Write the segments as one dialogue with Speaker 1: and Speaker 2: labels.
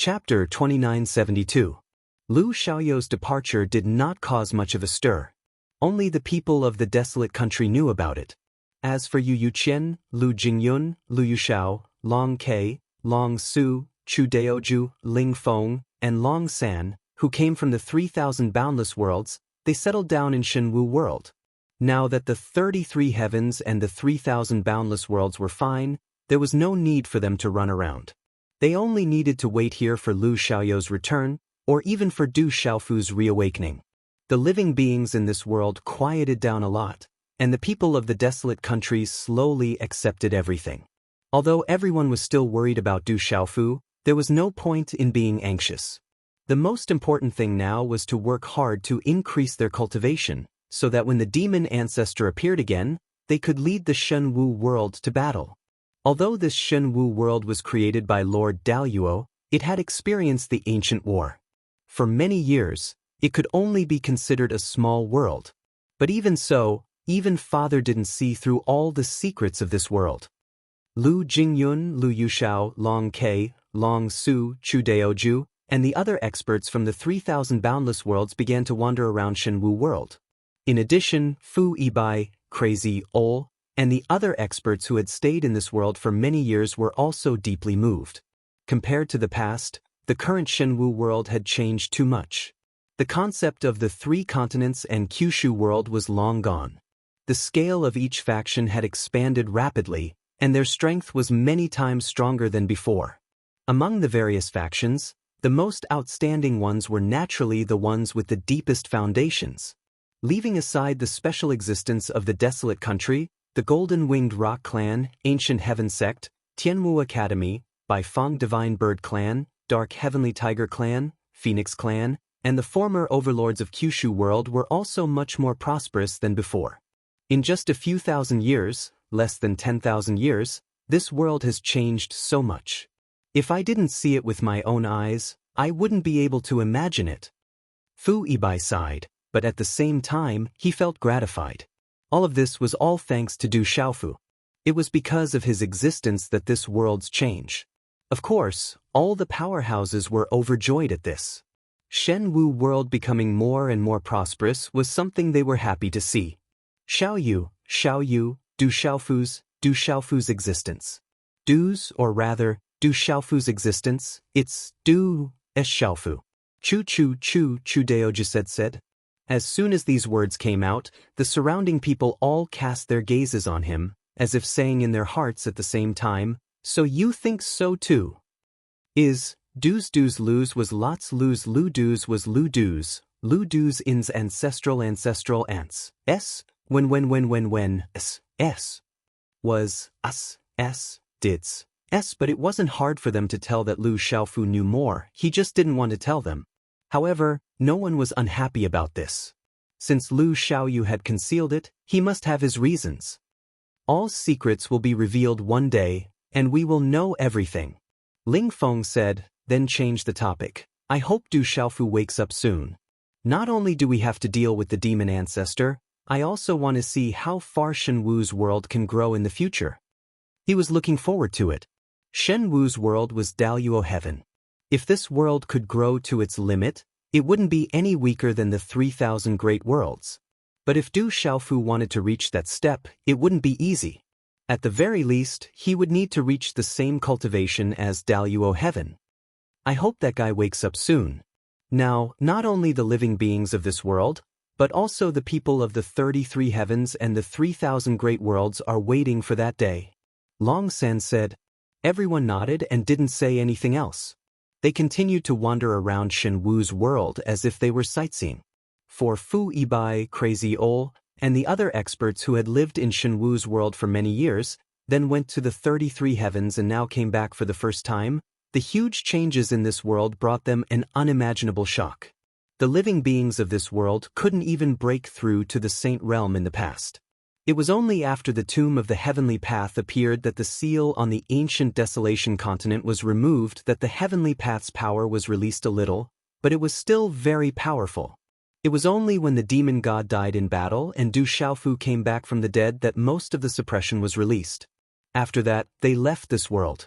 Speaker 1: Chapter 2972. Lu Xiaoyou's departure did not cause much of a stir. Only the people of the desolate country knew about it. As for Yu Yuqian, Lu Jingyun, Lu Yushao, Long Ke, Long Su, Chu Daoju, Ling Feng, and Long San, who came from the 3,000 boundless worlds, they settled down in Shenwu world. Now that the 33 heavens and the 3,000 boundless worlds were fine, there was no need for them to run around. They only needed to wait here for Lu Xiaoyou's return, or even for Du Xiaofu's reawakening. The living beings in this world quieted down a lot, and the people of the desolate countries slowly accepted everything. Although everyone was still worried about Du Xiaofu, there was no point in being anxious. The most important thing now was to work hard to increase their cultivation, so that when the demon ancestor appeared again, they could lead the Shenwu world to battle. Although this Shenwu world was created by Lord Daoyuo, it had experienced the ancient war. For many years, it could only be considered a small world. But even so, even Father didn't see through all the secrets of this world. Lu Jingyun, Lu Yushao, Long Ke, Long Su, Chu Daoju, and the other experts from the 3,000 boundless worlds began to wander around Shenwu world. In addition, Fu Yibai, Crazy Ol, and the other experts who had stayed in this world for many years were also deeply moved. Compared to the past, the current Shenwu world had changed too much. The concept of the 3 continents and Kyushu world was long gone. The scale of each faction had expanded rapidly, and their strength was many times stronger than before. Among the various factions, the most outstanding ones were naturally the ones with the deepest foundations. Leaving aside the special existence of the desolate country, the Golden Winged Rock Clan, Ancient Heaven Sect, Tianwu Academy, Baifeng Divine Bird Clan, Dark Heavenly Tiger Clan, Phoenix Clan, and the former overlords of Kyushu world were also much more prosperous than before. In just a few thousand years, less than 10,000 years, this world has changed so much. If I didn't see it with my own eyes, I wouldn't be able to imagine it. Fu Yibai sighed, but at the same time, he felt gratified. All of this was all thanks to Du Xiaofu. It was because of his existence that this world's change. Of course, all the powerhouses were overjoyed at this. Shenwu world becoming more and more prosperous was something they were happy to see. Xiaoyu, Du Xiaofu's existence. Or rather, Du Xiaofu's existence, it's Du Xiaofu. Chu Daoju said. As soon as these words came out, the surrounding people all cast their gazes on him, as if saying in their hearts at the same time, "So you think so too?" Du's lose was lots lose Lu du's was Lu du's in's ancestral ants. When s was us dids. But it wasn't hard for them to tell that Lu Xiaofu knew more, he just didn't want to tell them. However, no one was unhappy about this. Since Lu Xiaoyu had concealed it, he must have his reasons. All secrets will be revealed one day, and we will know everything. Ling Feng said, then changed the topic. I hope Du Xiaofu wakes up soon. Not only do we have to deal with the demon ancestor, I also want to see how far Shenwu's world can grow in the future. He was looking forward to it. Shenwu's world was Daoyuo heaven. If this world could grow to its limit, it wouldn't be any weaker than the 3,000 great worlds. But if Du Xiaofu wanted to reach that step, it wouldn't be easy. At the very least, he would need to reach the same cultivation as Daoyuo heaven. I hope that guy wakes up soon. Now, not only the living beings of this world, but also the people of the 33 heavens and the 3,000 great worlds are waiting for that day. Long San said. Everyone nodded and didn't say anything else. They continued to wander around Shenwu's world as if they were sightseeing. For Fu Yibai, Crazy Ol, and the other experts who had lived in Shenwu's world for many years, then went to the 33 heavens and now came back for the first time, the huge changes in this world brought them an unimaginable shock. The living beings of this world couldn't even break through to the Saint Realm in the past. It was only after the Tomb of the Heavenly Path appeared that the seal on the ancient Desolation continent was removed that the Heavenly Path's power was released a little, but it was still very powerful. It was only when the demon god died in battle and Du Xiaofu came back from the dead that most of the suppression was released. After that, they left this world.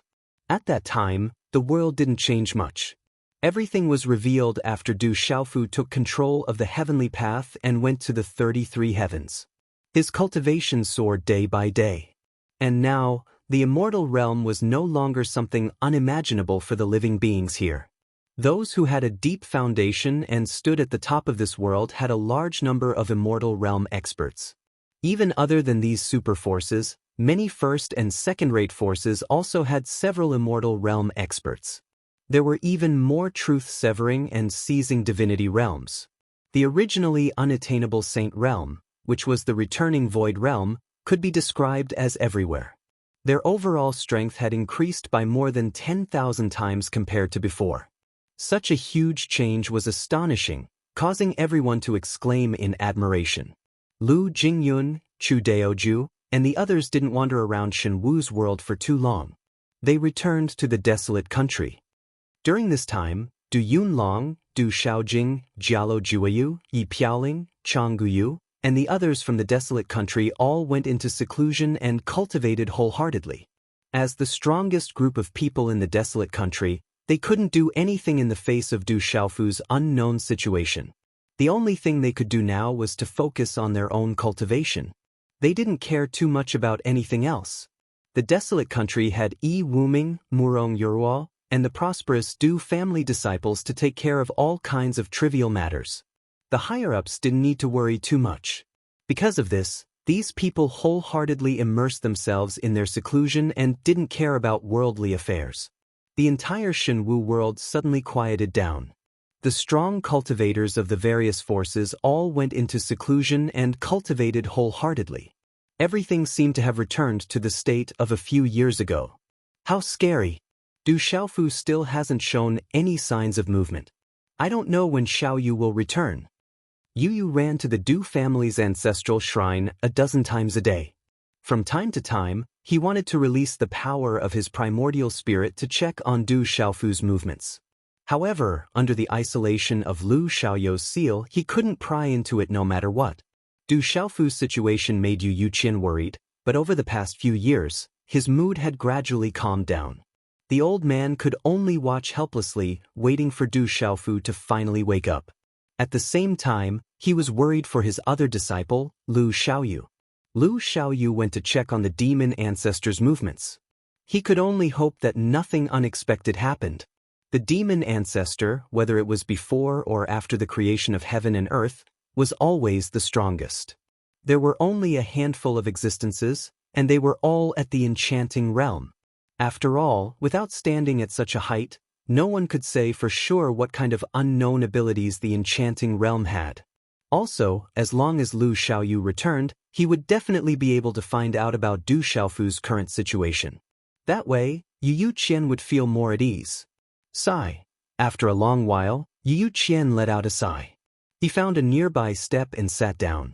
Speaker 1: At that time, the world didn't change much. Everything was revealed after Du Xiaofu took control of the heavenly path and went to the 33 heavens. His cultivation soared day by day. And now, the immortal realm was no longer something unimaginable for the living beings here. Those who had a deep foundation and stood at the top of this world had a large number of immortal realm experts. Even other than these super forces, many first and second-rate forces also had several immortal realm experts. There were even more truth-severing and seizing divinity realms. The originally unattainable Saint realm, which was the returning void realm, could be described as everywhere. Their overall strength had increased by more than 10,000 times compared to before. Such a huge change was astonishing, causing everyone to exclaim in admiration. Lu Jingyun, Chu Daoju, and the others didn't wander around Shenwu's world for too long. They returned to the desolate country. During this time, Du Yunlong, Du Xiaojing, Jialo Juayu, Yi Piaoling, Chang Guyu, and the others from the desolate country all went into seclusion and cultivated wholeheartedly. As the strongest group of people in the desolate country, they couldn't do anything in the face of Du Xiaofu's unknown situation. The only thing they could do now was to focus on their own cultivation. They didn't care too much about anything else. The desolate country had Yi Wuming, Murong Yuruo, and the prosperous Du family disciples to take care of all kinds of trivial matters. The higher-ups didn't need to worry too much. Because of this, these people wholeheartedly immersed themselves in their seclusion and didn't care about worldly affairs. The entire Shenwu world suddenly quieted down. The strong cultivators of the various forces all went into seclusion and cultivated wholeheartedly. Everything seemed to have returned to the state of a few years ago. How scary! Du Xiaofu still hasn't shown any signs of movement. I don't know when Xiaoyu will return. Yu Yu ran to the Du family's ancestral shrine a dozen times a day. From time to time, he wanted to release the power of his primordial spirit to check on Du Xiaofu's movements. However, under the isolation of Lu Xiaoyou's seal, he couldn't pry into it no matter what. Du Xiaofu's situation made Yu Yuqian worried, but over the past few years, his mood had gradually calmed down. The old man could only watch helplessly, waiting for Du Xiaofu to finally wake up. At the same time, he was worried for his other disciple, Lu Xiaoyu. Lu Xiaoyu went to check on the demon ancestor's movements. He could only hope that nothing unexpected happened. The demon ancestor, whether it was before or after the creation of heaven and earth, was always the strongest. There were only a handful of existences, and they were all at the enchanting realm. After all, without standing at such a height, no one could say for sure what kind of unknown abilities the enchanting realm had. Also, as long as Lu Xiaoyu returned, he would definitely be able to find out about Du Xiaofu's current situation. That way, Yu Yuqian would feel more at ease. Sigh. After a long while, Yu Yuqian let out a sigh. He found a nearby step and sat down.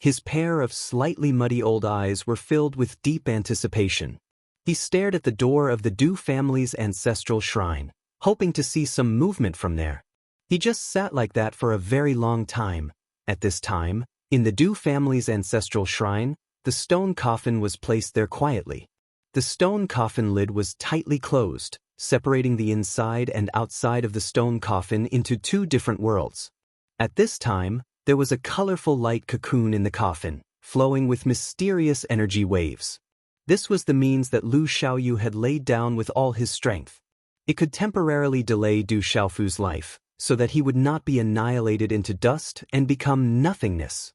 Speaker 1: His pair of slightly muddy old eyes were filled with deep anticipation. He stared at the door of the Du family's ancestral shrine, hoping to see some movement from there. He just sat like that for a very long time. At this time, in the Du family's ancestral shrine, the stone coffin was placed there quietly. The stone coffin lid was tightly closed, separating the inside and outside of the stone coffin into two different worlds. At this time, there was a colorful light cocoon in the coffin, flowing with mysterious energy waves. This was the means that Lu Xiaoyu had laid down with all his strength. It could temporarily delay Du Xiaofu's life, so that he would not be annihilated into dust and become nothingness.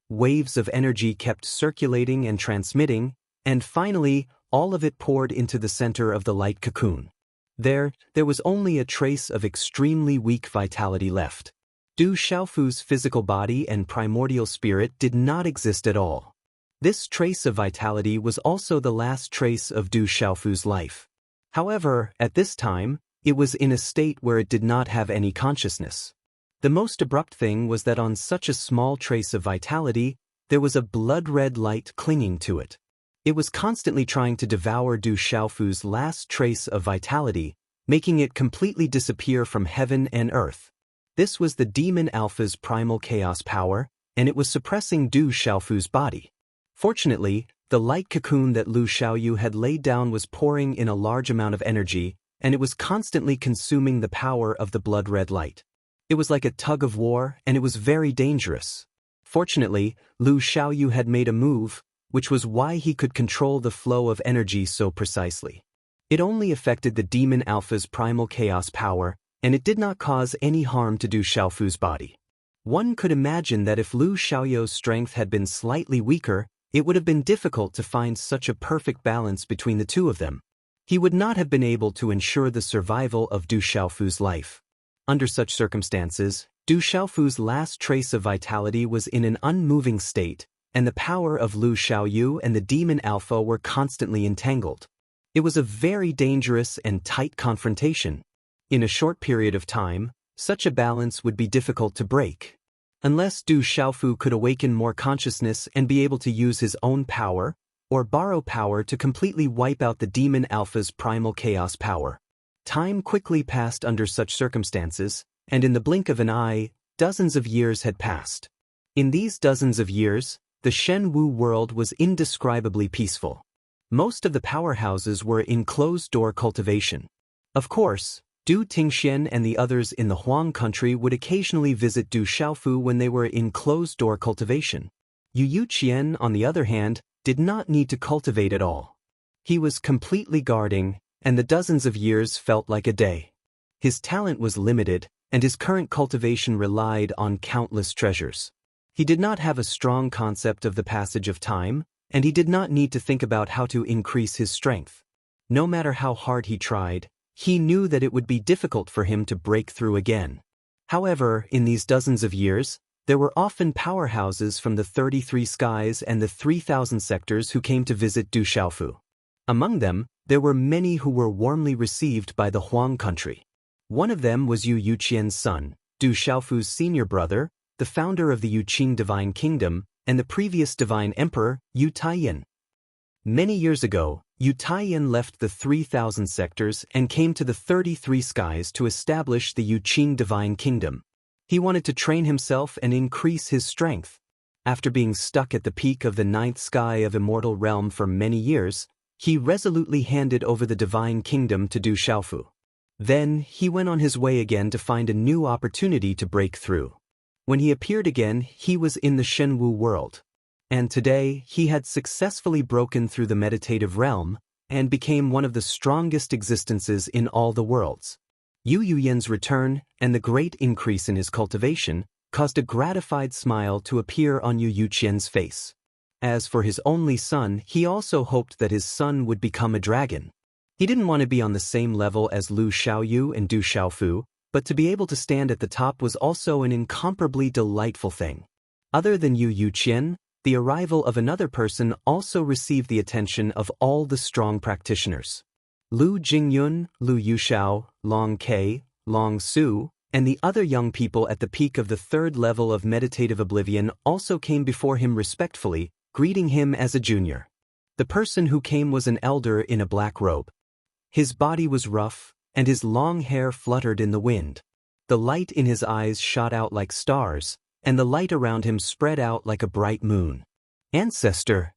Speaker 1: Waves of energy kept circulating and transmitting, and finally, all of it poured into the center of the light cocoon. There was only a trace of extremely weak vitality left. Du Xiaofu's physical body and primordial spirit did not exist at all. This trace of vitality was also the last trace of Du Xiaofu's life. However, at this time, it was in a state where it did not have any consciousness. The most abrupt thing was that on such a small trace of vitality, there was a blood-red light clinging to it. It was constantly trying to devour Du Xiaofu's last trace of vitality, making it completely disappear from heaven and earth. This was the Demon Alpha's primal chaos power, and it was suppressing Du Xiaofu's body. Fortunately, the light cocoon that Lu Xiaoyu had laid down was pouring in a large amount of energy, and it was constantly consuming the power of the blood-red light. It was like a tug of war, and it was very dangerous. Fortunately, Lu Xiaoyu had made a move, which was why he could control the flow of energy so precisely. It only affected the Demon Alpha's primal chaos power, and it did not cause any harm to Du Xiaofu's body. One could imagine that if Lu Xiaoyu's strength had been slightly weaker, it would have been difficult to find such a perfect balance between the two of them. He would not have been able to ensure the survival of Du Xiaofu's life. Under such circumstances, Du Xiaofu's last trace of vitality was in an unmoving state, and the power of Lu Xiaoyu and the Demon Alpha were constantly entangled. It was a very dangerous and tight confrontation. In a short period of time, such a balance would be difficult to break. Unless Du Xiaofu could awaken more consciousness and be able to use his own power, or borrow power to completely wipe out the Demon Alpha's primal chaos power. Time quickly passed under such circumstances, and in the blink of an eye, dozens of years had passed. In these dozens of years, the Shen Wu world was indescribably peaceful. Most of the powerhouses were in closed-door cultivation. Of course, Du Tingxian and the others in the Huang country would occasionally visit Du Xiaofu when they were in closed-door cultivation. Yu Qian, on the other hand, did not need to cultivate at all. He was completely guarding, and the dozens of years felt like a day. His talent was limited, and his current cultivation relied on countless treasures. He did not have a strong concept of the passage of time, and he did not need to think about how to increase his strength. No matter how hard he tried, he knew that it would be difficult for him to break through again. However, in these dozens of years, there were often powerhouses from the 33 skies and the 3,000 sectors who came to visit Du Xiaofu. Among them, there were many who were warmly received by the Huang country. One of them was Yu Qian's son, Du Xiaofu's senior brother, the founder of the Yuqing Divine Kingdom, and the previous Divine Emperor, Yu Taiyan. Many years ago, Yu Taiyan left the 3,000 sectors and came to the 33 skies to establish the Yuqing Divine Kingdom. He wanted to train himself and increase his strength. After being stuck at the peak of the 9th sky of Immortal Realm for many years, he resolutely handed over the Divine Kingdom to Du Xiaofu. Then, he went on his way again to find a new opportunity to break through. When he appeared again, he was in the Shenwu world. And today, he had successfully broken through the meditative realm and became one of the strongest existences in all the worlds. Yu Yuyan's return and the great increase in his cultivation caused a gratified smile to appear on Yu Qian's face. As for his only son, he also hoped that his son would become a dragon. He didn't want to be on the same level as Lu Xiaoyu and Du Xiaofu, but to be able to stand at the top was also an incomparably delightful thing. Other than Yu Qian, the arrival of another person also received the attention of all the strong practitioners. Lu Jingyun, Lu Yushao, Long Ke, Long Su, and the other young people at the peak of the 3rd level of meditative oblivion also came before him respectfully, greeting him as a junior. The person who came was an elder in a black robe. His body was rough, and his long hair fluttered in the wind. The light in his eyes shot out like stars, and the light around him spread out like a bright moon. Ancestor!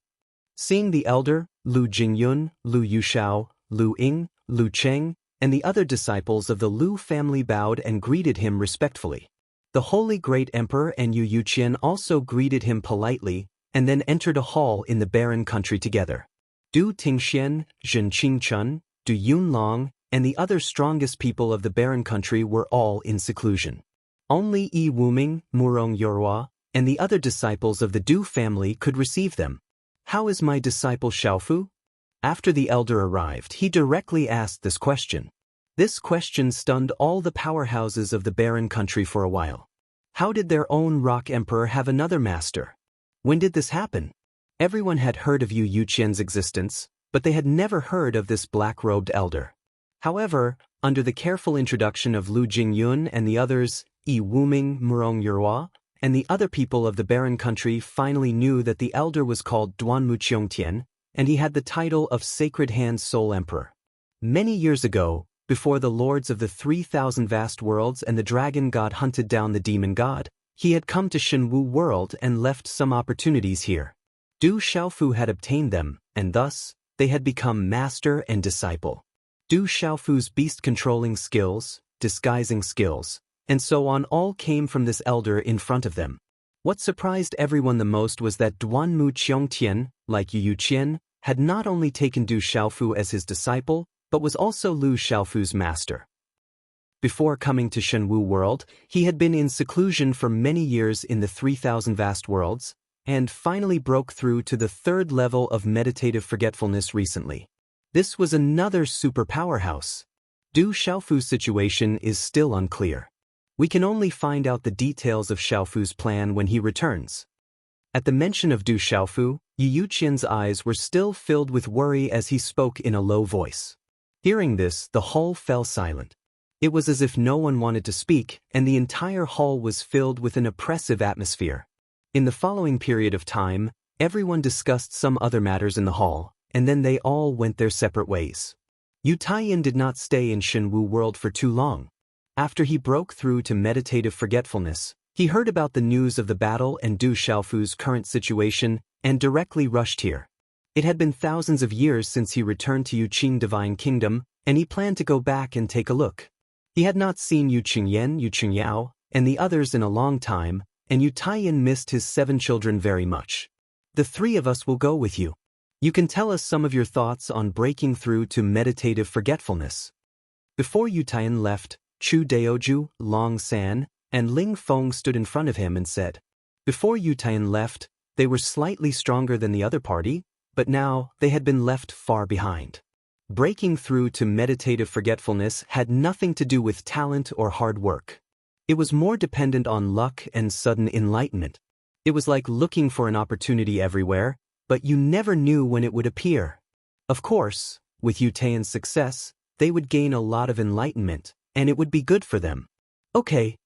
Speaker 1: Seeing the elder, Lu Jingyun, Lu Yushao, Lu Ying, Lu Cheng, and the other disciples of the Lu family bowed and greeted him respectfully. The Holy Great Emperor and Yu Qian also greeted him politely, and then entered a hall in the barren country together. Du Tingxian, Zhen Qingchun, Du Yunlong, and the other strongest people of the barren country were all in seclusion. Only Yi Wuming, Murong Yorhua, and the other disciples of the Du family could receive them. "How is my disciple Xiaofu?" After the elder arrived, he directly asked this question. This question stunned all the powerhouses of the barren country for a while. How did their own rock emperor have another master? When did this happen? Everyone had heard of Yu Qian's existence, but they had never heard of this black-robed elder. However, under the careful introduction of Lu Jingyun and the others, Yi Wuming, Murong Yorhua, and the other people of the barren country finally knew that the elder was called Duanmu Qiongtian, and he had the title of Sacred Hand Soul Emperor. Many years ago, before the lords of the 3,000 vast worlds and the dragon god hunted down the demon god, he had come to Shenwu world and left some opportunities here. Du Xiaofu had obtained them, and thus, they had become master and disciple. Du Xiaofu's beast-controlling skills, disguising skills, and so on all came from this elder in front of them. What surprised everyone the most was that Duanmu Qiongtian, like Yu Qian, had not only taken Du Xiaofu as his disciple, but was also Lu Xiaofu's master. Before coming to Shenwu world, he had been in seclusion for many years in the 3,000 vast worlds, and finally broke through to the third level of meditative forgetfulness recently. This was another super powerhouse. Du Xiaofu's situation is still unclear. We can only find out the details of Xiaofu's plan when he returns. At the mention of Du Xiaofu, Yu Qian's eyes were still filled with worry as he spoke in a low voice. Hearing this, the hall fell silent. It was as if no one wanted to speak, and the entire hall was filled with an oppressive atmosphere. In the following period of time, everyone discussed some other matters in the hall, and then they all went their separate ways. Yu Taiyin did not stay in Shenwu world for too long. After he broke through to meditative forgetfulness, he heard about the news of the battle and Du Xiaofu's current situation, and directly rushed here. It had been thousands of years since he returned to Yuqing Divine Kingdom, and he planned to go back and take a look. He had not seen Yu Qingyan, Yu Qingyao, and the others in a long time, and Yu Taiyin missed his 7 children very much. The 3 of us will go with you. You can tell us some of your thoughts on breaking through to meditative forgetfulness. Before Yu Taiyin left, Chu Daoju, Long San, and Ling Feng stood in front of him and said. Before Yu Taiyin left, they were slightly stronger than the other party, but now they had been left far behind. Breaking through to meditative forgetfulness had nothing to do with talent or hard work. It was more dependent on luck and sudden enlightenment. It was like looking for an opportunity everywhere, but you never knew when it would appear. Of course, with Yu Taiyan's success, they would gain a lot of enlightenment, and it would be good for them. Okay.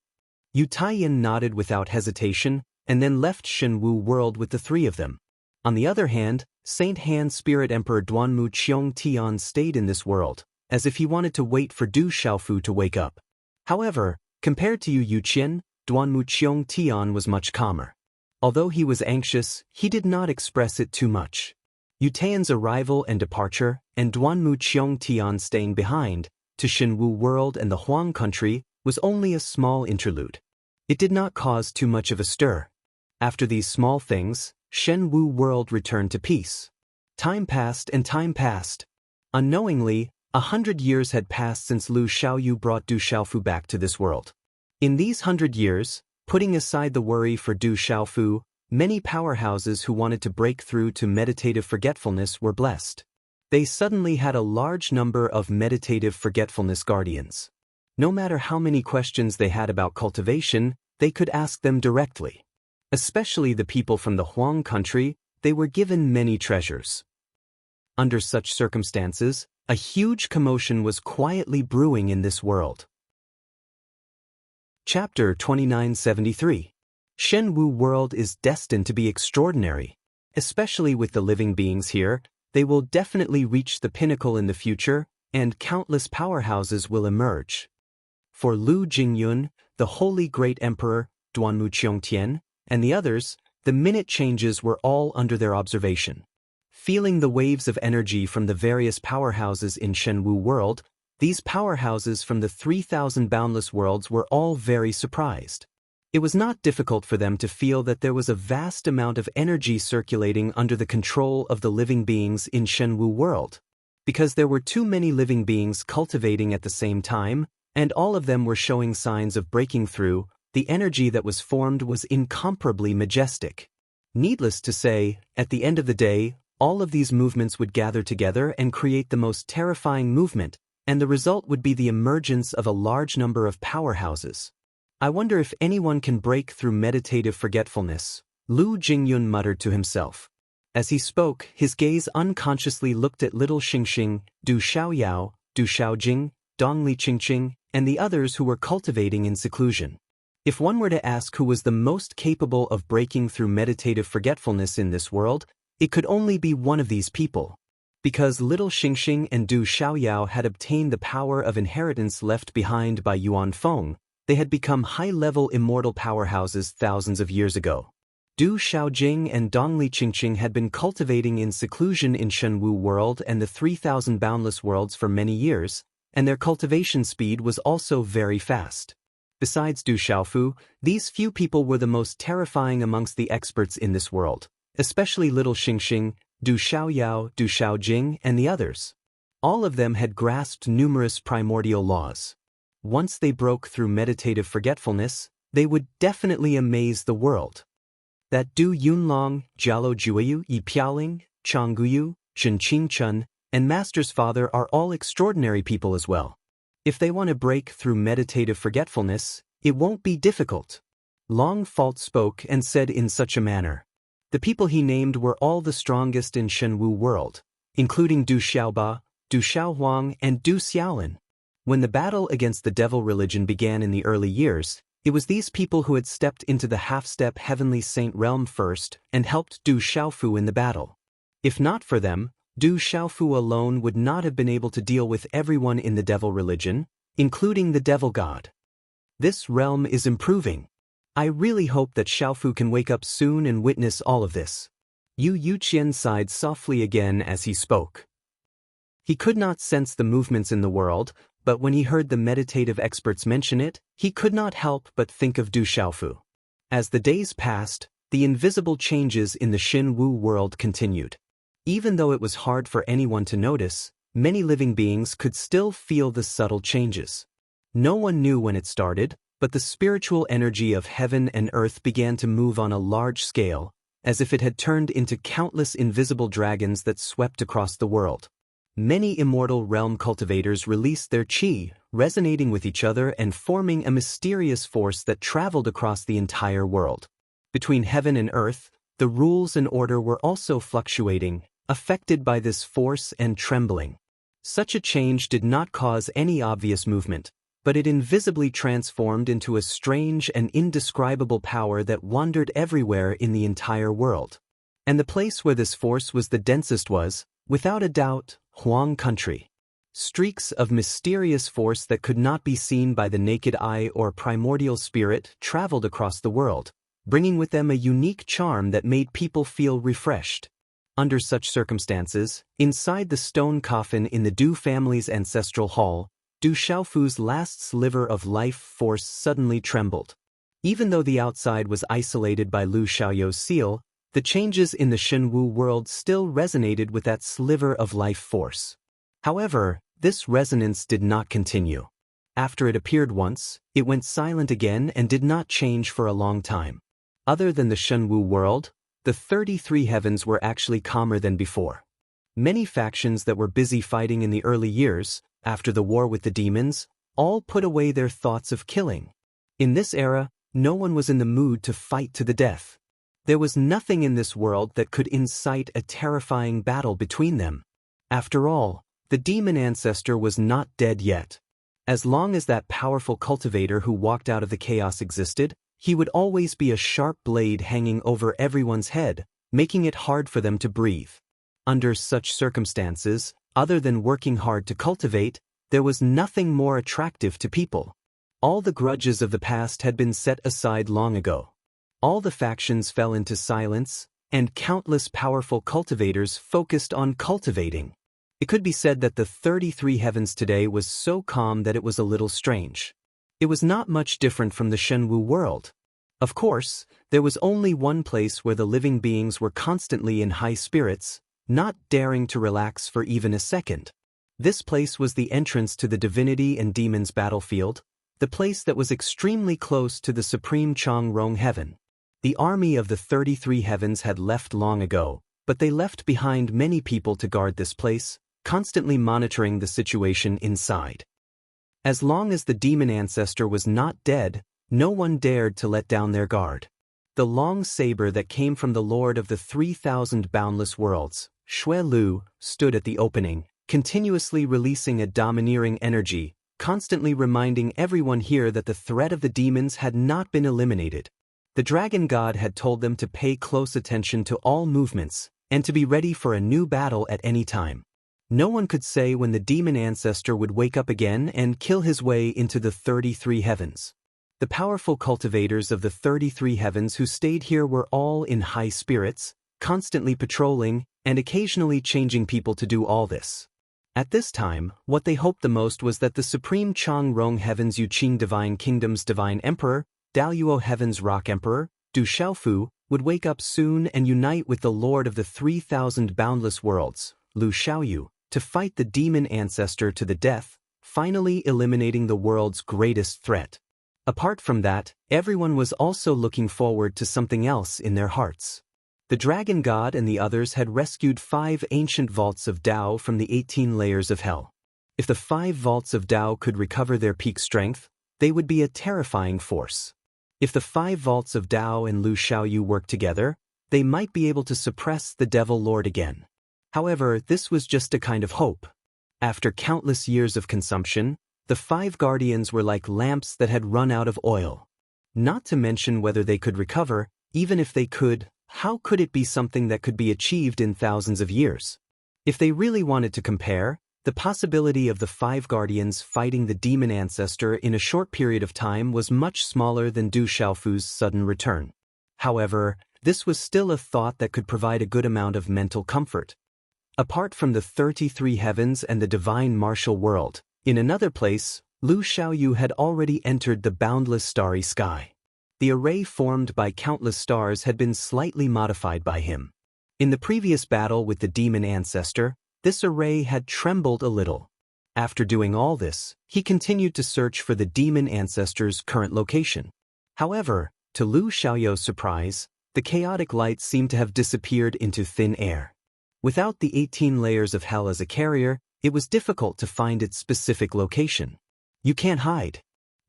Speaker 1: Yu Taiyin nodded without hesitation, and then left Shenwu world with the 3 of them. On the other hand, Saint Han Spirit Emperor Duanmu Qiongtian stayed in this world, as if he wanted to wait for Du Xiaofu to wake up. However, compared to Yu Qian, Duanmu Qiongtian was much calmer. Although he was anxious, he did not express it too much. Yu Taiyan's arrival and departure, and Duanmu Qiongtian staying behind, to Shenwu world and the Huang country, was only a small interlude. It did not cause too much of a stir. After these small things, Shenwu world returned to peace. Time passed and time passed. Unknowingly, 100 years had passed since Lu Xiaoyu brought Du Xiaofu back to this world. In these 100 years, putting aside the worry for Du Xiaofu, many powerhouses who wanted to break through to meditative forgetfulness were blessed. They suddenly had a large number of meditative forgetfulness guardians. No matter how many questions they had about cultivation, they could ask them directly. Especially the people from the Huang country, they were given many treasures. Under such circumstances, a huge commotion was quietly brewing in this world. Chapter 2973. Shenwu world is destined to be extraordinary. Especially with the living beings here, they will definitely reach the pinnacle in the future, and countless powerhouses will emerge. For Lu Jingyun, the holy great emperor, Duanmu Qiongtian, and the others, the minute changes were all under their observation. Feeling the waves of energy from the various powerhouses in Shenwu world, these powerhouses from the 3,000 boundless worlds were all very surprised. It was not difficult for them to feel that there was a vast amount of energy circulating under the control of the living beings in Shenwu world. Because there were too many living beings cultivating at the same time, and all of them were showing signs of breaking through, the energy that was formed was incomparably majestic. Needless to say, at the end of the day, all of these movements would gather together and create the most terrifying movement, and the result would be the emergence of a large number of powerhouses. I wonder if anyone can break through meditative forgetfulness, Lu Jingyun muttered to himself. As he spoke, his gaze unconsciously looked at little Xingxing, Du Xiaoyao, Du Xiaojing, Dongli Qingqing, and the others who were cultivating in seclusion. If one were to ask who was the most capable of breaking through meditative forgetfulness in this world, it could only be one of these people. Because little Xingxing and Du Xiaoyao had obtained the power of inheritance left behind by Yuan Feng, they had become high-level immortal powerhouses thousands of years ago. Du Xiaojing and Dongli Qingqing had been cultivating in seclusion in Shenwu world and the 3,000 boundless worlds for many years, and their cultivation speed was also very fast. Besides Du Xiaofu, these few people were the most terrifying amongst the experts in this world, especially little Xingxing, Du Xiaoyao, Du Xiaojing, and the others. All of them had grasped numerous primordial laws. Once they broke through meditative forgetfulness, they would definitely amaze the world. That Du Yunlong, Jialo Juiyu, Yi Piaoling, Changguyu, Shen Qingchun, and Master's father are all extraordinary people as well. If they want to break through meditative forgetfulness, it won't be difficult. Long Fault spoke and said in such a manner. The people he named were all the strongest in Shenwu world, including Du Xiaoba, Du Xiaohuang, and Du Xiaolin. When the battle against the devil religion began in the early years, it was these people who had stepped into the half-step heavenly saint realm first and helped Du Xiaofu in the battle. If not for them, Du Xiaofu alone would not have been able to deal with everyone in the devil religion, including the devil god. This realm is improving. I really hope that Xiaofu can wake up soon and witness all of this. Yu Yuqian sighed softly again as he spoke. He could not sense the movements in the world, but when he heard the meditative experts mention it, he could not help but think of Du Xiaofu. As the days passed, the invisible changes in the Shenwu world continued. Even though it was hard for anyone to notice, many living beings could still feel the subtle changes. No one knew when it started, but the spiritual energy of heaven and earth began to move on a large scale, as if it had turned into countless invisible dragons that swept across the world. Many immortal realm cultivators released their qi, resonating with each other and forming a mysterious force that traveled across the entire world. Between heaven and earth, the rules and order were also fluctuating, affected by this force and trembling. Such a change did not cause any obvious movement, but it invisibly transformed into a strange and indescribable power that wandered everywhere in the entire world. And the place where this force was the densest was, without a doubt, Huang country. Streaks of mysterious force that could not be seen by the naked eye or primordial spirit traveled across the world, bringing with them a unique charm that made people feel refreshed. Under such circumstances, inside the stone coffin in the Du family's ancestral hall, Du Xiaofu's last sliver of life force suddenly trembled. Even though the outside was isolated by Lu Xiaoyou's seal, the changes in the Shenwu world still resonated with that sliver of life force. However, this resonance did not continue. After it appeared once, it went silent again and did not change for a long time. Other than the Shenwu world, the 33 heavens were actually calmer than before. Many factions that were busy fighting in the early years, after the war with the demons, all put away their thoughts of killing. In this era, no one was in the mood to fight to the death. There was nothing in this world that could incite a terrifying battle between them. After all, the demon ancestor was not dead yet. As long as that powerful cultivator who walked out of the chaos existed, he would always be a sharp blade hanging over everyone's head, making it hard for them to breathe. Under such circumstances, other than working hard to cultivate, there was nothing more attractive to people. All the grudges of the past had been set aside long ago. All the factions fell into silence, and countless powerful cultivators focused on cultivating. It could be said that the 33 heavens today was so calm that it was a little strange. It was not much different from the Shenwu world. Of course, there was only one place where the living beings were constantly in high spirits, not daring to relax for even a second. This place was the entrance to the divinity and demons battlefield, the place that was extremely close to the supreme Changrong heaven. The army of the 33 heavens had left long ago, but they left behind many people to guard this place, constantly monitoring the situation inside. As long as the demon ancestor was not dead, no one dared to let down their guard. The long saber that came from the Lord of the 3,000 boundless worlds, Shui Lu, stood at the opening, continuously releasing a domineering energy, constantly reminding everyone here that the threat of the demons had not been eliminated. The dragon god had told them to pay close attention to all movements, and to be ready for a new battle at any time. No one could say when the demon ancestor would wake up again and kill his way into the 33 heavens. The powerful cultivators of the 33 heavens who stayed here were all in high spirits, constantly patrolling, and occasionally changing people to do all this. At this time, what they hoped the most was that the Supreme Chang Rong Heaven's Yuqing Divine Kingdom's Divine Emperor, Daluo Heaven's Rock Emperor, Du Xiaofu, would wake up soon and unite with the Lord of the 3,000 boundless worlds, Lu Xiaoyu, to fight the demon ancestor to the death, finally eliminating the world's greatest threat. Apart from that, everyone was also looking forward to something else in their hearts. The Dragon God and the others had rescued 5 ancient vaults of Tao from the 18 layers of hell. If the 5 vaults of Tao could recover their peak strength, they would be a terrifying force. If the 5 vaults of Tao and Lu Xiaoyu worked together, they might be able to suppress the Devil Lord again. However, this was just a kind of hope. After countless years of consumption, the 5 guardians were like lamps that had run out of oil. Not to mention whether they could recover, even if they could, how could it be something that could be achieved in thousands of years? If they really wanted to compare, the possibility of the 5 guardians fighting the demon ancestor in a short period of time was much smaller than Du Xiaofu's sudden return. However, this was still a thought that could provide a good amount of mental comfort. Apart from the 33 heavens and the divine martial world, in another place, Lu Xiaoyu had already entered the boundless starry sky. The array formed by countless stars had been slightly modified by him. In the previous battle with the demon ancestor, this array had trembled a little. After doing all this, he continued to search for the demon ancestor's current location. However, to Lu Xiaoyu's surprise, the chaotic light seemed to have disappeared into thin air. Without the 18 layers of hell as a carrier, it was difficult to find its specific location. You can't hide.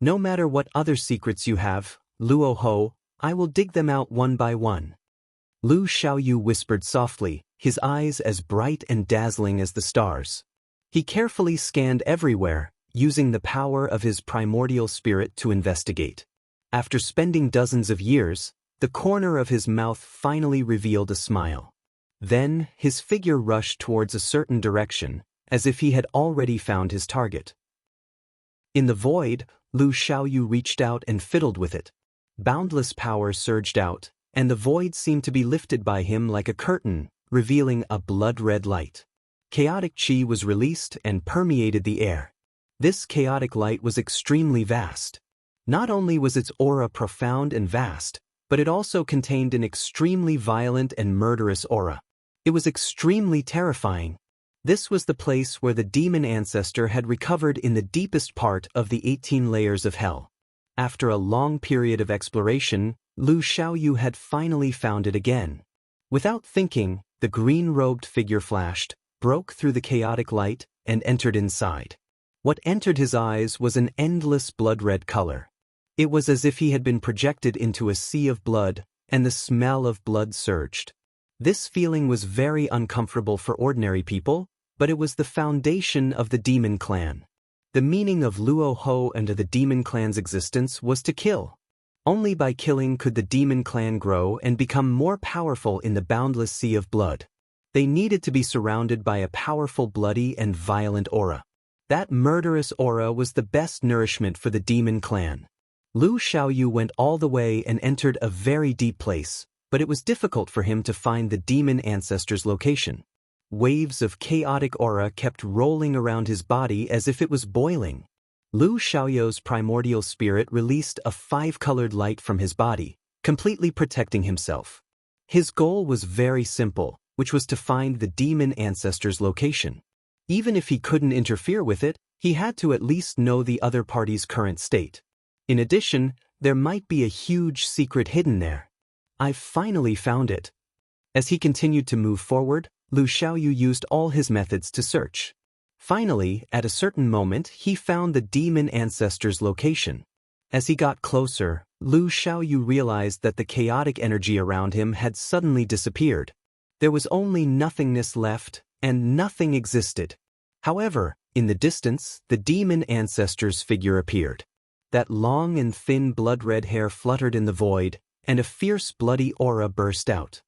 Speaker 1: No matter what other secrets you have, Luo Ho, I will dig them out one by one. Lu Xiaoyu whispered softly, his eyes as bright and dazzling as the stars. He carefully scanned everywhere, using the power of his primordial spirit to investigate. After spending dozens of years, the corner of his mouth finally revealed a smile. Then, his figure rushed towards a certain direction, as if he had already found his target. In the void, Lu Xiaoyu reached out and fiddled with it. Boundless power surged out, and the void seemed to be lifted by him like a curtain, revealing a blood-red light. Chaotic chi was released and permeated the air. This chaotic light was extremely vast. Not only was its aura profound and vast, but it also contained an extremely violent and murderous aura. It was extremely terrifying. This was the place where the demon ancestor had recovered in the deepest part of the 18 layers of hell. After a long period of exploration, Lu Xiaoyu had finally found it again. Without thinking, the green-robed figure flashed, broke through the chaotic light, and entered inside. What entered his eyes was an endless blood-red color. It was as if he had been projected into a sea of blood, and the smell of blood surged. This feeling was very uncomfortable for ordinary people, but it was the foundation of the demon clan. The meaning of Luo Ho and the demon clan's existence was to kill. Only by killing could the demon clan grow and become more powerful in the boundless sea of blood. They needed to be surrounded by a powerful bloody and violent aura. That murderous aura was the best nourishment for the demon clan. Lu Xiaoyu went all the way and entered a very deep place, but it was difficult for him to find the demon ancestor's location. Waves of chaotic aura kept rolling around his body as if it was boiling. Lu Xiaoyu's primordial spirit released a 5-colored light from his body, completely protecting himself. His goal was very simple, which was to find the demon ancestor's location. Even if he couldn't interfere with it, he had to at least know the other party's current state. In addition, there might be a huge secret hidden there. I've finally found it. As he continued to move forward, Lu Xiaoyu used all his methods to search. Finally, at a certain moment, he found the demon ancestor's location. As he got closer, Lu Xiaoyu realized that the chaotic energy around him had suddenly disappeared. There was only nothingness left, and nothing existed. However, in the distance, the demon ancestor's figure appeared. That long and thin blood-red hair fluttered in the void, and a fierce bloody aura burst out.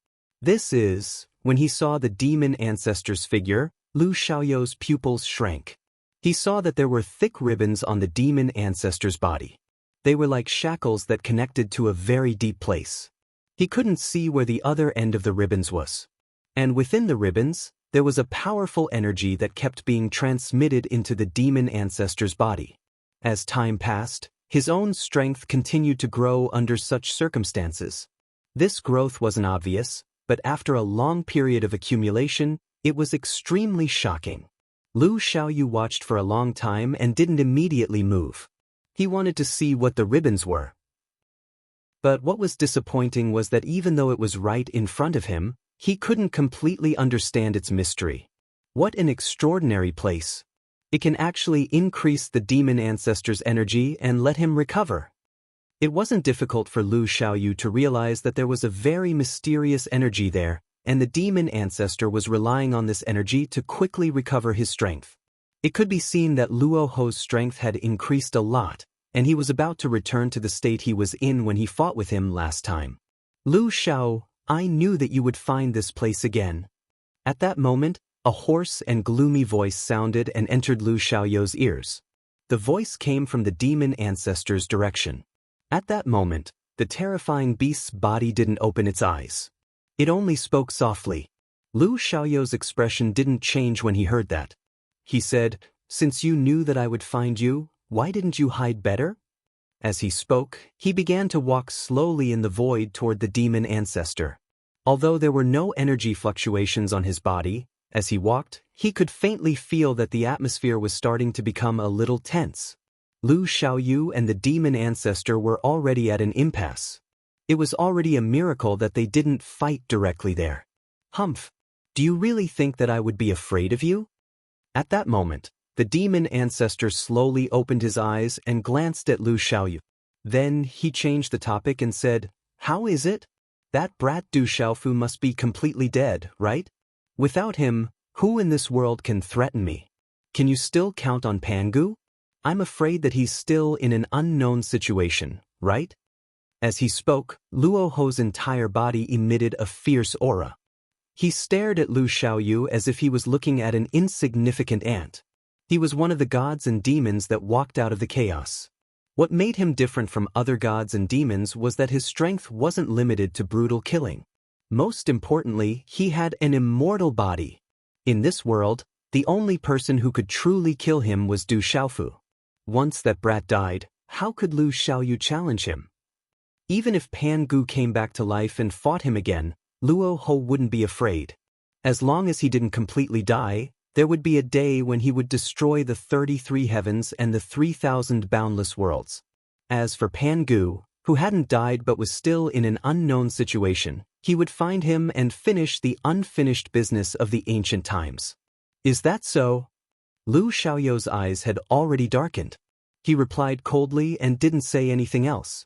Speaker 1: When he saw the demon ancestor's figure, Lu Xiaoyu's pupils shrank. He saw that there were thick ribbons on the demon ancestor's body. They were like shackles that connected to a very deep place. He couldn't see where the other end of the ribbons was. And within the ribbons, there was a powerful energy that kept being transmitted into the demon ancestor's body. As time passed, his own strength continued to grow under such circumstances. This growth wasn't obvious, but after a long period of accumulation, it was extremely shocking. Lu Xiaoyu watched for a long time and didn't immediately move. He wanted to see what the ribbons were. But what was disappointing was that even though it was right in front of him, he couldn't completely understand its mystery. What an extraordinary place. It can actually increase the demon ancestor's energy and let him recover. It wasn't difficult for Lu Xiaoyu to realize that there was a very mysterious energy there, and the demon ancestor was relying on this energy to quickly recover his strength. It could be seen that Luo Ho's strength had increased a lot, and he was about to return to the state he was in when he fought with him last time. Lu Xiao, I knew that you would find this place again. At that moment, a hoarse and gloomy voice sounded and entered Lu Xiaoyu's ears. The voice came from the demon ancestor's direction. At that moment, the terrifying beast's body didn't open its eyes. It only spoke softly. Lu Xiaoyu's expression didn't change when he heard that. He said, "Since you knew that I would find you, why didn't you hide better?" As he spoke, he began to walk slowly in the void toward the demon ancestor. Although there were no energy fluctuations on his body, as he walked, he could faintly feel that the atmosphere was starting to become a little tense. Lu Xiaoyu and the demon ancestor were already at an impasse. It was already a miracle that they didn't fight directly there. "Humph! Do you really think that I would be afraid of you?" At that moment, the demon ancestor slowly opened his eyes and glanced at Lu Xiaoyu. Then he changed the topic and said, "How is it? That brat Du Xiaofu must be completely dead, right? Without him, who in this world can threaten me? Can you still count on Pangu? I'm afraid that he's still in an unknown situation, right?" As he spoke, Luo Ho's entire body emitted a fierce aura. He stared at Lu Xiaoyu as if he was looking at an insignificant ant. He was one of the gods and demons that walked out of the chaos. What made him different from other gods and demons was that his strength wasn't limited to brutal killing. Most importantly, he had an immortal body. In this world, the only person who could truly kill him was Du Xiaofu. Once that brat died, how could Lu Xiaoyu challenge him? Even if Pangu came back to life and fought him again, Luo Ho wouldn't be afraid. As long as he didn't completely die, there would be a day when he would destroy the 33 heavens and the 3,000 boundless worlds. As for Pangu, who hadn't died but was still in an unknown situation, he would find him and finish the unfinished business of the ancient times. "Is that so?" Lu Xiaoyu's eyes had already darkened. He replied coldly and didn't say anything else.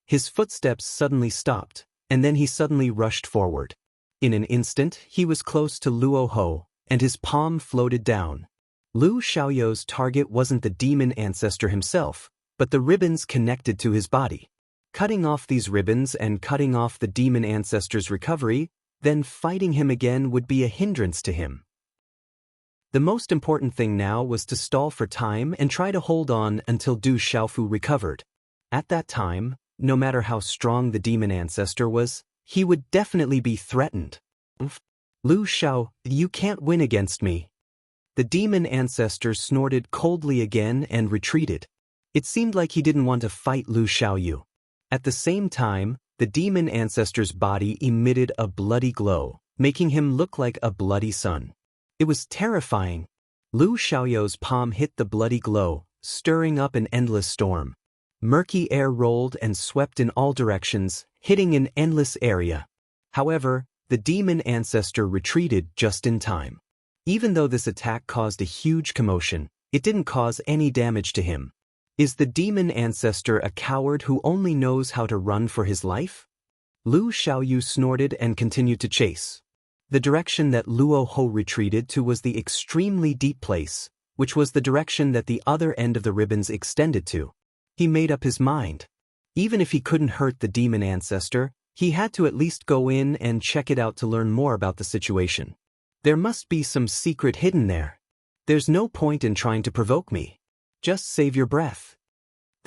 Speaker 1: His footsteps suddenly stopped, and then he suddenly rushed forward. In an instant, he was close to Luo Ho, and his palm floated down. Lu Xiaoyu's target wasn't the demon ancestor himself, but the ribbons connected to his body. Cutting off these ribbons and cutting off the demon ancestor's recovery, then fighting him again would be a hindrance to him. The most important thing now was to stall for time and try to hold on until Du Xiaofu recovered. At that time, no matter how strong the demon ancestor was, he would definitely be threatened. "Lu Xiao, you can't win against me." The demon ancestor snorted coldly again and retreated. It seemed like he didn't want to fight Lu Xiaoyu. At the same time, the demon ancestor's body emitted a bloody glow, making him look like a bloody sun. It was terrifying. Lu Xiaoyu's palm hit the bloody glow, stirring up an endless storm. Murky air rolled and swept in all directions, hitting an endless area. However, the demon ancestor retreated just in time. Even though this attack caused a huge commotion, it didn't cause any damage to him. Is the demon ancestor a coward who only knows how to run for his life? Lu Xiaoyu snorted and continued to chase. The direction that Luo Ho retreated to was the extremely deep place, which was the direction that the other end of the ribbons extended to. He made up his mind. Even if he couldn't hurt the demon ancestor, he had to at least go in and check it out to learn more about the situation. There must be some secret hidden there. There's no point in trying to provoke me. Just save your breath.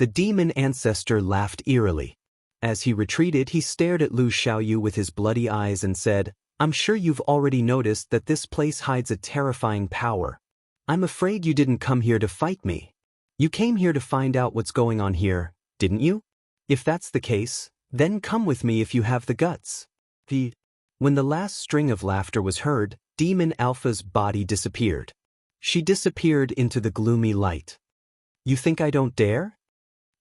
Speaker 1: The demon ancestor laughed eerily. As he retreated, he stared at Lu Xiaoyu with his bloody eyes and said, "I'm sure you've already noticed that this place hides a terrifying power. I'm afraid you didn't come here to fight me. You came here to find out what's going on here, didn't you? If that's the case, then come with me if you have the guts." When the last string of laughter was heard, Demon Alpha's body disappeared. She disappeared into the gloomy light. "You think I don't dare?"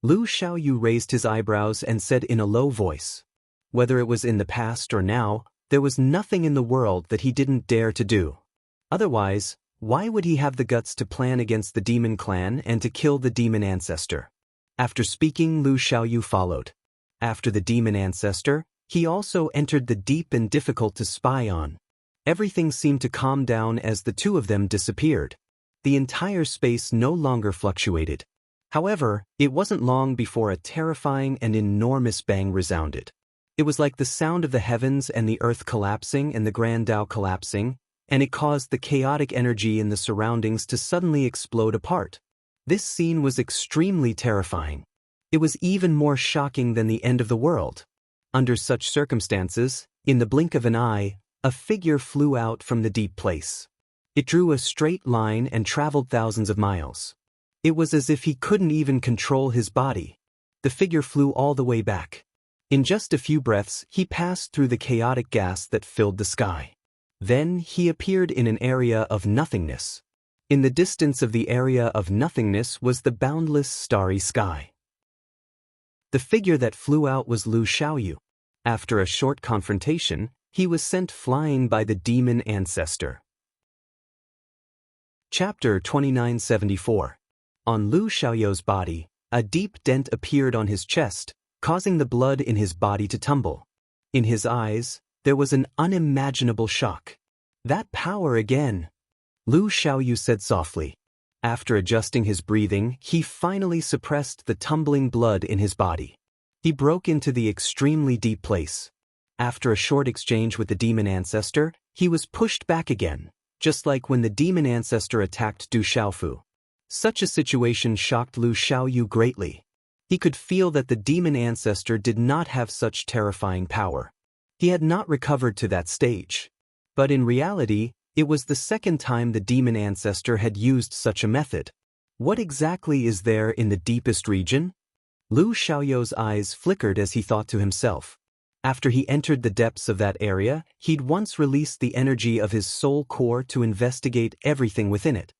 Speaker 1: Lu Xiaoyu raised his eyebrows and said in a low voice. Whether it was in the past or now, there was nothing in the world that he didn't dare to do. Otherwise, why would he have the guts to plan against the demon clan and to kill the demon ancestor? After speaking, Lu Xiaoyu followed. After the demon ancestor, he also entered the deep and difficult to spy on. Everything seemed to calm down as the two of them disappeared. The entire space no longer fluctuated. However, it wasn't long before a terrifying and enormous bang resounded. It was like the sound of the heavens and the earth collapsing and the Grand Tao collapsing, and it caused the chaotic energy in the surroundings to suddenly explode apart. This scene was extremely terrifying. It was even more shocking than the end of the world. Under such circumstances, in the blink of an eye, a figure flew out from the deep place. It drew a straight line and traveled thousands of miles. It was as if he couldn't even control his body. The figure flew all the way back. In just a few breaths, he passed through the chaotic gas that filled the sky. Then he appeared in an area of nothingness. In the distance of the area of nothingness was the boundless starry sky. The figure that flew out was Lu Xiaoyu. After a short confrontation, he was sent flying by the demon ancestor. Chapter 2974. On Lu Xiaoyu's body, a deep dent appeared on his chest, causing the blood in his body to tumble. In his eyes, there was an unimaginable shock. "That power again," Lu Xiaoyu said softly. After adjusting his breathing, he finally suppressed the tumbling blood in his body. He broke into the extremely deep place. After a short exchange with the demon ancestor, he was pushed back again, just like when the demon ancestor attacked Du Xiaofu. Such a situation shocked Lu Xiaoyu greatly. He could feel that the demon ancestor did not have such terrifying power. He had not recovered to that stage. But in reality, it was the second time the demon ancestor had used such a method. What exactly is there in the deepest region? Lu Xiaoyu's eyes flickered as he thought to himself. After he entered the depths of that area, he'd once released the energy of his soul core to investigate everything within it.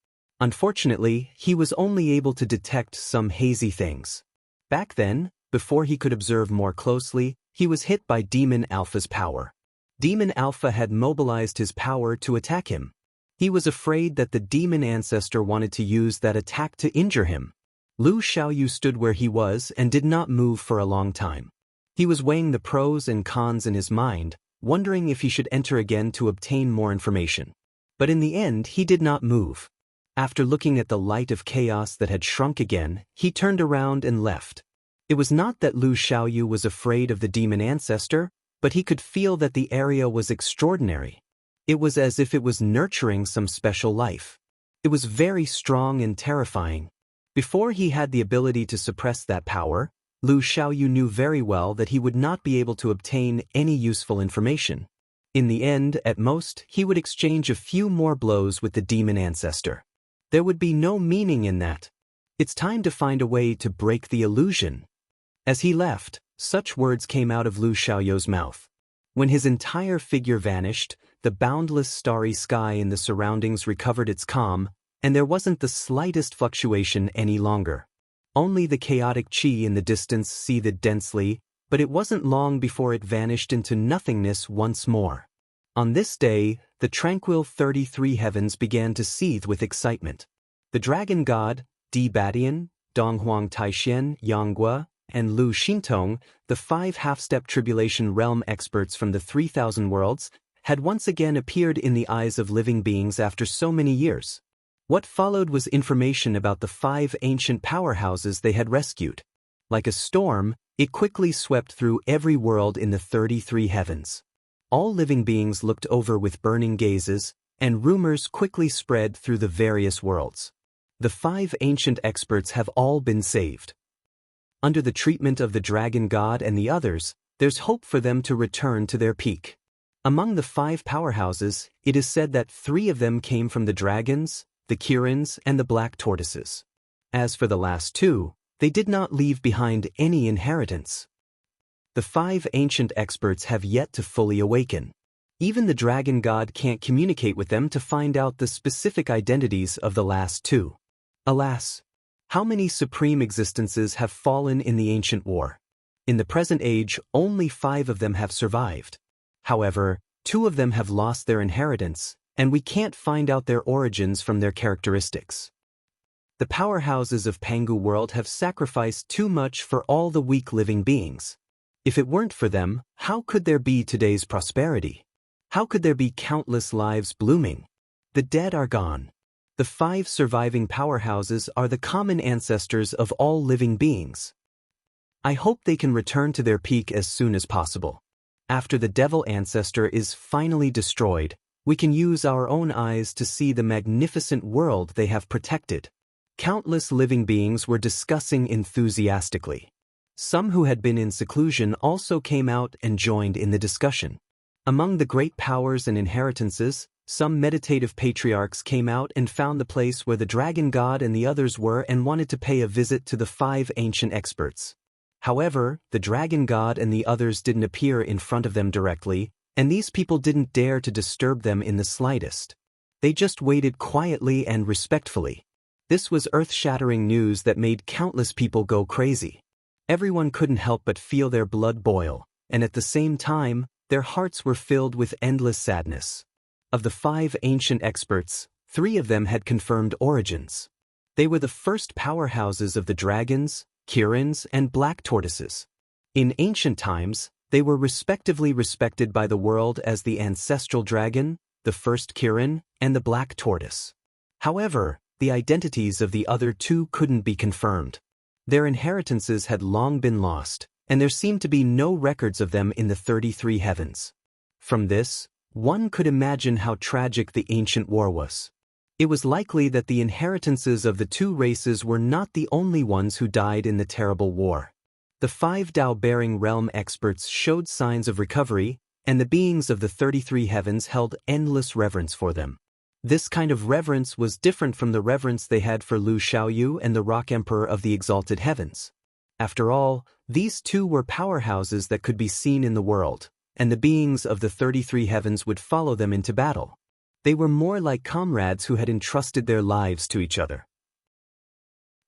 Speaker 1: Unfortunately, he was only able to detect some hazy things. Back then, before he could observe more closely, he was hit by Demon Alpha's power. Demon Alpha had mobilized his power to attack him. He was afraid that the demon ancestor wanted to use that attack to injure him. Lu Xiaoyu stood where he was and did not move for a long time. He was weighing the pros and cons in his mind, wondering if he should enter again to obtain more information. But in the end, he did not move. After looking at the light of chaos that had shrunk again, he turned around and left. It was not that Lu Xiaoyu was afraid of the demon ancestor, but he could feel that the area was extraordinary. It was as if it was nurturing some special life. It was very strong and terrifying. Before he had the ability to suppress that power, Lu Xiaoyu knew very well that he would not be able to obtain any useful information. In the end, at most, he would exchange a few more blows with the demon ancestor. There would be no meaning in that. It's time to find a way to break the illusion. As he left, such words came out of Lu Xiaoyu's mouth. When his entire figure vanished, the boundless starry sky in the surroundings recovered its calm, and there wasn't the slightest fluctuation any longer. Only the chaotic qi in the distance seethed densely, but it wasn't long before it vanished into nothingness once more. On this day, the tranquil 33 heavens began to seethe with excitement. The dragon god, Di Badian, Donghuang Taixien, Yanggua, and Lu Xintong, the 5 half-step tribulation realm experts from the 3,000 worlds, had once again appeared in the eyes of living beings after so many years. What followed was information about the 5 ancient powerhouses they had rescued. Like a storm, it quickly swept through every world in the 33 heavens. All living beings looked over with burning gazes, and rumors quickly spread through the various worlds. The 5 ancient experts have all been saved. Under the treatment of the dragon god and the others, there's hope for them to return to their peak. Among the 5 powerhouses, it is said that 3 of them came from the dragons, the Kirins, and the black tortoises. As for the last 2, they did not leave behind any inheritance. The 5 ancient experts have yet to fully awaken. Even the dragon god can't communicate with them to find out the specific identities of the last 2. Alas, how many supreme existences have fallen in the ancient war? In the present age, only 5 of them have survived. However, 2 of them have lost their inheritance, and we can't find out their origins from their characteristics. The powerhouses of Pangu world have sacrificed too much for all the weak living beings. If it weren't for them, how could there be today's prosperity? How could there be countless lives blooming? The dead are gone. The 5 surviving powerhouses are the common ancestors of all living beings. I hope they can return to their peak as soon as possible. After the devil ancestor is finally destroyed, we can use our own eyes to see the magnificent world they have protected. Countless living beings were discussing enthusiastically. Some who had been in seclusion also came out and joined in the discussion. Among the great powers and inheritances, some meditative patriarchs came out and found the place where the dragon god and the others were and wanted to pay a visit to the 5 ancient experts. However, the dragon god and the others didn't appear in front of them directly, and these people didn't dare to disturb them in the slightest. They just waited quietly and respectfully. This was earth-shattering news that made countless people go crazy. Everyone couldn't help but feel their blood boil, and at the same time, their hearts were filled with endless sadness. Of the 5 ancient experts, 3 of them had confirmed origins. They were the first powerhouses of the dragons, Kirins, and black tortoises. In ancient times, they were respectively respected by the world as the ancestral dragon, the first Kirin, and the black tortoise. However, the identities of the other 2 couldn't be confirmed. Their inheritances had long been lost, and there seemed to be no records of them in the 33 heavens. From this, one could imagine how tragic the ancient war was. It was likely that the inheritances of the 2 races were not the only ones who died in the terrible war. The 5 Tao-bearing realm experts showed signs of recovery, and the beings of the 33 heavens held endless reverence for them. This kind of reverence was different from the reverence they had for Lu Xiaoyu and the Rock Emperor of the exalted heavens. After all, these 2 were powerhouses that could be seen in the world, and the beings of the 33 heavens would follow them into battle. They were more like comrades who had entrusted their lives to each other.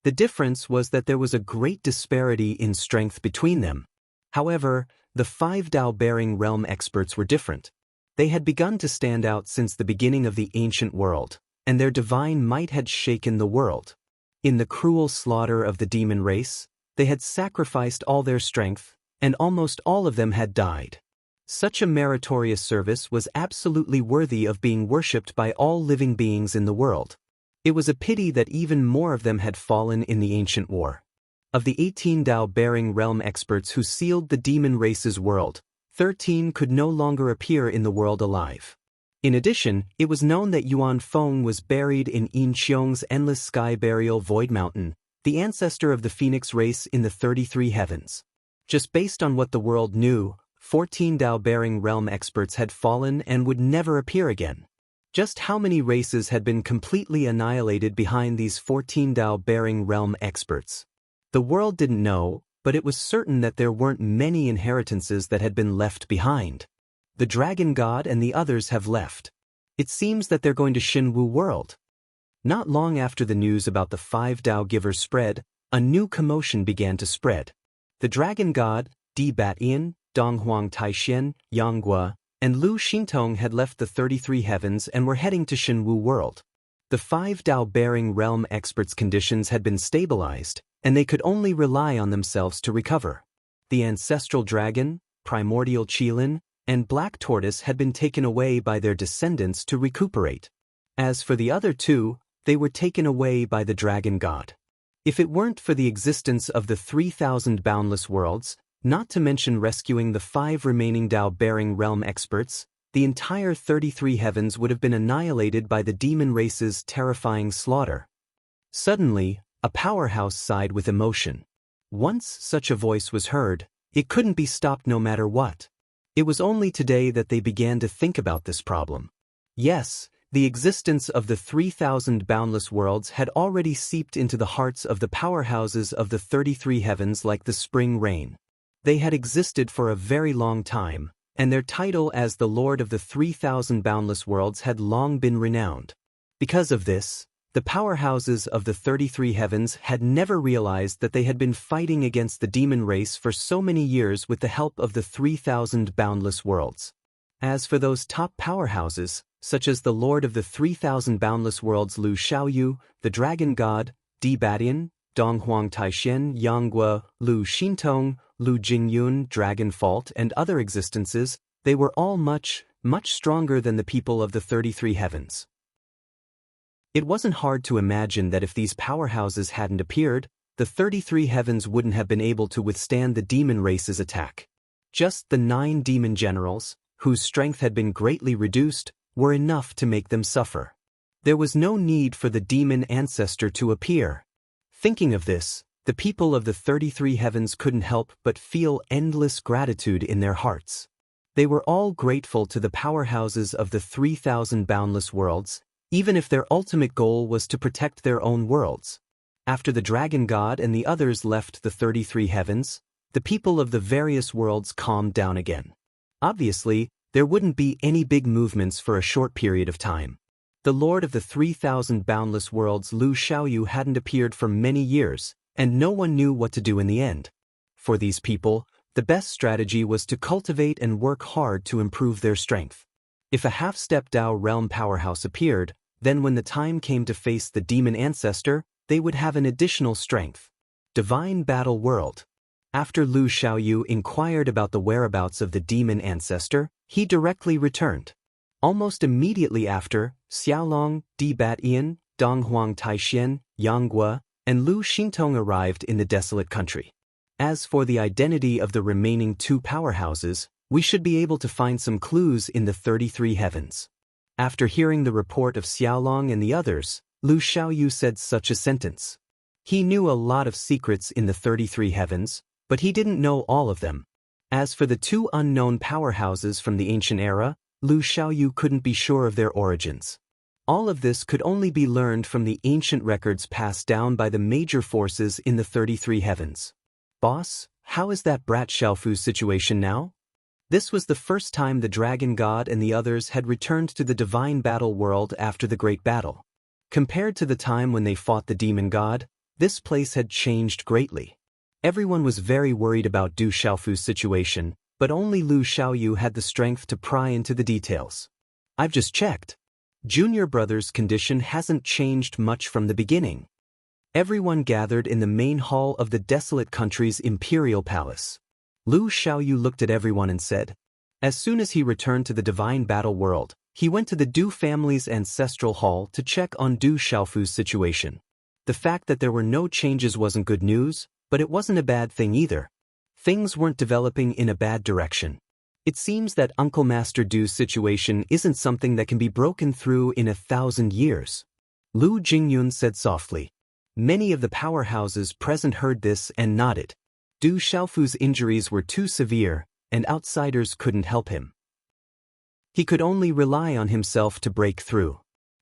Speaker 1: The difference was that there was a great disparity in strength between them. However, the 5 Tao-bearing realm experts were different. They had begun to stand out since the beginning of the ancient world, and their divine might had shaken the world. In the cruel slaughter of the demon race, they had sacrificed all their strength, and almost all of them had died. Such a meritorious service was absolutely worthy of being worshipped by all living beings in the world. It was a pity that even more of them had fallen in the ancient war. Of the 18 Tao-bearing realm experts who sealed the demon race's world, 13 could no longer appear in the world alive. In addition, it was known that Yuan Feng was buried in Yin Qiong's endless sky burial Void Mountain, the ancestor of the phoenix race in the 33 heavens. Just based on what the world knew, 14 Tao-bearing realm experts had fallen and would never appear again. Just how many races had been completely annihilated behind these 14 Tao-bearing realm experts? The world didn't know, but it was certain that there weren't many inheritances that had been left behind. The dragon god and the others have left. It seems that they're going to Shinwu world. Not long after the news about the 5 Tao givers spread, a new commotion began to spread. The dragon god, Di Batian, Donghuang Taishen, Yanghua, and Lu Xintong had left the 33 heavens and were heading to Shinwu world. The 5 Tao-bearing realm experts' conditions had been stabilized, and they could only rely on themselves to recover. The ancestral dragon, primordial Qilin, and black tortoise had been taken away by their descendants to recuperate. As for the other 2, they were taken away by the dragon god. If it weren't for the existence of the 3,000 boundless worlds, not to mention rescuing the 5 remaining Tao-bearing realm experts, the entire 33 heavens would have been annihilated by the demon race's terrifying slaughter. Suddenly, a powerhouse sighed with emotion. Once such a voice was heard, it couldn't be stopped no matter what. It was only today that they began to think about this problem. Yes, the existence of the 3,000 boundless worlds had already seeped into the hearts of the powerhouses of the 33 heavens like the spring rain. They had existed for a very long time, and their title as the Lord of the 3,000 boundless worlds had long been renowned. Because of this, the powerhouses of the 33 heavens had never realized that they had been fighting against the demon race for so many years with the help of the 3,000 boundless worlds. As for those top powerhouses, such as the Lord of the 3,000 boundless worlds Lu Xiaoyu, the Dragon God, Di Badian, Donghuang Taishen, Yanggua, Lu Xintong, Lu Jingyun, Dragon Fault, and other existences, they were all much, much stronger than the people of the 33 heavens. It wasn't hard to imagine that if these powerhouses hadn't appeared, the 33 heavens wouldn't have been able to withstand the demon race's attack. Just the 9 demon generals, whose strength had been greatly reduced, were enough to make them suffer. There was no need for the demon ancestor to appear. Thinking of this, the people of the 33 heavens couldn't help but feel endless gratitude in their hearts. They were all grateful to the powerhouses of the 3,000 boundless worlds, even if their ultimate goal was to protect their own worlds. After the Dragon God and the others left the 33 heavens, the people of the various worlds calmed down again. Obviously, there wouldn't be any big movements for a short period of time. The Lord of the 3,000 boundless worlds Lu Xiaoyu hadn't appeared for many years, and no one knew what to do in the end. For these people, the best strategy was to cultivate and work hard to improve their strength. If a half-step Dao realm powerhouse appeared, then when the time came to face the demon ancestor, they would have an additional strength. Divine Battle World. After Lu Xiaoyu inquired about the whereabouts of the demon ancestor, he directly returned. Almost immediately after, Xiaolong, Di Badian, Donghuang Taishen, Yanggua, and Lu Xintong arrived in the desolate country. As for the identity of the remaining 2 powerhouses, we should be able to find some clues in the 33 heavens. After hearing the report of Xiaolong and the others, Lu Xiaoyu said such a sentence. He knew a lot of secrets in the 33 heavens, but he didn't know all of them. As for the 2 unknown powerhouses from the ancient era, Lu Xiaoyu couldn't be sure of their origins. All of this could only be learned from the ancient records passed down by the major forces in the 33 heavens. Boss, how is that brat Xiaofu's situation now? This was the first time the Dragon God and the others had returned to the divine battle world after the great battle. Compared to the time when they fought the demon god, this place had changed greatly. Everyone was very worried about Du Xiaofu's situation, but only Lu Xiaoyu had the strength to pry into the details. I've just checked. Junior brother's condition hasn't changed much from the beginning. Everyone gathered in the main hall of the desolate country's imperial palace. Lu Xiaoyu looked at everyone and said, as soon as he returned to the divine battle world, he went to the Du family's ancestral hall to check on Du Xiaofu's situation. The fact that there were no changes wasn't good news, but it wasn't a bad thing either. Things weren't developing in a bad direction. It seems that Uncle Master Du's situation isn't something that can be broken through in 1,000 years. Lu Jingyun said softly. Many of the powerhouses present heard this and nodded. Du Xiaofu's injuries were too severe, and outsiders couldn't help him. He could only rely on himself to break through.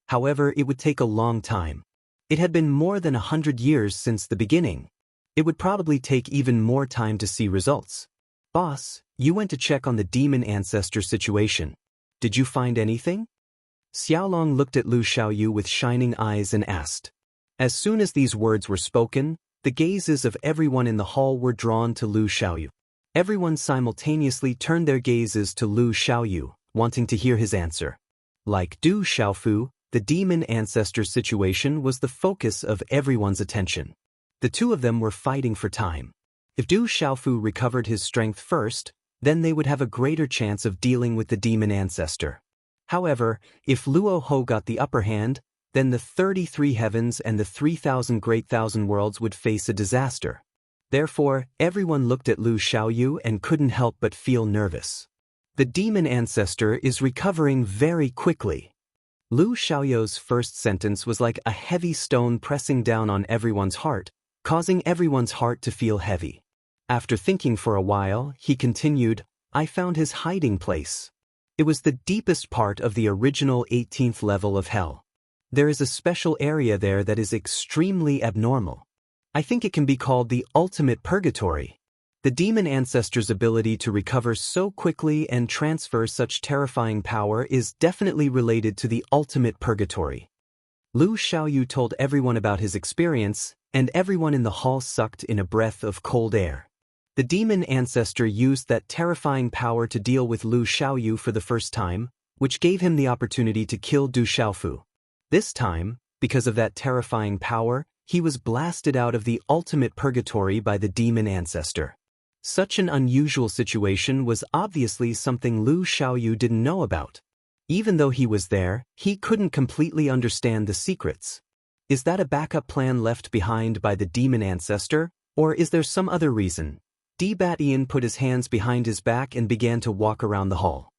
Speaker 1: However, it would take a long time. It had been more than 100 years since the beginning. It would probably take even more time to see results. Boss, you went to check on the demon ancestor situation. Did you find anything? Xiaolong looked at Lu Xiaoyu with shining eyes and asked. As soon as these words were spoken, the gazes of everyone in the hall were drawn to Lu Xiaoyu. Everyone simultaneously turned their gazes to Lu Xiaoyu, wanting to hear his answer. Like Du Xiaofu, the demon ancestor's situation was the focus of everyone's attention. The 2 of them were fighting for time. If Du Xiaofu recovered his strength first, then they would have a greater chance of dealing with the demon ancestor. However, if Luo Ho got the upper hand, then the 33 heavens and the 3,000 great thousand worlds would face a disaster. Therefore, everyone looked at Lu Xiaoyu and couldn't help but feel nervous. The demon ancestor is recovering very quickly. Lu Xiaoyu's first sentence was like a heavy stone pressing down on everyone's heart, causing everyone's heart to feel heavy. After thinking for a while, he continued, I found his hiding place. It was the deepest part of the original 18th level of hell. There is a special area there that is extremely abnormal. I think it can be called the ultimate purgatory. The demon ancestor's ability to recover so quickly and transfer such terrifying power is definitely related to the ultimate purgatory. Lu Xiaoyu told everyone about his experience, and everyone in the hall sucked in a breath of cold air. The demon ancestor used that terrifying power to deal with Lu Xiaoyu for the first time, which gave him the opportunity to kill Du Xiaofu. This time, because of that terrifying power, he was blasted out of the ultimate purgatory by the demon ancestor. Such an unusual situation was obviously something Lu Xiaoyu didn't know about. Even though he was there, he couldn't completely understand the secrets. Is that a backup plan left behind by the demon ancestor, or is there some other reason? Batian put his hands behind his back and began to walk around the hall.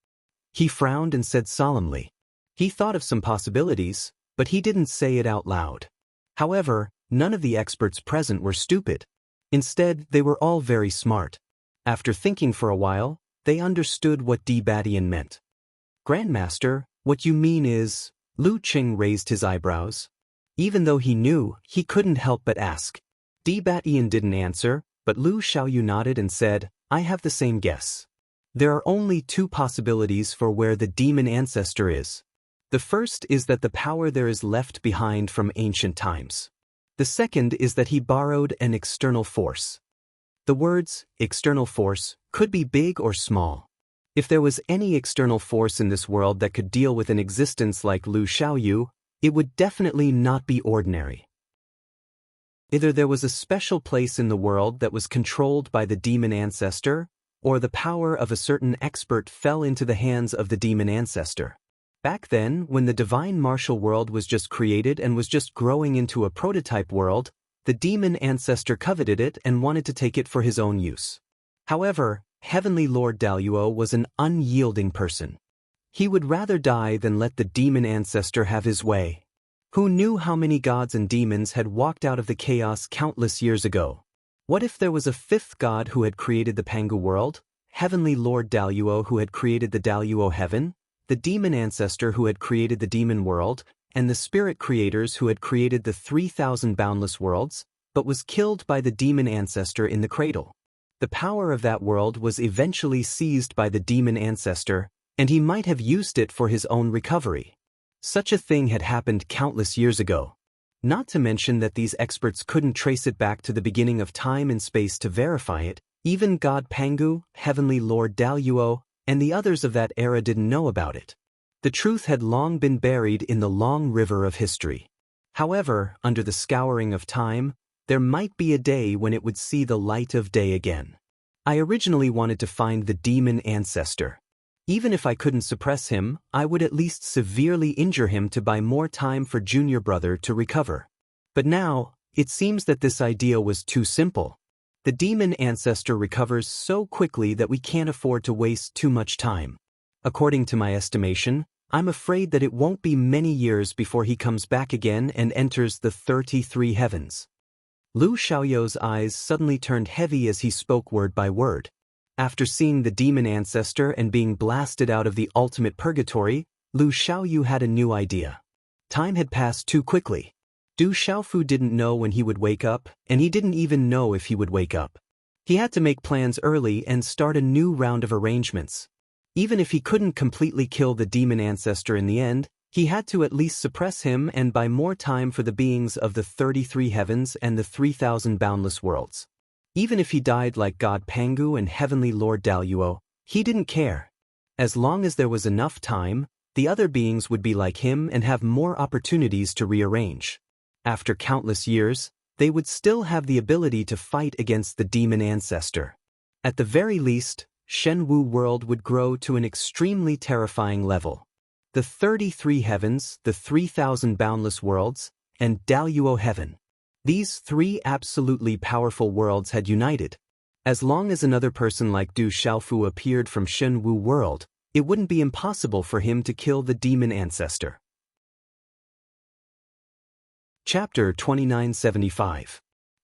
Speaker 1: He frowned and said solemnly. He thought of some possibilities, but he didn't say it out loud. However, none of the experts present were stupid. Instead, they were all very smart. After thinking for a while, they understood what Batian meant. Grandmaster, what you mean is… Lu Qing raised his eyebrows. Even though he knew, he couldn't help but ask. Batian didn't answer, but Lu Xiaoyu nodded and said, I have the same guess. There are only two possibilities for where the demon ancestor is. The first is that the power there is left behind from ancient times. The second is that he borrowed an external force. The words, external force, could be big or small. If there was any external force in this world that could deal with an existence like Lu Xiaoyu, it would definitely not be ordinary. Either there was a special place in the world that was controlled by the demon ancestor, or the power of a certain expert fell into the hands of the demon ancestor. Back then, when the divine martial world was just created and was just growing into a prototype world, the demon ancestor coveted it and wanted to take it for his own use. However, Heavenly Lord Daluo was an unyielding person. He would rather die than let the demon ancestor have his way. Who knew how many gods and demons had walked out of the chaos countless years ago? What if there was a fifth god who had created the Pangu world, Heavenly Lord Daluo who had created the Daluo heaven, the demon ancestor who had created the demon world, and the spirit creators who had created the 3,000 boundless worlds, but was killed by the demon ancestor in the cradle? The power of that world was eventually seized by the demon ancestor, and he might have used it for his own recovery. Such a thing had happened countless years ago. Not to mention that these experts couldn't trace it back to the beginning of time and space to verify it. Even God Pangu, Heavenly Lord Daluo, and the others of that era didn't know about it. The truth had long been buried in the long river of history. However, under the scouring of time, there might be a day when it would see the light of day again. I originally wanted to find the demon ancestor. Even if I couldn't suppress him, I would at least severely injure him to buy more time for junior brother to recover. But now, it seems that this idea was too simple. The demon ancestor recovers so quickly that we can't afford to waste too much time. According to my estimation, I'm afraid that it won't be many years before he comes back again and enters the 33 heavens. Lu Xiaoyu's eyes suddenly turned heavy as he spoke word by word. After seeing the demon ancestor and being blasted out of the ultimate purgatory, Lu Xiaoyu had a new idea. Time had passed too quickly. Du Xiaofu didn't know when he would wake up, and he didn't even know if he would wake up. He had to make plans early and start a new round of arrangements. Even if he couldn't completely kill the demon ancestor in the end, he had to at least suppress him and buy more time for the beings of the 33 heavens and the 3,000 boundless worlds. Even if he died like God Pangu and Heavenly Lord Daluo, he didn't care. As long as there was enough time, the other beings would be like him and have more opportunities to rearrange. After countless years, they would still have the ability to fight against the demon ancestor. At the very least, Shenwu world would grow to an extremely terrifying level. The 33 heavens, the 3,000 boundless worlds, and Daluo heaven. These three absolutely powerful worlds had united. As long as another person like Du Xiaofu appeared from Shenwu world, it wouldn't be impossible for him to kill the demon ancestor. Chapter 2975.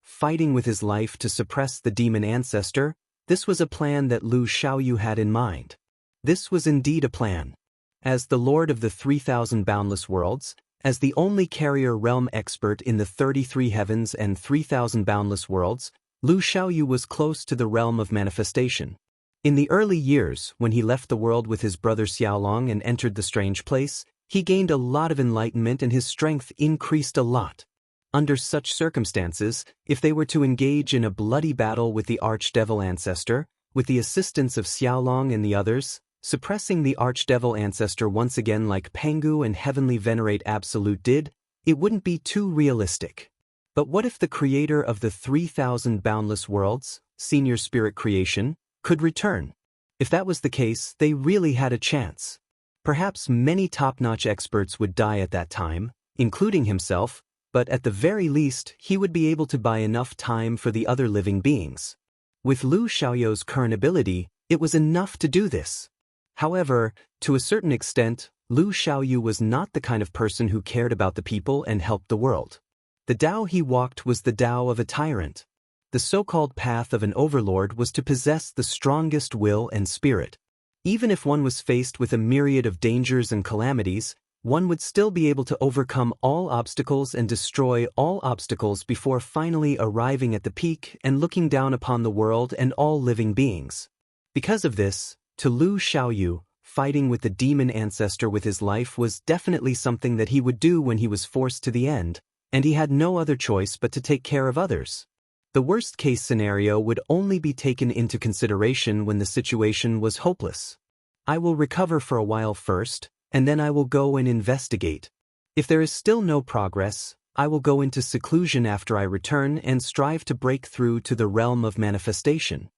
Speaker 1: fighting with his life to suppress the demon ancestor, this was a plan that Lu Xiaoyu had in mind. This was indeed a plan. As the Lord of the 3,000 boundless worlds, as the only carrier realm expert in the 33 heavens and 3,000 boundless worlds, Lu Xiaoyu was close to the realm of manifestation. In the early years, when he left the world with his brother Xiaolong and entered the strange place, he gained a lot of enlightenment and his strength increased a lot. Under such circumstances, if they were to engage in a bloody battle with the Archdevil ancestor, with the assistance of Xiaolong and the others, suppressing the Archdevil ancestor once again like Pangu and Heavenly Venerate Absolute did, it wouldn't be too realistic. But what if the creator of the 3,000 boundless worlds, senior spirit creation, could return? If that was the case, they really had a chance. Perhaps many top-notch experts would die at that time, including himself, but at the very least, he would be able to buy enough time for the other living beings. With Lu Xiaoyu's current ability, it was enough to do this. However, to a certain extent, Lu Xiaoyu was not the kind of person who cared about the people and helped the world. The Tao he walked was the Tao of a tyrant. The so-called path of an overlord was to possess the strongest will and spirit. Even if one was faced with a myriad of dangers and calamities, one would still be able to overcome all obstacles and destroy all obstacles before finally arriving at the peak and looking down upon the world and all living beings. Because of this, to Lu Xiaoyu, fighting with the demon ancestor with his life was definitely something that he would do when he was forced to the end, and he had no other choice but to take care of others. The worst-case scenario would only be taken into consideration when the situation was hopeless. I will recover for a while first, and then I will go and investigate. If there is still no progress, I will go into seclusion after I return and strive to break through to the realm of manifestation.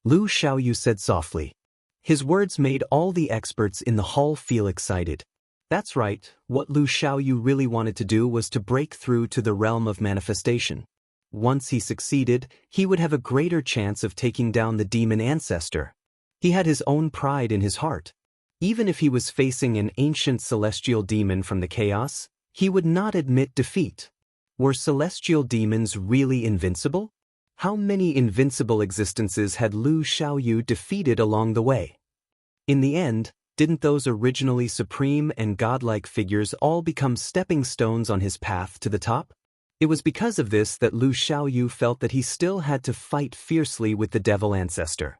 Speaker 1: Lu Xiaoyu said softly. His words made all the experts in the hall feel excited. That's right, what Lu Xiaoyu really wanted to do was to break through to the realm of manifestation. Once he succeeded, he would have a greater chance of taking down the demon ancestor. He had his own pride in his heart. Even if he was facing an ancient celestial demon from the chaos, he would not admit defeat. Were celestial demons really invincible? How many invincible existences had Lu Xiaoyu defeated along the way? In the end, didn't those originally supreme and godlike figures all become stepping stones on his path to the top? It was because of this that Lu Xiaoyu felt that he still had to fight fiercely with the devil ancestor.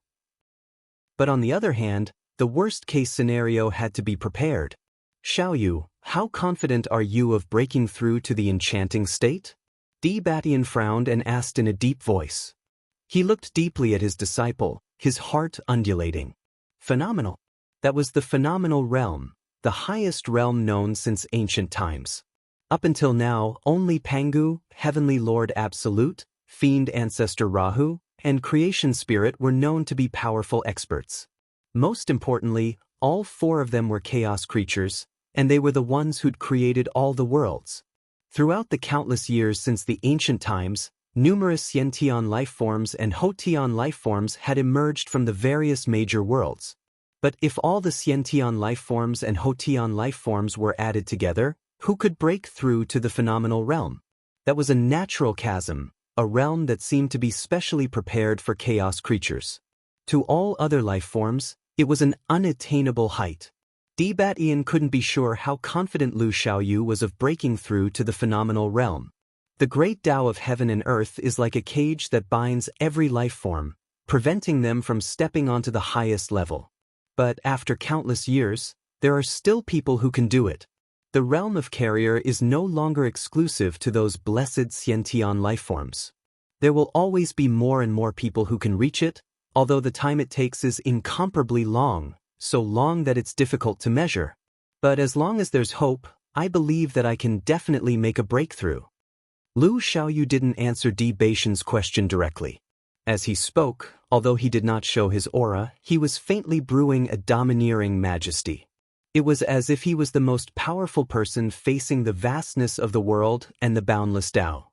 Speaker 1: But on the other hand, the worst-case scenario had to be prepared. Xiaoyu, how confident are you of breaking through to the enchanting state? Di Batian frowned and asked in a deep voice. He looked deeply at his disciple, his heart undulating. Phenomenal. That was the phenomenal realm, the highest realm known since ancient times. Up until now, only Pangu, Heavenly Lord Absolute, Fiend Ancestor Rahu, and Creation Spirit were known to be powerful experts. Most importantly, all four of them were chaos creatures, and they were the ones who'd created all the worlds. Throughout the countless years since the ancient times, numerous Xiantian life forms and Hotian life forms had emerged from the various major worlds. But if all the Xiantian life forms and Hotian life forms were added together, who could break through to the phenomenal realm? That was a natural chasm, a realm that seemed to be specially prepared for chaos creatures. To all other life forms, it was an unattainable height. Di Batian couldn't be sure how confident Lu Xiaoyu was of breaking through to the phenomenal realm. The great Tao of heaven and earth is like a cage that binds every life form, preventing them from stepping onto the highest level. But after countless years, there are still people who can do it. The realm of carrier is no longer exclusive to those blessed Xiantian life forms. There will always be more and more people who can reach it, although the time it takes is incomparably long, so long that it's difficult to measure. But as long as there's hope, I believe that I can definitely make a breakthrough. Lu Xiaoyu didn't answer Di Batian's question directly. As he spoke, although he did not show his aura, he was faintly brewing a domineering majesty. It was as if he was the most powerful person facing the vastness of the world and the boundless Tao.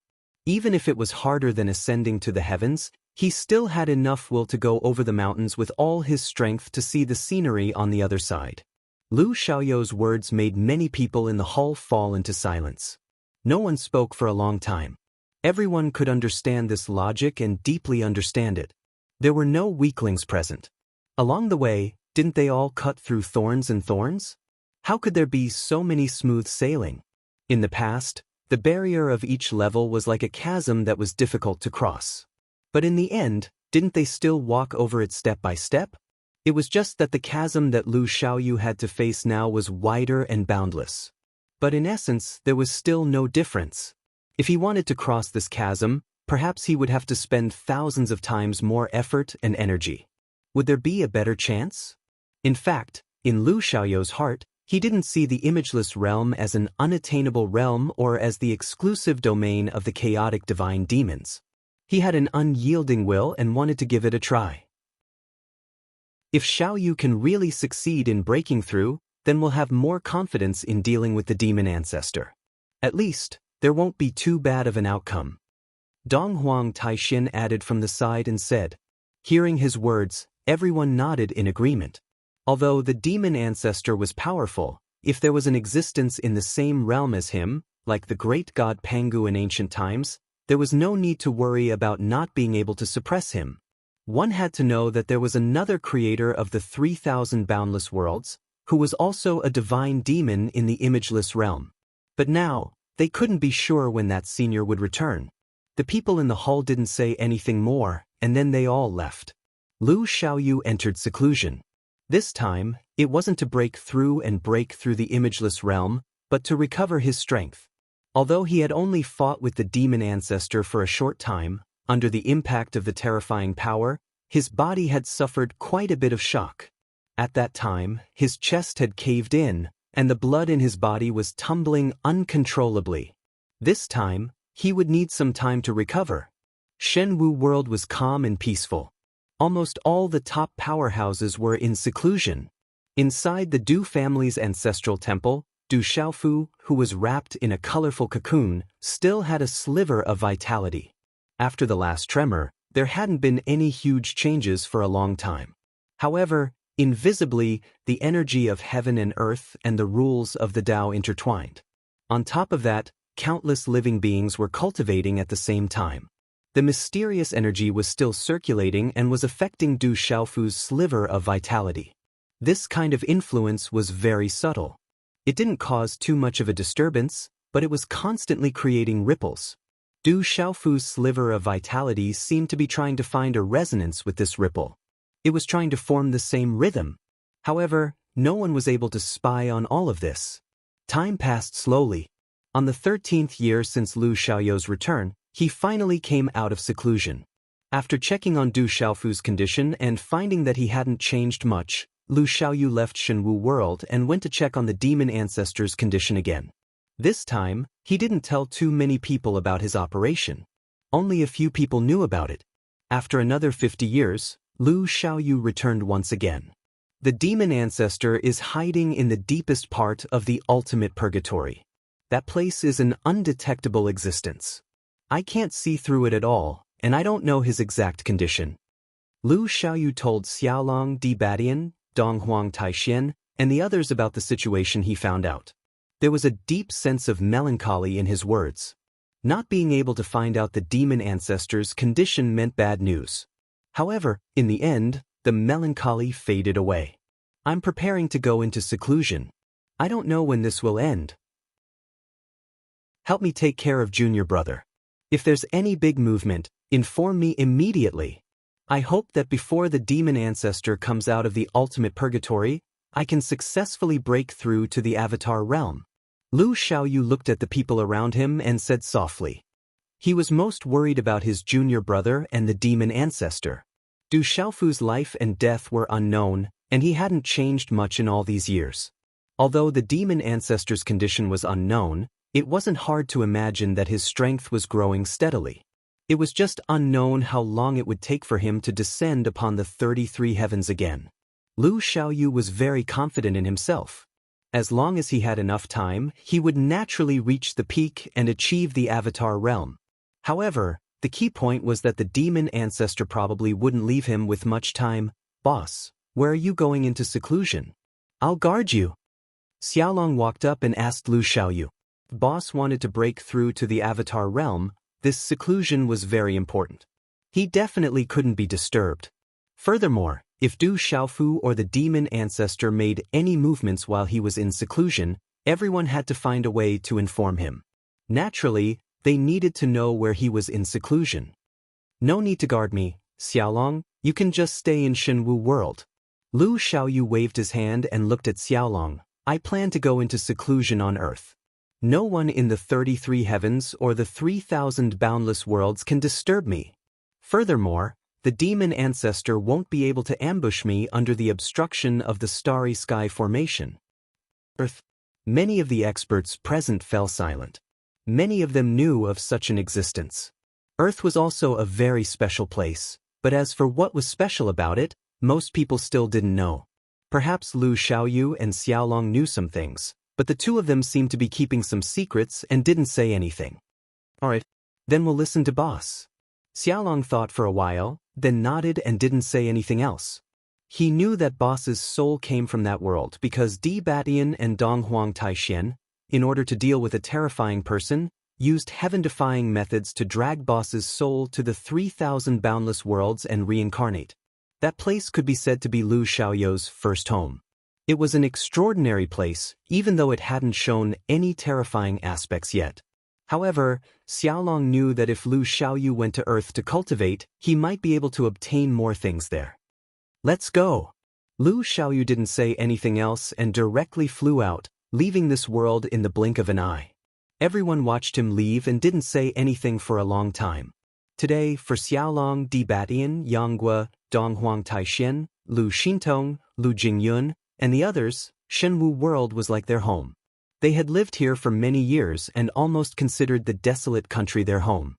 Speaker 1: Even if it was harder than ascending to the heavens, he still had enough will to go over the mountains with all his strength to see the scenery on the other side. Lu Xiaoyu's words made many people in the hall fall into silence. No one spoke for a long time. Everyone could understand this logic and deeply understand it. There were no weaklings present. Along the way, didn't they all cut through thorns and thorns? How could there be so many smooth sailing? In the past, the barrier of each level was like a chasm that was difficult to cross. But in the end, didn't they still walk over it step by step? It was just that the chasm that Lu Xiaoyu had to face now was wider and boundless. But in essence, there was still no difference. If he wanted to cross this chasm, perhaps he would have to spend thousands of times more effort and energy. Would there be a better chance? In fact, in Lu Xiaoyu's heart, he didn't see the imageless realm as an unattainable realm or as the exclusive domain of the chaotic divine demons. He had an unyielding will and wanted to give it a try. If Xiaoyu can really succeed in breaking through, then we'll have more confidence in dealing with the demon ancestor. At least, there won't be too bad of an outcome. Donghuang Taixin added from the side and said. Hearing his words, everyone nodded in agreement. Although the demon ancestor was powerful, if there was an existence in the same realm as him, like the great god Pangu in ancient times, there was no need to worry about not being able to suppress him. One had to know that there was another creator of the 3,000 boundless worlds, who was also a divine demon in the imageless realm. But now, they couldn't be sure when that senior would return. The people in the hall didn't say anything more, and then they all left. Lu Xiaoyu entered seclusion. This time, it wasn't to break through the imageless realm, but to recover his strength. Although he had only fought with the demon ancestor for a short time, under the impact of the terrifying power, his body had suffered quite a bit of shock. At that time, his chest had caved in, and the blood in his body was tumbling uncontrollably. This time, he would need some time to recover. Shenwu world was calm and peaceful. Almost all the top powerhouses were in seclusion. Inside the Du family's ancestral temple, Du Xiaofu, who was wrapped in a colorful cocoon, still had a sliver of vitality. After the last tremor, there hadn't been any huge changes for a long time. However, invisibly, the energy of heaven and earth and the rules of the Tao intertwined. On top of that, countless living beings were cultivating at the same time. The mysterious energy was still circulating and was affecting Du Xiaofu's sliver of vitality. This kind of influence was very subtle. It didn't cause too much of a disturbance, but it was constantly creating ripples. Du Xiaofu's sliver of vitality seemed to be trying to find a resonance with this ripple. It was trying to form the same rhythm. However, no one was able to spy on all of this. Time passed slowly. On the 13th year since Lu Xiaoyu's return, he finally came out of seclusion. After checking on Du Xiaofu's condition and finding that he hadn't changed much, Lu Xiaoyu left Shenwu world and went to check on the demon ancestor's condition again. This time, he didn't tell too many people about his operation. Only a few people knew about it. After another 50 years, Lu Xiaoyu returned once again. The demon ancestor is hiding in the deepest part of the ultimate purgatory. That place is an undetectable existence. I can't see through it at all, and I don't know his exact condition. Lu Xiaoyu told Xiaolong Di Badian, Donghuang Taixin, and the others about the situation he found out. There was a deep sense of melancholy in his words. Not being able to find out the demon ancestor's condition meant bad news. However, in the end, the melancholy faded away. I'm preparing to go into seclusion. I don't know when this will end. Help me take care of junior brother. If there's any big movement, inform me immediately. I hope that before the demon ancestor comes out of the ultimate purgatory, I can successfully break through to the avatar realm. Lu Xiaoyu looked at the people around him and said softly. He was most worried about his junior brother and the demon ancestor. Du Xiaofu's life and death were unknown, and he hadn't changed much in all these years. Although the demon ancestor's condition was unknown, it wasn't hard to imagine that his strength was growing steadily. It was just unknown how long it would take for him to descend upon the 33 heavens again. Lu Xiaoyu was very confident in himself. As long as he had enough time, he would naturally reach the peak and achieve the avatar realm. However, the key point was that the demon ancestor probably wouldn't leave him with much time. Boss, where are you going into seclusion? I'll guard you. Xiaolong walked up and asked Lu Xiaoyu. Boss wanted to break through to the avatar realm, this seclusion was very important. He definitely couldn't be disturbed. Furthermore, if Du Xiaofu or the demon ancestor made any movements while he was in seclusion, everyone had to find a way to inform him. Naturally, they needed to know where he was in seclusion. No need to guard me, Xiaolong, you can just stay in Shenwu world. Lu Xiaoyu waved his hand and looked at Xiaolong. I plan to go into seclusion on earth. No one in the 33 heavens or the 3,000 boundless worlds can disturb me. Furthermore, the demon ancestor won't be able to ambush me under the obstruction of the starry sky formation. Earth. Many of the experts present fell silent. Many of them knew of such an existence. Earth was also a very special place, but as for what was special about it, most people still didn't know. Perhaps Lu Xiaoyu and Xiaolong knew some things, but the two of them seemed to be keeping some secrets and didn't say anything. Alright, then we'll listen to boss. Xiaolong thought for a while, then nodded and didn't say anything else. He knew that boss's soul came from that world because Di Batian and Donghuang Taishen, in order to deal with a terrifying person, used heaven-defying methods to drag boss's soul to the 3,000 boundless worlds and reincarnate. That place could be said to be Lu Xiaoyou's first home. It was an extraordinary place, even though it hadn't shown any terrifying aspects yet. However, Xiaolong knew that if Lu Xiaoyu went to Earth to cultivate, he might be able to obtain more things there. Let's go! Lu Xiaoyu didn't say anything else and directly flew out, leaving this world in the blink of an eye. Everyone watched him leave and didn't say anything for a long time. Today, for Xiaolong, Di Batian, Yanggua, Donghuang Taishen, Lu Xintong, Lu Jingyun, and the others, Shenwu world was like their home. They had lived here for many years and almost considered the desolate country their home.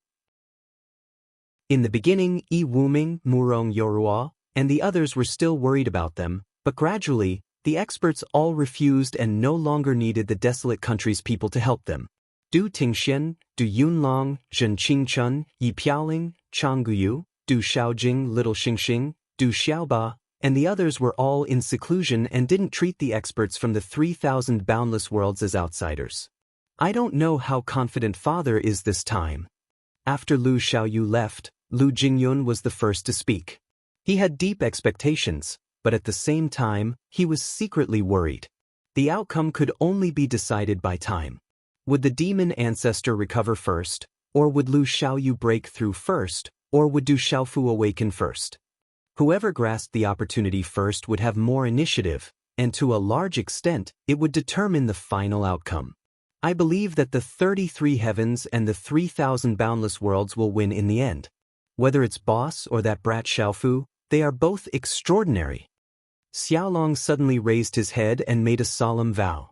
Speaker 1: In the beginning, Yi Wuming, Murong Yorua, and the others were still worried about them, but gradually, the experts all refused and no longer needed the desolate country's people to help them. Du Tingxian, Du Yunlong, Zhen Qingchun, Yi Piaoling, Chang Guyu, Du Xiaojing, Little Xingxing, Du Xiaoba, and the others were all in seclusion and didn't treat the experts from the 3,000 boundless worlds as outsiders. I don't know how confident father is this time. After Lu Xiaoyu left, Lu Jingyun was the first to speak. He had deep expectations, but at the same time, he was secretly worried. The outcome could only be decided by time. Would the demon ancestor recover first, or would Lu Xiaoyu break through first, or would Du Xiaofu awaken first? Whoever grasped the opportunity first would have more initiative, and to a large extent, it would determine the final outcome. I believe that the 33 heavens and the 3,000 boundless worlds will win in the end. Whether it's boss or that brat Xiaofu, they are both extraordinary. Xiaolong suddenly raised his head and made a solemn vow.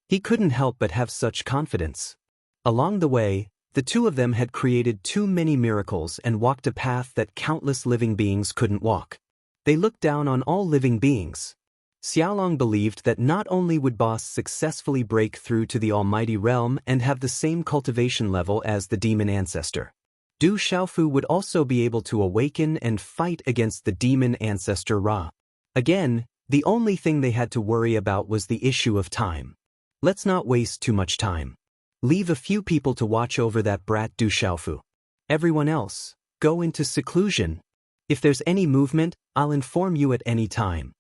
Speaker 1: He couldn't help but have such confidence. Along the way, the two of them had created too many miracles and walked a path that countless living beings couldn't walk. They looked down on all living beings. Xiaolong believed that not only would boss successfully break through to the almighty realm and have the same cultivation level as the demon ancestor, Du Xiaofu would also be able to awaken and fight against the demon ancestor Ra. Again, the only thing they had to worry about was the issue of time. Let's not waste too much time. Leave a few people to watch over that brat Du Xiaofu. Everyone else, go into seclusion. If there's any movement, I'll inform you at any time.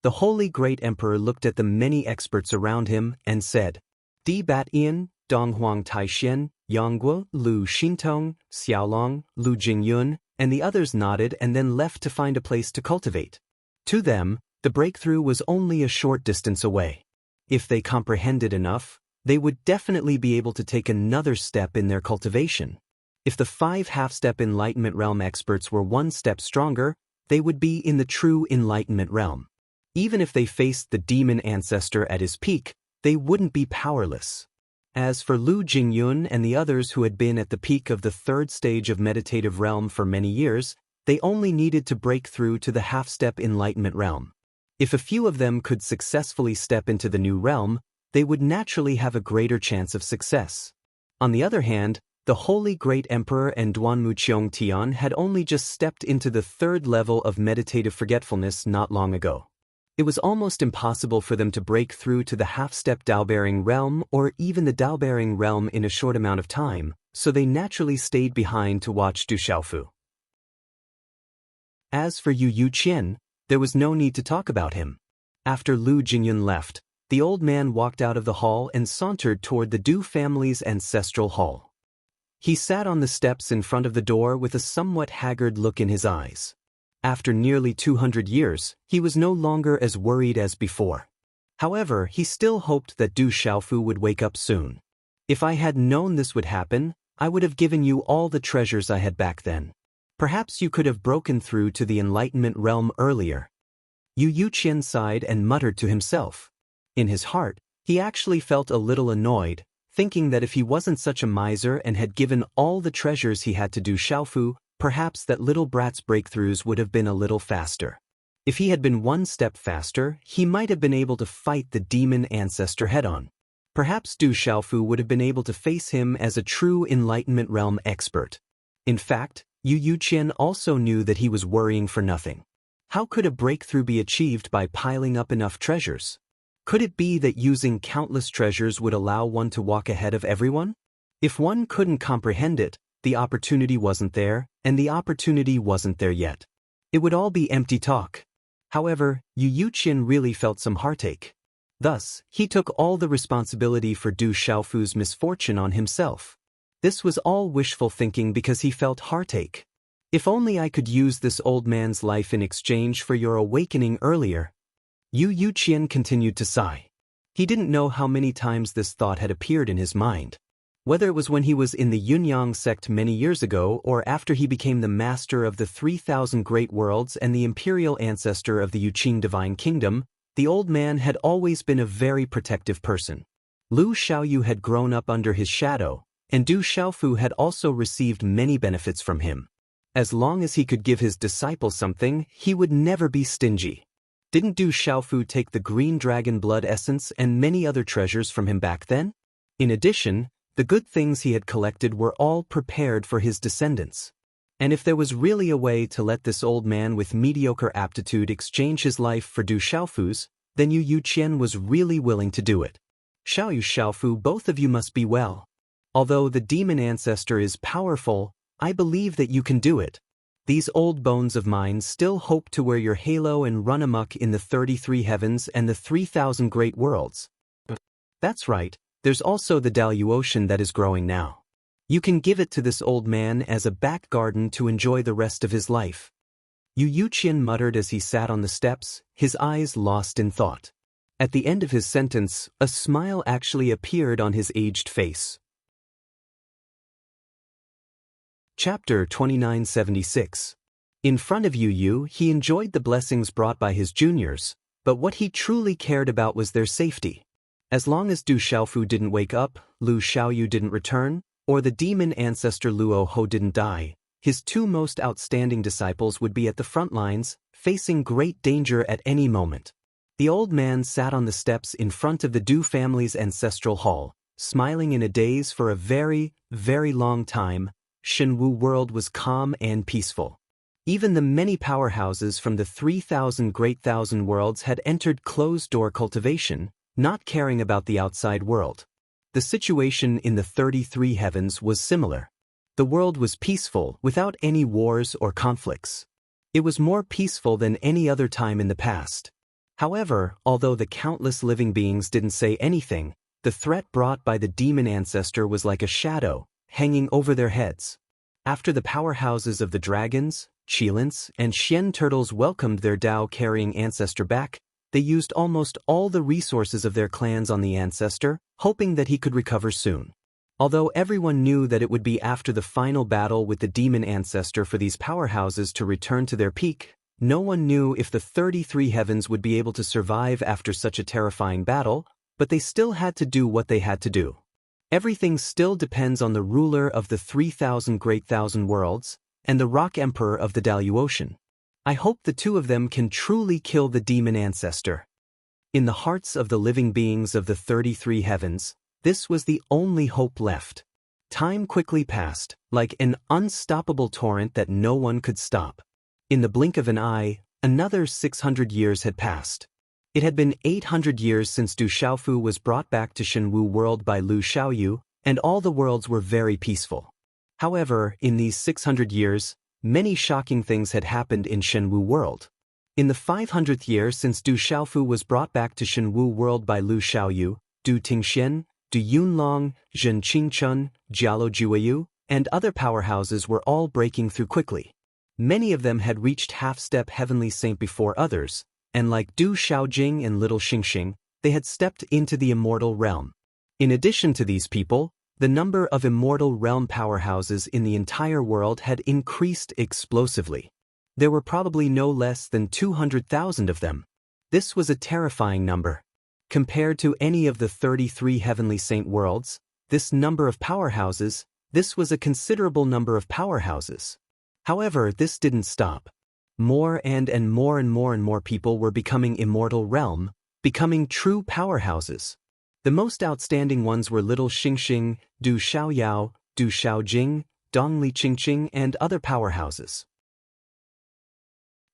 Speaker 1: The holy great emperor looked at the many experts around him and said, Di Batian, Donghuang Taishen, Yanggua, Lu Xintong, Xiaolong, Lu Jingyun, and the others nodded and then left to find a place to cultivate. To them, the breakthrough was only a short distance away. If they comprehended enough, they would definitely be able to take another step in their cultivation. If the 5 half-step enlightenment realm experts were one step stronger, they would be in the true enlightenment realm. Even if they faced the demon ancestor at his peak, they wouldn't be powerless. As for Lu Jingyun and the others who had been at the peak of the 3rd stage of meditative realm for many years, they only needed to break through to the half-step enlightenment realm. If a few of them could successfully step into the new realm, they would naturally have a greater chance of success. On the other hand, the Holy Great Emperor and Duanmu Tian had only just stepped into the 3rd level of meditative forgetfulness not long ago. It was almost impossible for them to break through to the half-step Dao-bearing realm or even the Dao-bearing realm in a short amount of time, so they naturally stayed behind to watch Du Xiaofu. As for Yu Yuqian, there was no need to talk about him. After Lu Jingyun left, the old man walked out of the hall and sauntered toward the Du family's ancestral hall. He sat on the steps in front of the door with a somewhat haggard look in his eyes. After nearly 200 years, he was no longer as worried as before. However, he still hoped that Du Xiaofu would wake up soon. If I had known this would happen, I would have given you all the treasures I had back then. Perhaps you could have broken through to the Enlightenment realm earlier. Yu Yuqian sighed and muttered to himself. In his heart, he actually felt a little annoyed, thinking that if he wasn't such a miser and had given all the treasures he had to Du Xiaofu, perhaps that little brat's breakthroughs would have been a little faster. If he had been one step faster, he might have been able to fight the demon ancestor head-on. Perhaps Du Xiaofu would have been able to face him as a true Enlightenment realm expert. In fact, Yu Yuqian also knew that he was worrying for nothing. How could a breakthrough be achieved by piling up enough treasures? Could it be that using countless treasures would allow one to walk ahead of everyone? If one couldn't comprehend it, the opportunity wasn't there, and the opportunity wasn't there yet. It would all be empty talk. However, Yu Yuqian really felt some heartache. Thus, he took all the responsibility for Du Xiaofu's misfortune on himself. This was all wishful thinking because he felt heartache. If only I could use this old man's life in exchange for your awakening earlier. Yu Yuqian continued to sigh. He didn't know how many times this thought had appeared in his mind. Whether it was when he was in the Yunyang sect many years ago or after he became the master of the 3,000 great worlds and the imperial ancestor of the Yuqing divine kingdom, the old man had always been a very protective person. Lu Xiaoyu had grown up under his shadow, and Du Xiaofu had also received many benefits from him. As long as he could give his disciple something, he would never be stingy. Didn't Du Xiaofu take the green dragon blood essence and many other treasures from him back then? In addition, the good things he had collected were all prepared for his descendants. And if there was really a way to let this old man with mediocre aptitude exchange his life for Du Xiaofu's, then Yu Yuqian was really willing to do it. Xiaoyu Xiaofu, both of you must be well. Although the demon ancestor is powerful, I believe that you can do it. These old bones of mine still hope to wear your halo and run amok in the 33 heavens and the 3,000 great worlds. That's right, there's also the Daluocean that is growing now. You can give it to this old man as a back garden to enjoy the rest of his life. Yu Yuqian muttered as he sat on the steps, his eyes lost in thought. At the end of his sentence, a smile actually appeared on his aged face. Chapter 2976. In front of Yu Yu, he enjoyed the blessings brought by his juniors, but what he truly cared about was their safety. As long as Du Xiaofu didn't wake up, Lu Xiaoyu didn't return, or the demon ancestor Luo Ho didn't die, his two most outstanding disciples would be at the front lines, facing great danger at any moment. The old man sat on the steps in front of the Du family's ancestral hall, smiling in a daze for a very, very long time. Shenwu world was calm and peaceful. Even the many powerhouses from the 3,000 great thousand worlds had entered closed-door cultivation, not caring about the outside world. The situation in the 33 heavens was similar. The world was peaceful without any wars or conflicts. It was more peaceful than any other time in the past. However, although the countless living beings didn't say anything, the threat brought by the demon ancestor was like a shadow, hanging over their heads. After the powerhouses of the dragons, Qilins, and Xian turtles welcomed their Dao-carrying ancestor back, they used almost all the resources of their clans on the ancestor, hoping that he could recover soon. Although everyone knew that it would be after the final battle with the demon ancestor for these powerhouses to return to their peak, no one knew if the 33 heavens would be able to survive after such a terrifying battle, but they still had to do what they had to do. Everything still depends on the ruler of the 3,000 great thousand worlds, and the rock emperor of the Daluocean. I hope the two of them can truly kill the demon ancestor. In the hearts of the living beings of the 33 heavens, this was the only hope left. Time quickly passed, like an unstoppable torrent that no one could stop. In the blink of an eye, another 600 years had passed. It had been 800 years since Du Xiaofu was brought back to Shenwu world by Lu Xiaoyu, and all the worlds were very peaceful. However, in these 600 years, many shocking things had happened in Shenwu world. In the 500th year since Du Xiaofu was brought back to Shenwu world by Lu Xiaoyu, Du Tingxian, Du Yunlong, Zhen Qingchun, Jialo Jueyu, and other powerhouses were all breaking through quickly. Many of them had reached half-step heavenly saint before others, and like Du Xiaojing and Little Xingxing, they had stepped into the immortal realm. In addition to these people, the number of immortal realm powerhouses in the entire world had increased explosively. There were probably no less than 200,000 of them. This was a terrifying number. Compared to any of the 33 heavenly saint worlds, this number of powerhouses, this was a considerable number of powerhouses. However, this didn't stop. More and more people were becoming immortal realm, becoming true powerhouses. The most outstanding ones were Little Xingxing, Du Xiaoyao, Du Xiaojing, Dongli Qingqing, and other powerhouses.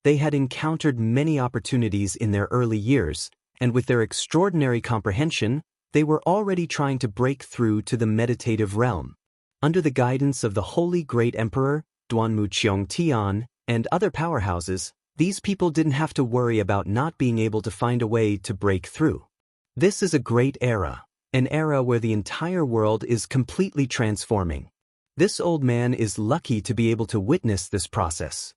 Speaker 1: They had encountered many opportunities in their early years, and with their extraordinary comprehension, they were already trying to break through to the meditative realm. Under the guidance of the Holy Great Emperor, Duanmu Tian, and other powerhouses, these people didn't have to worry about not being able to find a way to break through. This is a great era, an era where the entire world is completely transforming. This old man is lucky to be able to witness this process.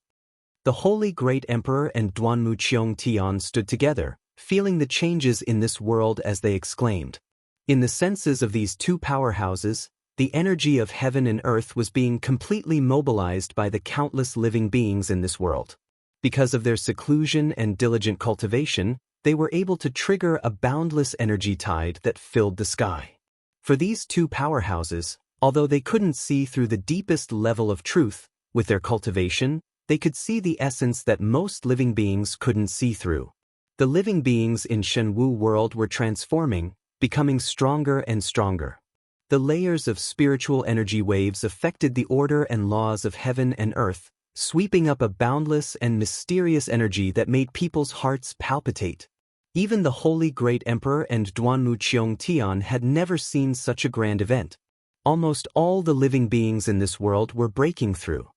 Speaker 1: The Holy Great Emperor and Duanmu Tian stood together, feeling the changes in this world as they exclaimed. In the senses of these two powerhouses, the energy of heaven and earth was being completely mobilized by the countless living beings in this world. Because of their seclusion and diligent cultivation, they were able to trigger a boundless energy tide that filled the sky. For these two powerhouses, although they couldn't see through the deepest level of truth, with their cultivation, they could see the essence that most living beings couldn't see through. The living beings in Shenwu world were transforming, becoming stronger and stronger. The layers of spiritual energy waves affected the order and laws of heaven and earth, sweeping up a boundless and mysterious energy that made people's hearts palpitate. Even the Holy Great Emperor and Duanmu Tian had never seen such a grand event. Almost all the living beings in this world were breaking through.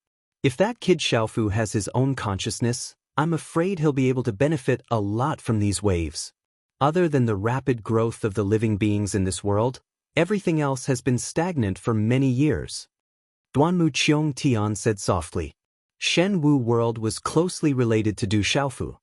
Speaker 1: If that kid Xiaofu has his own consciousness, I'm afraid he'll be able to benefit a lot from these waves. Other than the rapid growth of the living beings in this world, everything else has been stagnant for many years. Duanmu Tian said softly. Shenwu world was closely related to Du Xiaofu.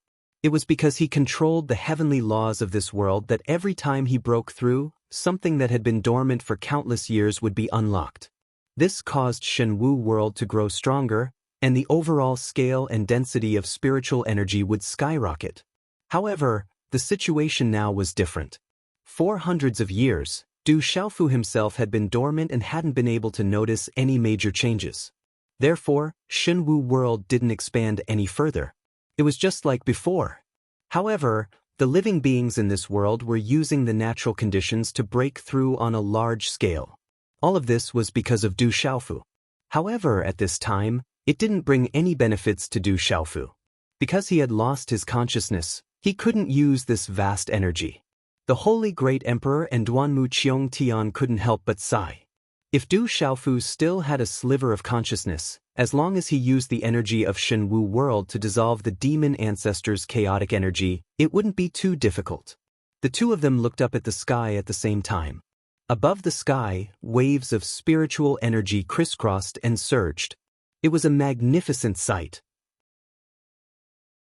Speaker 1: It was because he controlled the heavenly laws of this world that every time he broke through, something that had been dormant for countless years would be unlocked. This caused Shenwu world to grow stronger, and the overall scale and density of spiritual energy would skyrocket. However, the situation now was different. For hundreds of years, Du Xiaofu himself had been dormant and hadn't been able to notice any major changes. Therefore, Shenwu world didn't expand any further. It was just like before. However, the living beings in this world were using the natural conditions to break through on a large scale. All of this was because of Du Xiaofu. However, at this time, it didn't bring any benefits to Du Xiaofu. Because he had lost his consciousness, he couldn't use this vast energy. The Holy Great Emperor and Duanmu Tian couldn't help but sigh. If Du Xiaofu still had a sliver of consciousness, as long as he used the energy of Shenwu world to dissolve the demon ancestors' chaotic energy, it wouldn't be too difficult. The two of them looked up at the sky at the same time. Above the sky, waves of spiritual energy crisscrossed and surged. It was a magnificent sight.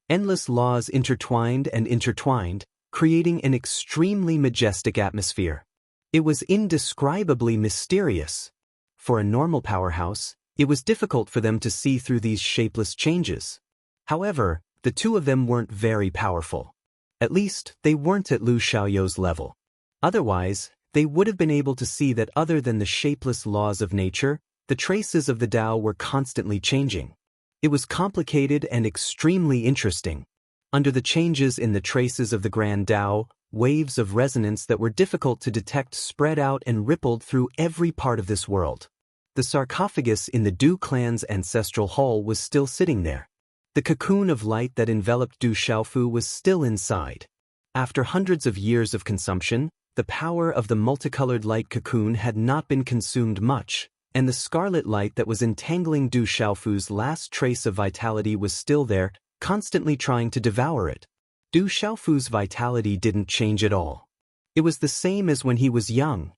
Speaker 1: Endless laws intertwined and intertwined, creating an extremely majestic atmosphere. It was indescribably mysterious. For a normal powerhouse, it was difficult for them to see through these shapeless changes. However, the two of them weren't very powerful. At least, they weren't at Lu Xiaoyou's level. Otherwise, they would have been able to see that other than the shapeless laws of nature, the traces of the Tao were constantly changing. It was complicated and extremely interesting. Under the changes in the traces of the Grand Tao, waves of resonance that were difficult to detect spread out and rippled through every part of this world. The sarcophagus in the Du clan's ancestral hall was still sitting there. The cocoon of light that enveloped Du Xiaofu was still inside. After hundreds of years of consumption, The power of the multicolored light cocoon had not been consumed much, and the scarlet light that was entangling Du Xiaofu's last trace of vitality was still there, constantly trying to devour it. Du Xiaofu's vitality didn't change at all. It was the same as when he was young.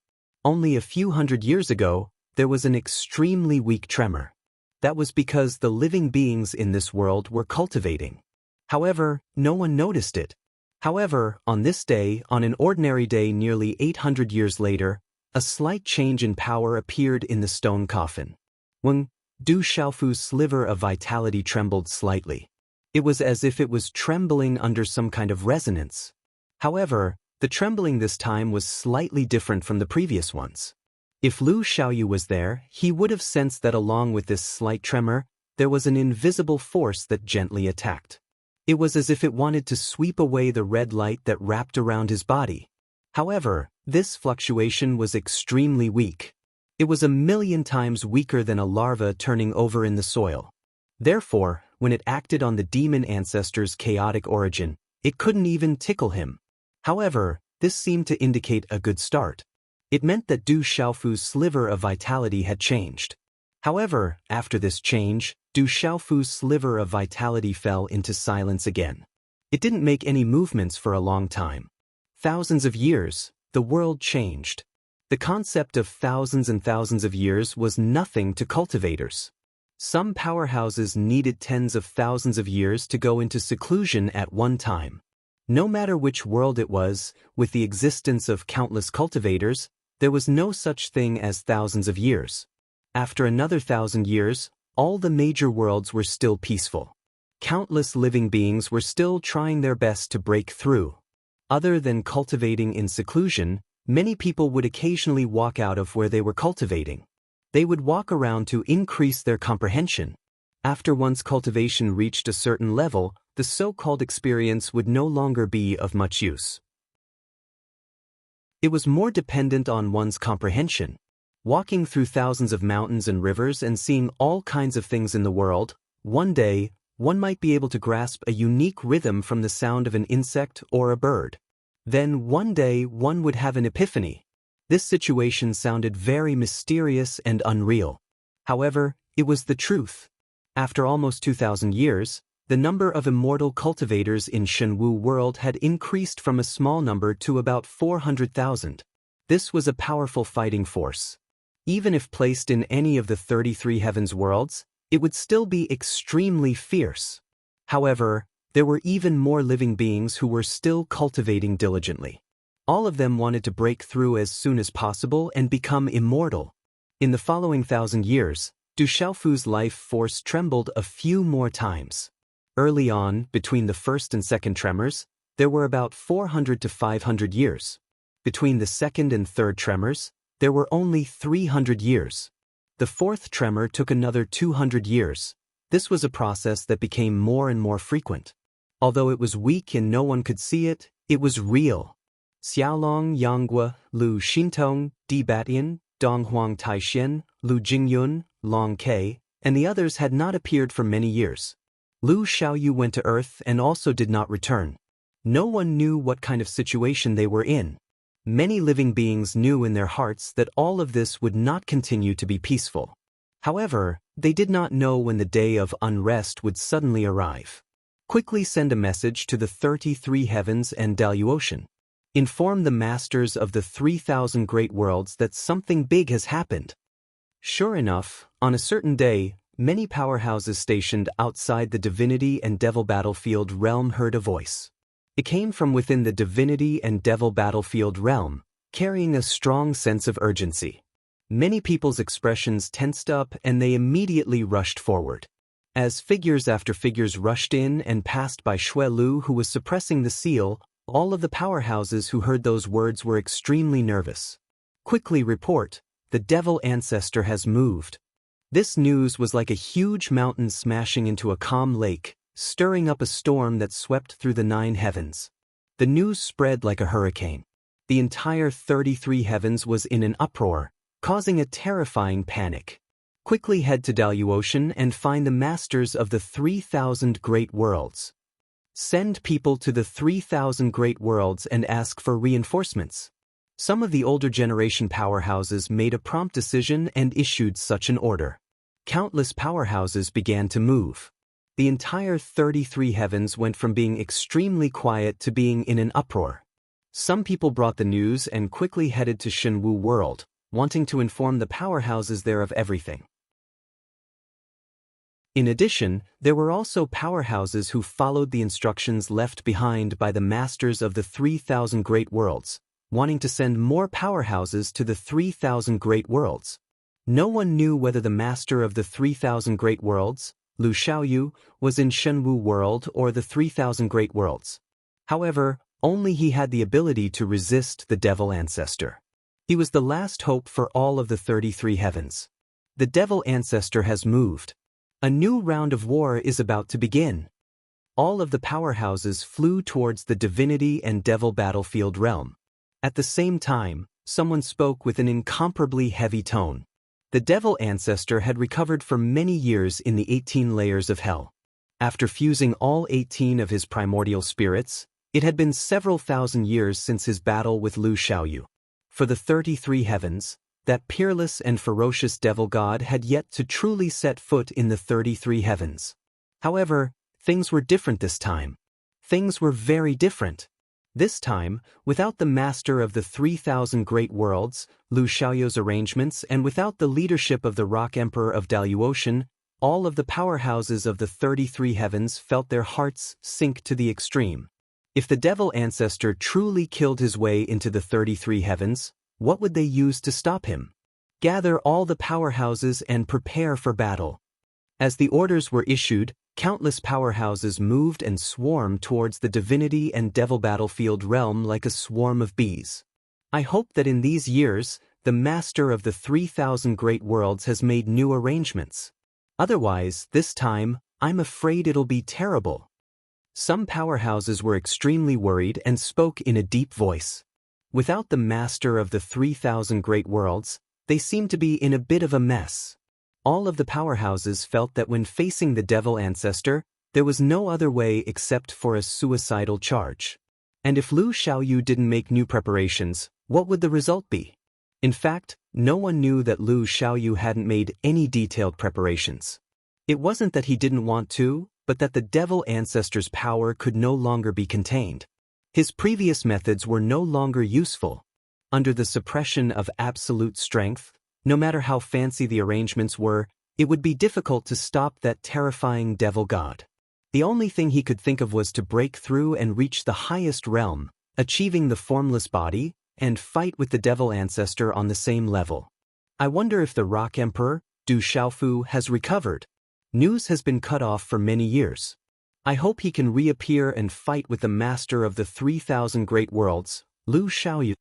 Speaker 1: Only a few hundred years ago, there was an extremely weak tremor. That was because the living beings in this world were cultivating. However, no one noticed it. However, on this day, on an ordinary day nearly 800 years later, a slight change in power appeared in the stone coffin. When Du Xiaofu's sliver of vitality trembled slightly. It was as if it was trembling under some kind of resonance. However, the trembling this time was slightly different from the previous ones. If Lu Xiaoyu was there, he would have sensed that along with this slight tremor, there was an invisible force that gently attacked. It was as if it wanted to sweep away the red light that wrapped around his body. However, this fluctuation was extremely weak. It was 1,000,000 times weaker than a larva turning over in the soil. Therefore, when it acted on the demon ancestor's chaotic origin, it couldn't even tickle him. However, this seemed to indicate a good start. It meant that Du Xiaofu's sliver of vitality had changed. However, after this change, Du Xiaofu's sliver of vitality fell into silence again. It didn't make any movements for a long time. Thousands of years, the world changed. The concept of thousands and thousands of years was nothing to cultivators. Some powerhouses needed tens of thousands of years to go into seclusion at one time. No matter which world it was, with the existence of countless cultivators, there was no such thing as thousands of years. After another 1,000 years, all the major worlds were still peaceful. Countless living beings were still trying their best to break through. Other than cultivating in seclusion, many people would occasionally walk out of where they were cultivating. They would walk around to increase their comprehension. After one's cultivation reached a certain level, the so-called experience would no longer be of much use. It was more dependent on one's comprehension. Walking through thousands of mountains and rivers and seeing all kinds of things in the world, one day, one might be able to grasp a unique rhythm from the sound of an insect or a bird. Then one day one would have an epiphany. This situation sounded very mysterious and unreal. However, it was the truth. After almost 2,000 years, the number of immortal cultivators in Shenwu world had increased from a small number to about 400,000. This was a powerful fighting force. Even if placed in any of the 33 heavens worlds, it would still be extremely fierce. However, there were even more living beings who were still cultivating diligently. All of them wanted to break through as soon as possible and become immortal. In the following 1,000 years, Du Xiaofu's life force trembled a few more times. Early on, between the first and second tremors, there were about 400 to 500 years. Between the second and third tremors, there were only 300 years. The fourth tremor took another 200 years. This was a process that became more and more frequent. Although it was weak and no one could see it, it was real. Xiaolong Yanggua, Lu Xintong, Di Batian, Donghuang Taixin, Lu Jingyun, Long Ke, and the others had not appeared for many years. Lu Xiaoyu went to Earth and also did not return. No one knew what kind of situation they were in. Many living beings knew in their hearts that all of this would not continue to be peaceful. However, they did not know when the day of unrest would suddenly arrive. Quickly send a message to the 33 heavens and Daluocean. Inform the masters of the 3,000 great worlds that something big has happened. Sure enough, on a certain day, many powerhouses stationed outside the Divinity and Devil Battlefield realm heard a voice. It came from within the Divinity and Devil Battlefield realm, carrying a strong sense of urgency. Many people's expressions tensed up and they immediately rushed forward. As figures after figures rushed in and passed by Xue Lu, who was suppressing the seal, all of the powerhouses who heard those words were extremely nervous. Quickly report, the devil ancestor has moved. This news was like a huge mountain smashing into a calm lake, stirring up a storm that swept through the 9 heavens. The news spread like a hurricane. The entire 33 heavens was in an uproar, causing a terrifying panic. Quickly head to Daluocean and find the masters of the 3,000 great worlds. Send people to the 3,000 great worlds and ask for reinforcements. Some of the older generation powerhouses made a prompt decision and issued such an order. Countless powerhouses began to move. The entire 33 heavens went from being extremely quiet to being in an uproar. Some people brought the news and quickly headed to Shenwu World, wanting to inform the powerhouses there of everything. In addition, there were also powerhouses who followed the instructions left behind by the masters of the 3,000 Great Worlds, wanting to send more powerhouses to the 3,000 Great Worlds. No one knew whether the master of the 3,000 Great Worlds, Lu Xiaoyu, was in Shenwu World or the 3,000 Great Worlds. However, only he had the ability to resist the Devil Ancestor. He was the last hope for all of the 33 heavens. The Devil Ancestor has moved. A new round of war is about to begin. All of the powerhouses flew towards the Divinity and Devil battlefield realm. At the same time, someone spoke with an incomparably heavy tone. The Devil Ancestor had recovered for many years in the 18 layers of hell. After fusing all 18 of his primordial spirits, it had been several thousand years since his battle with Lu Xiaoyu. For the 33 heavens, that peerless and ferocious devil god had yet to truly set foot in the 33 heavens. However, things were different this time. Things were very different. This time, without the master of the 3,000 Great Worlds, Lu Xiaoyu's arrangements, and without the leadership of the Rock Emperor of Daluocean, all of the powerhouses of the 33 heavens felt their hearts sink to the extreme. If the Devil Ancestor truly killed his way into the 33 heavens, what would they use to stop him? Gather all the powerhouses and prepare for battle. As the orders were issued, countless powerhouses moved and swarmed towards the Divinity and Devil battlefield realm like a swarm of bees. I hope that in these years, the master of the 3,000 Great Worlds has made new arrangements. Otherwise, this time, I'm afraid it'll be terrible. Some powerhouses were extremely worried and spoke in a deep voice. Without the master of the 3,000 Great Worlds, they seemed to be in a bit of a mess. All of the powerhouses felt that when facing the Devil Ancestor, there was no other way except for a suicidal charge. And if Lu Xiaoyu didn't make new preparations, what would the result be? In fact, no one knew that Lu Xiaoyu hadn't made any detailed preparations. It wasn't that he didn't want to, but that the Devil Ancestor's power could no longer be contained. His previous methods were no longer useful. Under the suppression of absolute strength, no matter how fancy the arrangements were, it would be difficult to stop that terrifying devil god. The only thing he could think of was to break through and reach the highest realm, achieving the formless body, and fight with the Devil Ancestor on the same level. I wonder if the Rock Emperor, Du Xiaofu, has recovered. News has been cut off for many years. I hope he can reappear and fight with the master of the 3,000 Great Worlds, Lu Xiaoyu.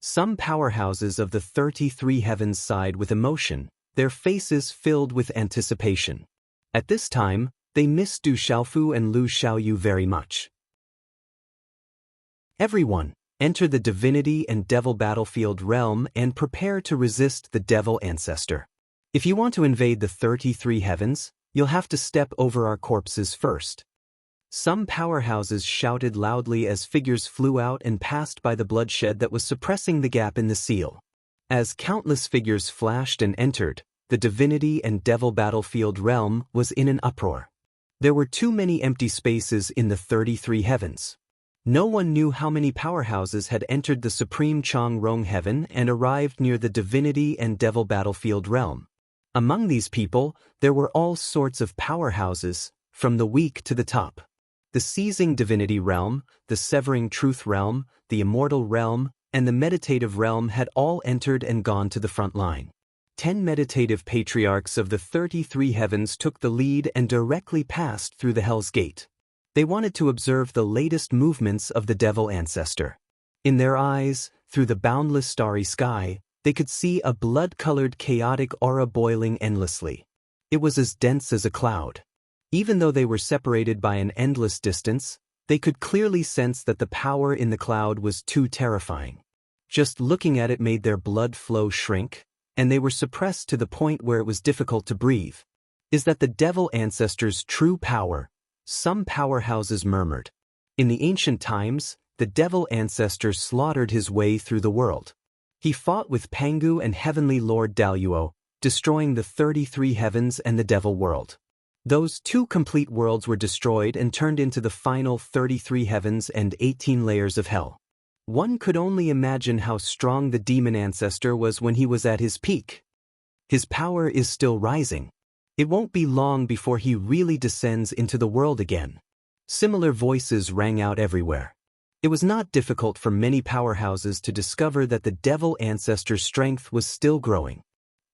Speaker 1: Some powerhouses of the 33 heavens sighed with emotion, their faces filled with anticipation. At this time, they missed Du Xiaofu and Lu Xiaoyu very much. Everyone, enter the Divinity and Devil battlefield realm and prepare to resist the Devil Ancestor. If you want to invade the 33 heavens, you'll have to step over our corpses first. Some powerhouses shouted loudly as figures flew out and passed by the bloodshed that was suppressing the gap in the seal. As countless figures flashed and entered, the Divinity and Devil battlefield realm was in an uproar. There were too many empty spaces in the 33 heavens. No one knew how many powerhouses had entered the Supreme Chong Rong heaven and arrived near the Divinity and Devil battlefield realm. Among these people, there were all sorts of powerhouses, from the weak to the top. The Seizing Divinity realm, the Severing Truth realm, the Immortal realm, and the Meditative realm had all entered and gone to the front line. 10 meditative patriarchs of the 33 heavens took the lead and directly passed through the Hell's Gate. They wanted to observe the latest movements of the Devil Ancestor. In their eyes, through the boundless starry sky, they could see a blood-colored chaotic aura boiling endlessly. It was as dense as a cloud. Even though they were separated by an endless distance, they could clearly sense that the power in the cloud was too terrifying. Just looking at it made their blood flow shrink, and they were suppressed to the point where it was difficult to breathe. Is that the Devil Ancestor's true power? Some powerhouses murmured. In the ancient times, the devil ancestor slaughtered his way through the world. He fought with Pangu and Heavenly Lord Daluo, destroying the 33 heavens and the devil world. Those two complete worlds were destroyed and turned into the final 33 heavens and 18 layers of hell. One could only imagine how strong the demon ancestor was when he was at his peak. His power is still rising. It won't be long before he really descends into the world again. Similar voices rang out everywhere. It was not difficult for many powerhouses to discover that the devil ancestor's strength was still growing.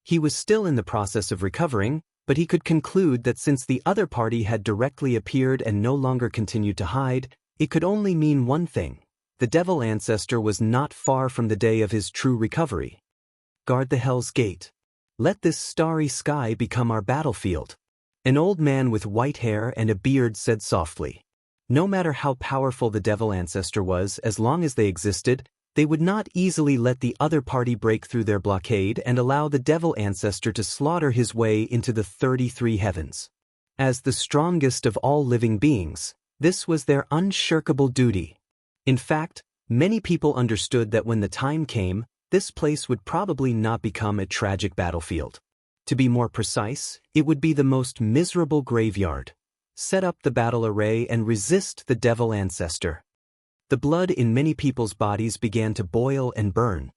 Speaker 1: He was still in the process of recovering, but he could conclude that since the other party had directly appeared and no longer continued to hide, it could only mean one thing: the devil ancestor was not far from the day of his true recovery. Guard the Hell's Gate. Let this starry sky become our battlefield. An old man with white hair and a beard said softly. No matter how powerful the devil ancestor was, as long as they existed, they would not easily let the other party break through their blockade and allow the devil ancestor to slaughter his way into the 33 heavens. As the strongest of all living beings, this was their unshirkable duty. In fact, many people understood that when the time came, this place would probably not become a tragic battlefield. To be more precise, it would be the most miserable graveyard. Set up the battle array and resist the devil ancestor. The blood in many people's bodies began to boil and burn.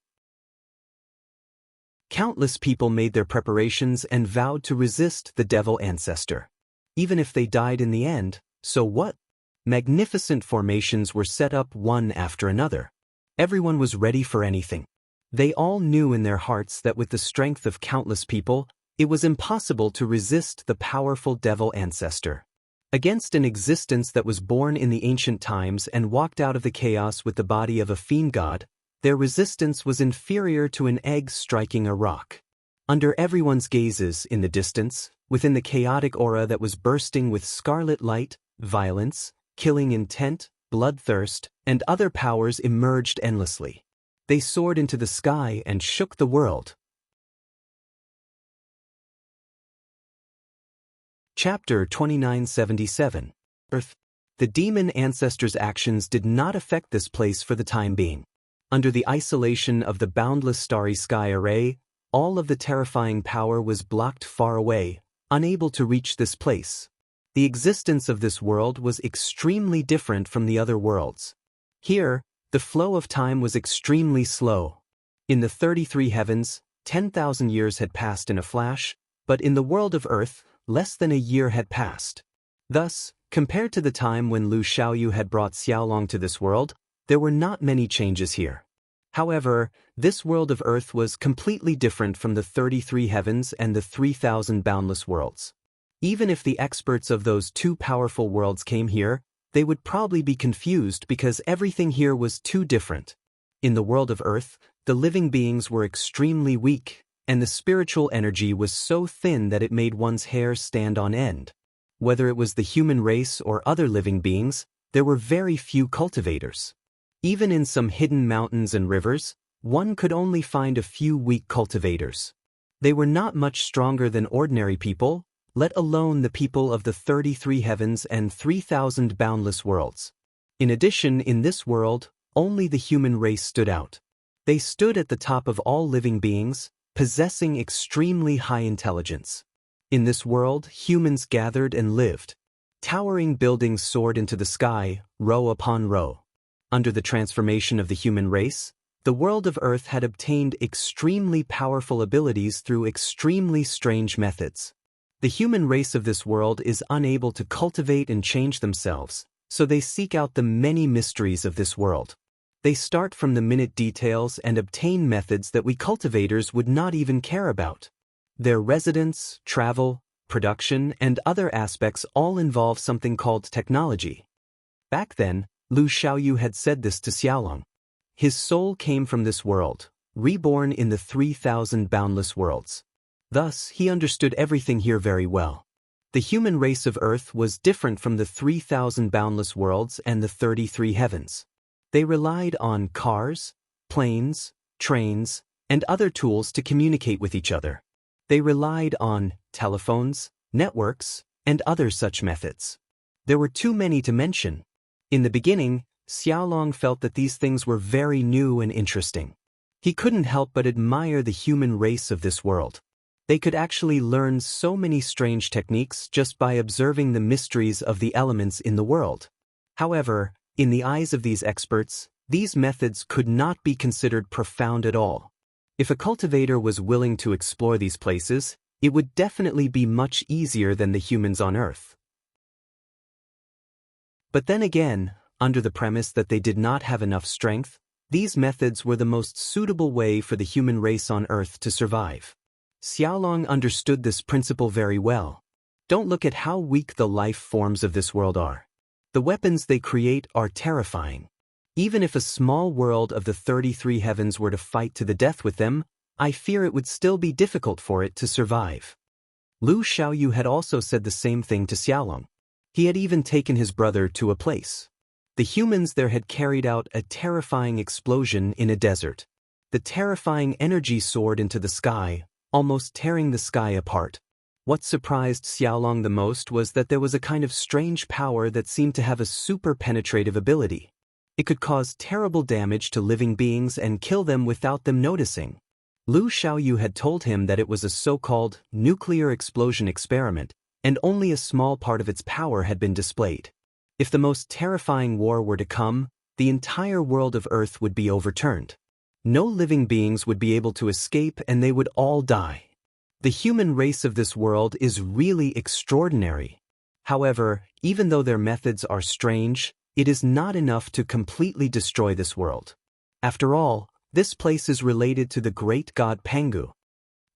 Speaker 1: Countless people made their preparations and vowed to resist the devil ancestor. Even if they died in the end, so what? Magnificent formations were set up one after another. Everyone was ready for anything. They all knew in their hearts that with the strength of countless people, it was impossible to resist the powerful devil ancestor. Against an existence that was born in the ancient times and walked out of the chaos with the body of a fiend god, their resistance was inferior to an egg striking a rock. Under everyone's gazes in the distance, within the chaotic aura that was bursting with scarlet light, violence, killing intent, bloodthirst, and other powers emerged endlessly. They soared into the sky and shook the world. Chapter 2977. Earth. The demon ancestor's actions did not affect this place for the time being. Under the isolation of the boundless starry sky array, all of the terrifying power was blocked far away, unable to reach this place. The existence of this world was extremely different from the other worlds. Here, the flow of time was extremely slow. In the 33 heavens, 10,000 years had passed in a flash, but in the world of Earth, less than a year had passed. Thus, compared to the time when Lu Xiaoyu had brought Xiaolong to this world, there were not many changes here. However, this world of Earth was completely different from the 33 heavens and the 3,000 boundless worlds. Even if the experts of those two powerful worlds came here, they would probably be confused because everything here was too different. In the world of Earth, the living beings were extremely weak, and the spiritual energy was so thin that it made one's hair stand on end. Whether it was the human race or other living beings, there were very few cultivators. Even in some hidden mountains and rivers, one could only find a few weak cultivators. They were not much stronger than ordinary people, let alone the people of the 33 heavens and 3,000 boundless worlds. In addition, in this world, only the human race stood out. They stood at the top of all living beings, possessing extremely high intelligence. In this world, humans gathered and lived. Towering buildings soared into the sky, row upon row. Under the transformation of the human race, the world of Earth had obtained extremely powerful abilities through extremely strange methods. The human race of this world is unable to cultivate and change themselves, so they seek out the many mysteries of this world. They start from the minute details and obtain methods that we cultivators would not even care about. Their residence, travel, production, and other aspects all involve something called technology. Back then, Lu Xiaoyu had said this to Xiaolong. His soul came from this world, reborn in the 3,000 boundless worlds. Thus, he understood everything here very well. The human race of Earth was different from the 3,000 boundless worlds and the 33 heavens. They relied on cars, planes, trains, and other tools to communicate with each other. They relied on telephones, networks, and other such methods. There were too many to mention. In the beginning, Xiaolong felt that these things were very new and interesting. He couldn't help but admire the human race of this world. They could actually learn so many strange techniques just by observing the mysteries of the elements in the world. However, in the eyes of these experts, these methods could not be considered profound at all. If a cultivator was willing to explore these places, it would definitely be much easier than the humans on Earth. But then again, under the premise that they did not have enough strength, these methods were the most suitable way for the human race on Earth to survive. Xiaolong understood this principle very well. Don't look at how weak the life forms of this world are. The weapons they create are terrifying. Even if a small world of the 33 heavens were to fight to the death with them, I fear it would still be difficult for it to survive. Lu Xiaoyu had also said the same thing to Xiaolong. He had even taken his brother to a place. The humans there had carried out a terrifying explosion in a desert. The terrifying energy soared into the sky, almost tearing the sky apart. What surprised Xiaolong the most was that there was a kind of strange power that seemed to have a super penetrative ability. It could cause terrible damage to living beings and kill them without them noticing. Lu Xiaoyu had told him that it was a so-called nuclear explosion experiment, and only a small part of its power had been displayed. If the most terrifying war were to come, the entire world of Earth would be overturned. No living beings would be able to escape and they would all die. The human race of this world is really extraordinary. However, even though their methods are strange, it is not enough to completely destroy this world. After all, this place is related to the great god Pangu.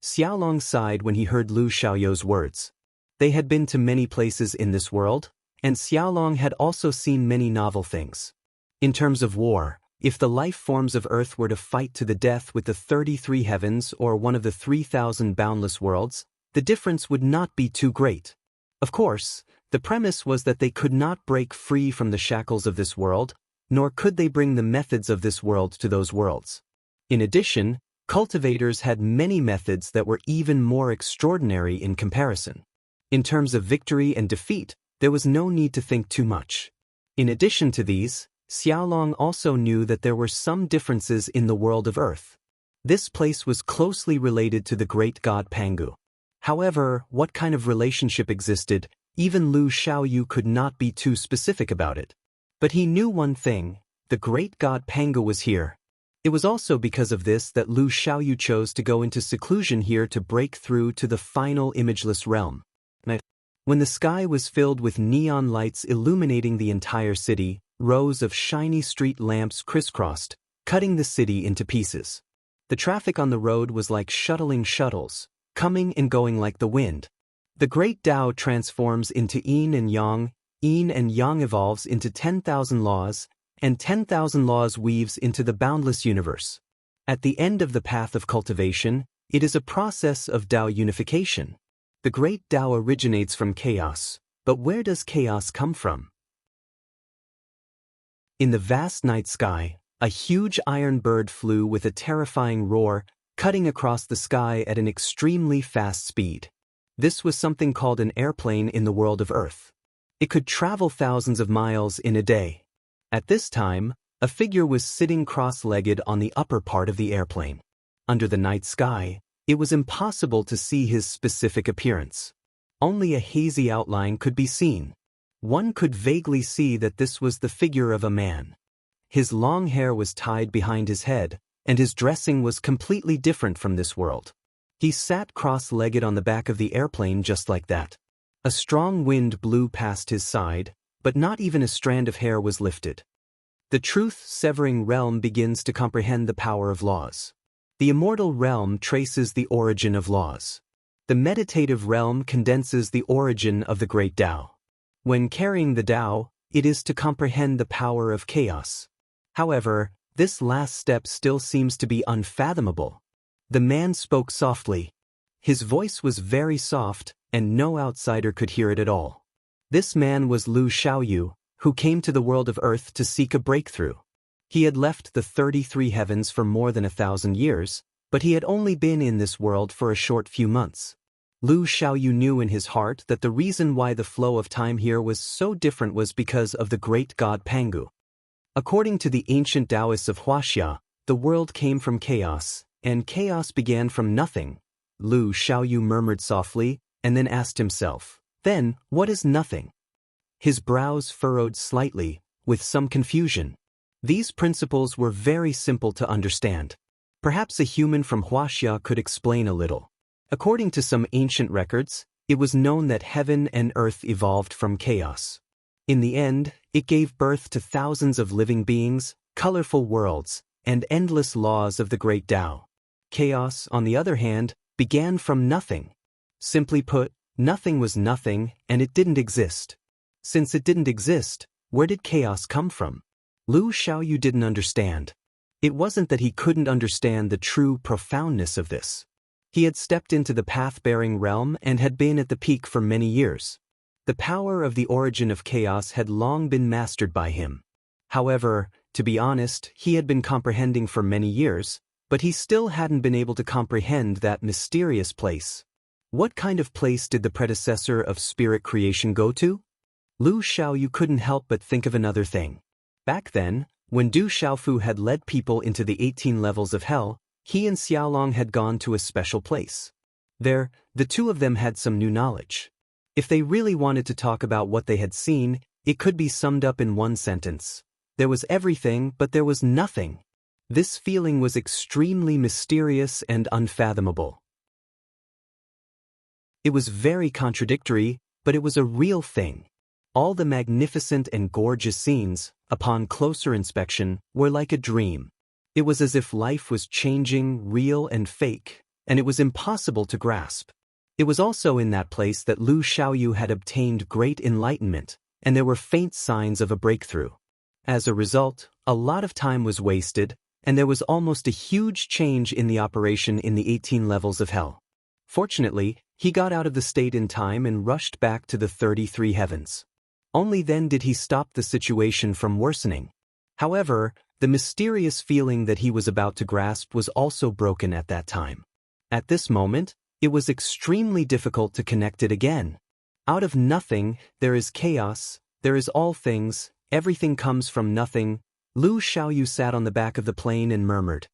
Speaker 1: Xiaolong sighed when he heard Lu Xiaoyu's words. They had been to many places in this world, and Xiaolong had also seen many novel things. In terms of war, if the life forms of Earth were to fight to the death with the 33 heavens or one of the 3,000 boundless worlds, the difference would not be too great. Of course, the premise was that they could not break free from the shackles of this world, nor could they bring the methods of this world to those worlds. In addition, cultivators had many methods that were even more extraordinary in comparison. In terms of victory and defeat, there was no need to think too much. In addition to these, Xiaolong also knew that there were some differences in the world of Earth. This place was closely related to the great god Pangu. However, what kind of relationship existed, even Lu Xiaoyu could not be too specific about it. But he knew one thing: the great god Pangu was here. It was also because of this that Lu Xiaoyu chose to go into seclusion here to break through to the final imageless realm. When the sky was filled with neon lights illuminating the entire city, rows of shiny street lamps crisscrossed, cutting the city into pieces. The traffic on the road was like shuttling shuttles, coming and going like the wind. The great Tao transforms into yin and yang evolves into 10,000 laws, and 10,000 laws weaves into the boundless universe. At the end of the path of cultivation, it is a process of Tao unification. The great Tao originates from chaos, but where does chaos come from? In the vast night sky, a huge iron bird flew with a terrifying roar, cutting across the sky at an extremely fast speed. This was something called an airplane in the world of Earth. It could travel thousands of miles in a day. At this time, a figure was sitting cross-legged on the upper part of the airplane. Under the night sky, it was impossible to see his specific appearance. Only a hazy outline could be seen. One could vaguely see that this was the figure of a man. His long hair was tied behind his head, and his dressing was completely different from this world. He sat cross-legged on the back of the airplane just like that. A strong wind blew past his side, but not even a strand of hair was lifted. The truth-severing realm begins to comprehend the power of laws. The immortal realm traces the origin of laws. The meditative realm condenses the origin of the great Tao. When carrying the Tao, it is to comprehend the power of chaos. However, this last step still seems to be unfathomable. The man spoke softly. His voice was very soft, and no outsider could hear it at all. This man was Lu Xiaoyu, who came to the world of Earth to seek a breakthrough. He had left the 33 heavens for more than 1,000 years, but he had only been in this world for a short few months. Lu Xiaoyu knew in his heart that the reason why the flow of time here was so different was because of the great god Pangu. According to the ancient Taoists of Huaxia, the world came from chaos, and chaos began from nothing. Lu Xiaoyu murmured softly, and then asked himself, "Then, what is nothing?" His brows furrowed slightly, with some confusion. These principles were very simple to understand. Perhaps a human from Huaxia could explain a little. According to some ancient records, it was known that heaven and earth evolved from chaos. In the end, it gave birth to thousands of living beings, colorful worlds, and endless laws of the great Tao. Chaos, on the other hand, began from nothing. Simply put, nothing was nothing, and it didn't exist. Since it didn't exist, where did chaos come from? Lu Xiaoyu didn't understand. It wasn't that he couldn't understand the true profoundness of this. He had stepped into the path-bearing realm and had been at the peak for many years. The power of the origin of chaos had long been mastered by him. However, to be honest, he had been comprehending for many years, but he still hadn't been able to comprehend that mysterious place. What kind of place did the predecessor of spirit creation go to? Lu Xiaoyu couldn't help but think of another thing. Back then, when Du Xiaofu had led people into the 18 levels of hell, he and Xiaolong had gone to a special place. There, the two of them had some new knowledge. If they really wanted to talk about what they had seen, it could be summed up in one sentence. There was everything, but there was nothing. This feeling was extremely mysterious and unfathomable. It was very contradictory, but it was a real thing. All the magnificent and gorgeous scenes, upon closer inspection, were like a dream. It was as if life was changing, real and fake, and it was impossible to grasp. It was also in that place that Lu Xiaoyu had obtained great enlightenment, and there were faint signs of a breakthrough. As a result, a lot of time was wasted, and there was almost a huge change in the operation in the 18 levels of hell. Fortunately, he got out of the state in time and rushed back to the 33 heavens. Only then did he stop the situation from worsening. However, the mysterious feeling that he was about to grasp was also broken at that time. At this moment, it was extremely difficult to connect it again. Out of nothing, there is chaos, there is all things, everything comes from nothing. Lu Xiaoyu sat on the back of the plane and murmured.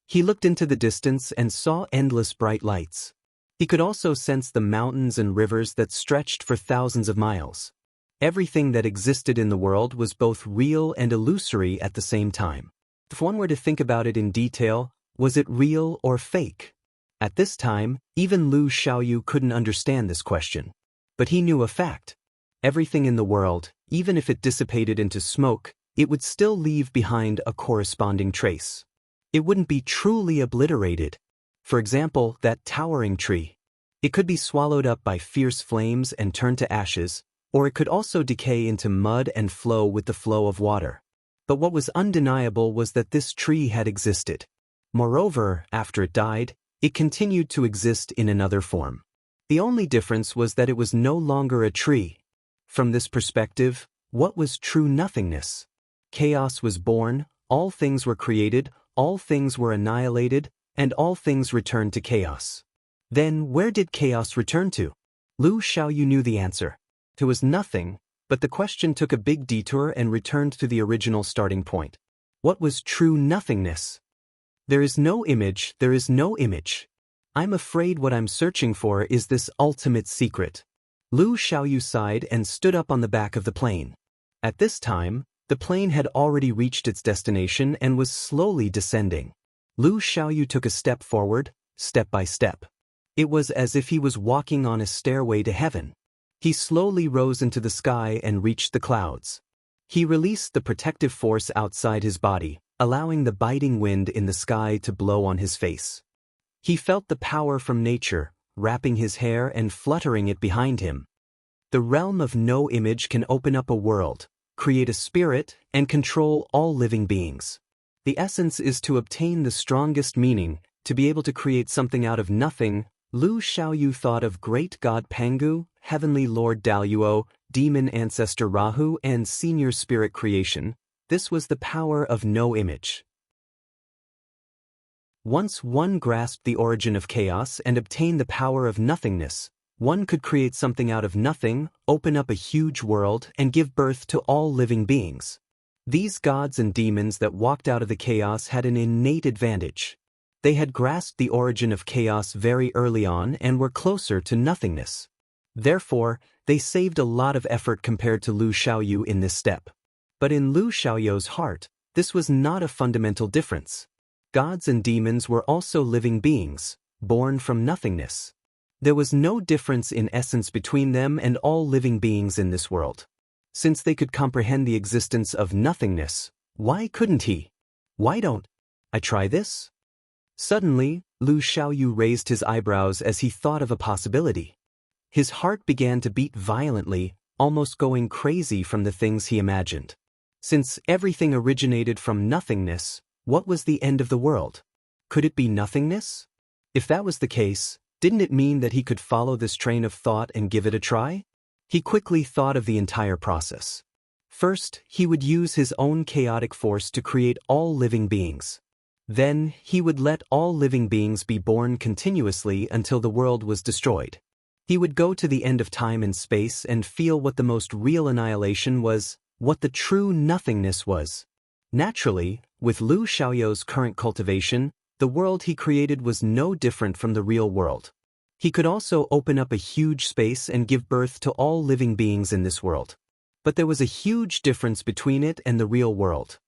Speaker 1: He looked into the distance and saw endless bright lights. He could also sense the mountains and rivers that stretched for thousands of miles. Everything that existed in the world was both real and illusory at the same time. If one were to think about it in detail, was it real or fake? At this time, even Lu Xiaoyu couldn't understand this question. But he knew a fact. Everything in the world, even if it dissipated into smoke, it would still leave behind a corresponding trace. It wouldn't be truly obliterated. For example, that towering tree. It could be swallowed up by fierce flames and turn to ashes, or it could also decay into mud and flow with the flow of water. But what was undeniable was that this tree had existed. Moreover, after it died, it continued to exist in another form. The only difference was that it was no longer a tree. From this perspective, what was true nothingness? Chaos was born, all things were created, all things were annihilated, and all things returned to chaos. Then where did chaos return to? Lu Xiaoyu knew the answer. It was nothing, but the question took a big detour and returned to the original starting point. What was true nothingness? There is no image, there is no image. I'm afraid what I'm searching for is this ultimate secret. Lu Xiaoyu sighed and stood up on the back of the plane. At this time, the plane had already reached its destination and was slowly descending. Lu Xiaoyu took a step forward, step by step. It was as if he was walking on a stairway to heaven. He slowly rose into the sky and reached the clouds. He released the protective force outside his body, allowing the biting wind in the sky to blow on his face. He felt the power from nature, wrapping his hair and fluttering it behind him. The realm of no image can open up a world, create a spirit, and control all living beings. The essence is to obtain the strongest meaning, to be able to create something out of nothing. Lu Xiaoyu thought of great god Pangu, heavenly lord Daluo, demon ancestor Rahu, and senior spirit creation. This was the power of no image. Once one grasped the origin of chaos and obtained the power of nothingness, one could create something out of nothing, open up a huge world, and give birth to all living beings. These gods and demons that walked out of the chaos had an innate advantage. They had grasped the origin of chaos very early on and were closer to nothingness. Therefore, they saved a lot of effort compared to Lu Xiaoyu in this step. But in Lu Xiaoyu's heart, this was not a fundamental difference. Gods and demons were also living beings, born from nothingness. There was no difference in essence between them and all living beings in this world. Since they could comprehend the existence of nothingness, why couldn't he? Why don't I try this? Suddenly, Lu Xiaoyu raised his eyebrows as he thought of a possibility. His heart began to beat violently, almost going crazy from the things he imagined. Since everything originated from nothingness, what was the end of the world? Could it be nothingness? If that was the case, didn't it mean that he could follow this train of thought and give it a try? He quickly thought of the entire process. First, he would use his own chaotic force to create all living beings. Then, he would let all living beings be born continuously until the world was destroyed. He would go to the end of time and space and feel what the most real annihilation was, what the true nothingness was. Naturally, with Lu Xiaoyu's current cultivation, the world he created was no different from the real world. He could also open up a huge space and give birth to all living beings in this world. But there was a huge difference between it and the real world.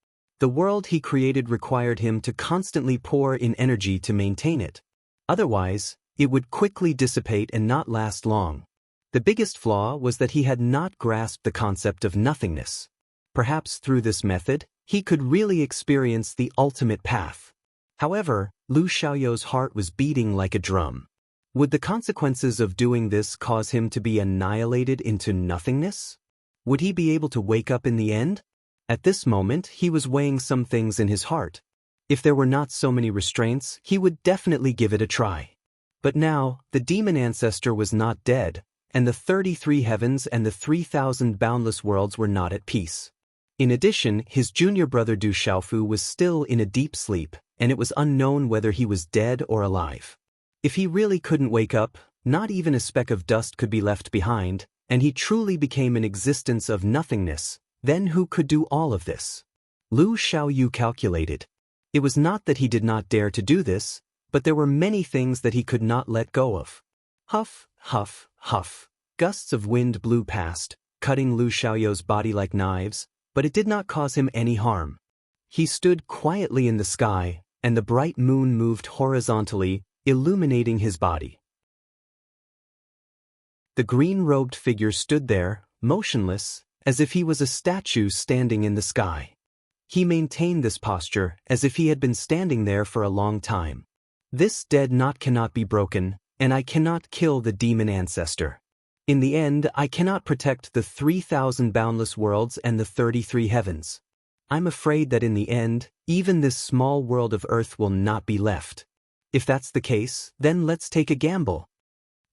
Speaker 1: The world he created required him to constantly pour in energy to maintain it. Otherwise, it would quickly dissipate and not last long. The biggest flaw was that he had not grasped the concept of nothingness. Perhaps through this method, he could really experience the ultimate path. However, Lu Xiaoyu's heart was beating like a drum. Would the consequences of doing this cause him to be annihilated into nothingness? Would he be able to wake up in the end? At this moment, he was weighing some things in his heart. If there were not so many restraints, he would definitely give it a try. But now, the demon ancestor was not dead, and the 33 heavens and the 3,000 boundless worlds were not at peace. In addition, his junior brother Du Xiaofu was still in a deep sleep, and it was unknown whether he was dead or alive. If he really couldn't wake up, not even a speck of dust could be left behind, and he truly became an existence of nothingness, then who could do all of this? Lu Xiaoyu calculated. It was not that he did not dare to do this, but there were many things that he could not let go of. Huff, huff, huff. Gusts of wind blew past, cutting Lu Xiaoyu's body like knives, but it did not cause him any harm. He stood quietly in the sky, and the bright moon moved horizontally, illuminating his body. The green-robed figure stood there, motionless, as if he was a statue standing in the sky. He maintained this posture as if he had been standing there for a long time. This dead knot cannot be broken, and I cannot kill the demon ancestor. In the end, I cannot protect the 3,000 boundless worlds and the 33 heavens. I'm afraid that in the end, even this small world of Earth will not be left. If that's the case, then let's take a gamble.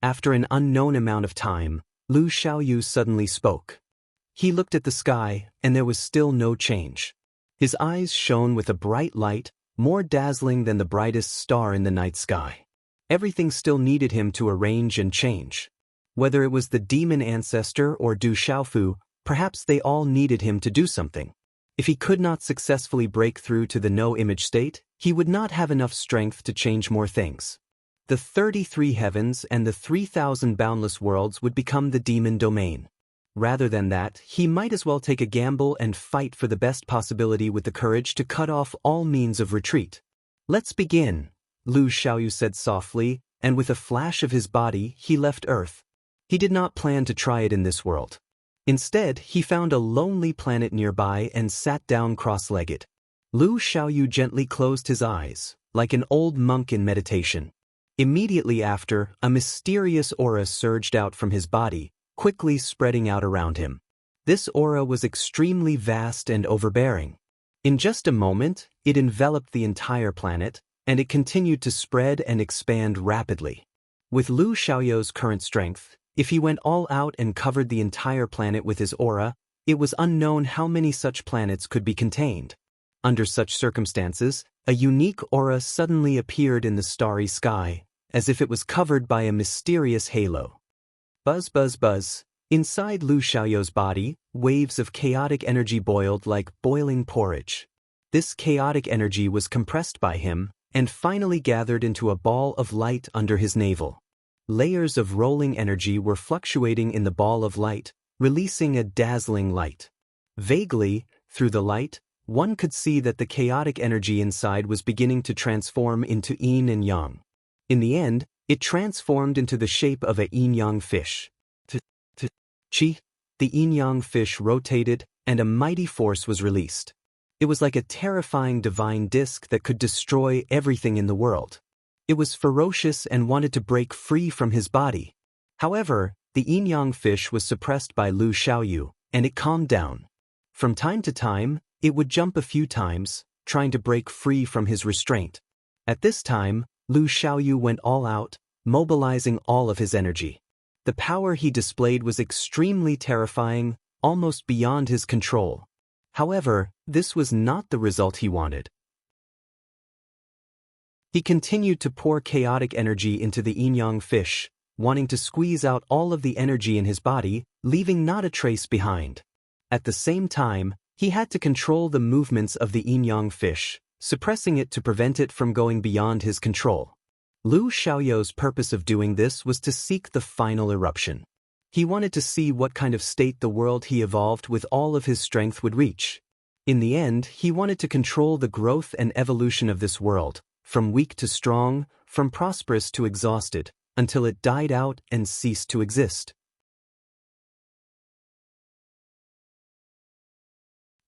Speaker 1: After an unknown amount of time, Lu Xiaoyu suddenly spoke. He looked at the sky, and there was still no change. His eyes shone with a bright light, more dazzling than the brightest star in the night sky. Everything still needed him to arrange and change. Whether it was the demon ancestor or Du Xiaofu, perhaps they all needed him to do something. If he could not successfully break through to the no-image state, he would not have enough strength to change more things. The 33 heavens and the 3,000 boundless worlds would become the demon domain. Rather than that, he might as well take a gamble and fight for the best possibility with the courage to cut off all means of retreat. Let's begin, Lu Xiaoyu said softly, and with a flash of his body, he left Earth. He did not plan to try it in this world. Instead, he found a lonely planet nearby and sat down cross-legged. Lu Xiaoyu gently closed his eyes, like an old monk in meditation. Immediately after, a mysterious aura surged out from his body, quickly spreading out around him. This aura was extremely vast and overbearing. In just a moment, it enveloped the entire planet, and it continued to spread and expand rapidly. With Lu Xiaoyu's current strength, if he went all out and covered the entire planet with his aura, it was unknown how many such planets could be contained. Under such circumstances, a unique aura suddenly appeared in the starry sky, as if it was covered by a mysterious halo. Buzz, buzz, buzz. Inside Lu Xiaoyou's body, waves of chaotic energy boiled like boiling porridge. This chaotic energy was compressed by him, and finally gathered into a ball of light under his navel. Layers of rolling energy were fluctuating in the ball of light, releasing a dazzling light. Vaguely, through the light, one could see that the chaotic energy inside was beginning to transform into yin and yang. In the end, it transformed into the shape of a yin-yang fish. Chi, the yin-yang fish rotated, and a mighty force was released. It was like a terrifying divine disk that could destroy everything in the world. It was ferocious and wanted to break free from his body. However, the yin-yang fish was suppressed by Lu Xiaoyu, and it calmed down. From time to time, it would jump a few times, trying to break free from his restraint. At this time, Lu Xiaoyu went all out, mobilizing all of his energy. The power he displayed was extremely terrifying, almost beyond his control. However, this was not the result he wanted. He continued to pour chaotic energy into the yin-yang fish, wanting to squeeze out all of the energy in his body, leaving not a trace behind. At the same time, he had to control the movements of the yin-yang fish, suppressing it to prevent it from going beyond his control. Lu Xiaoyou's purpose of doing this was to seek the final eruption. He wanted to see what kind of state the world he evolved with all of his strength would reach. In the end, he wanted to control the growth and evolution of this world, from weak to strong, from prosperous to exhausted, until it died out and ceased to exist.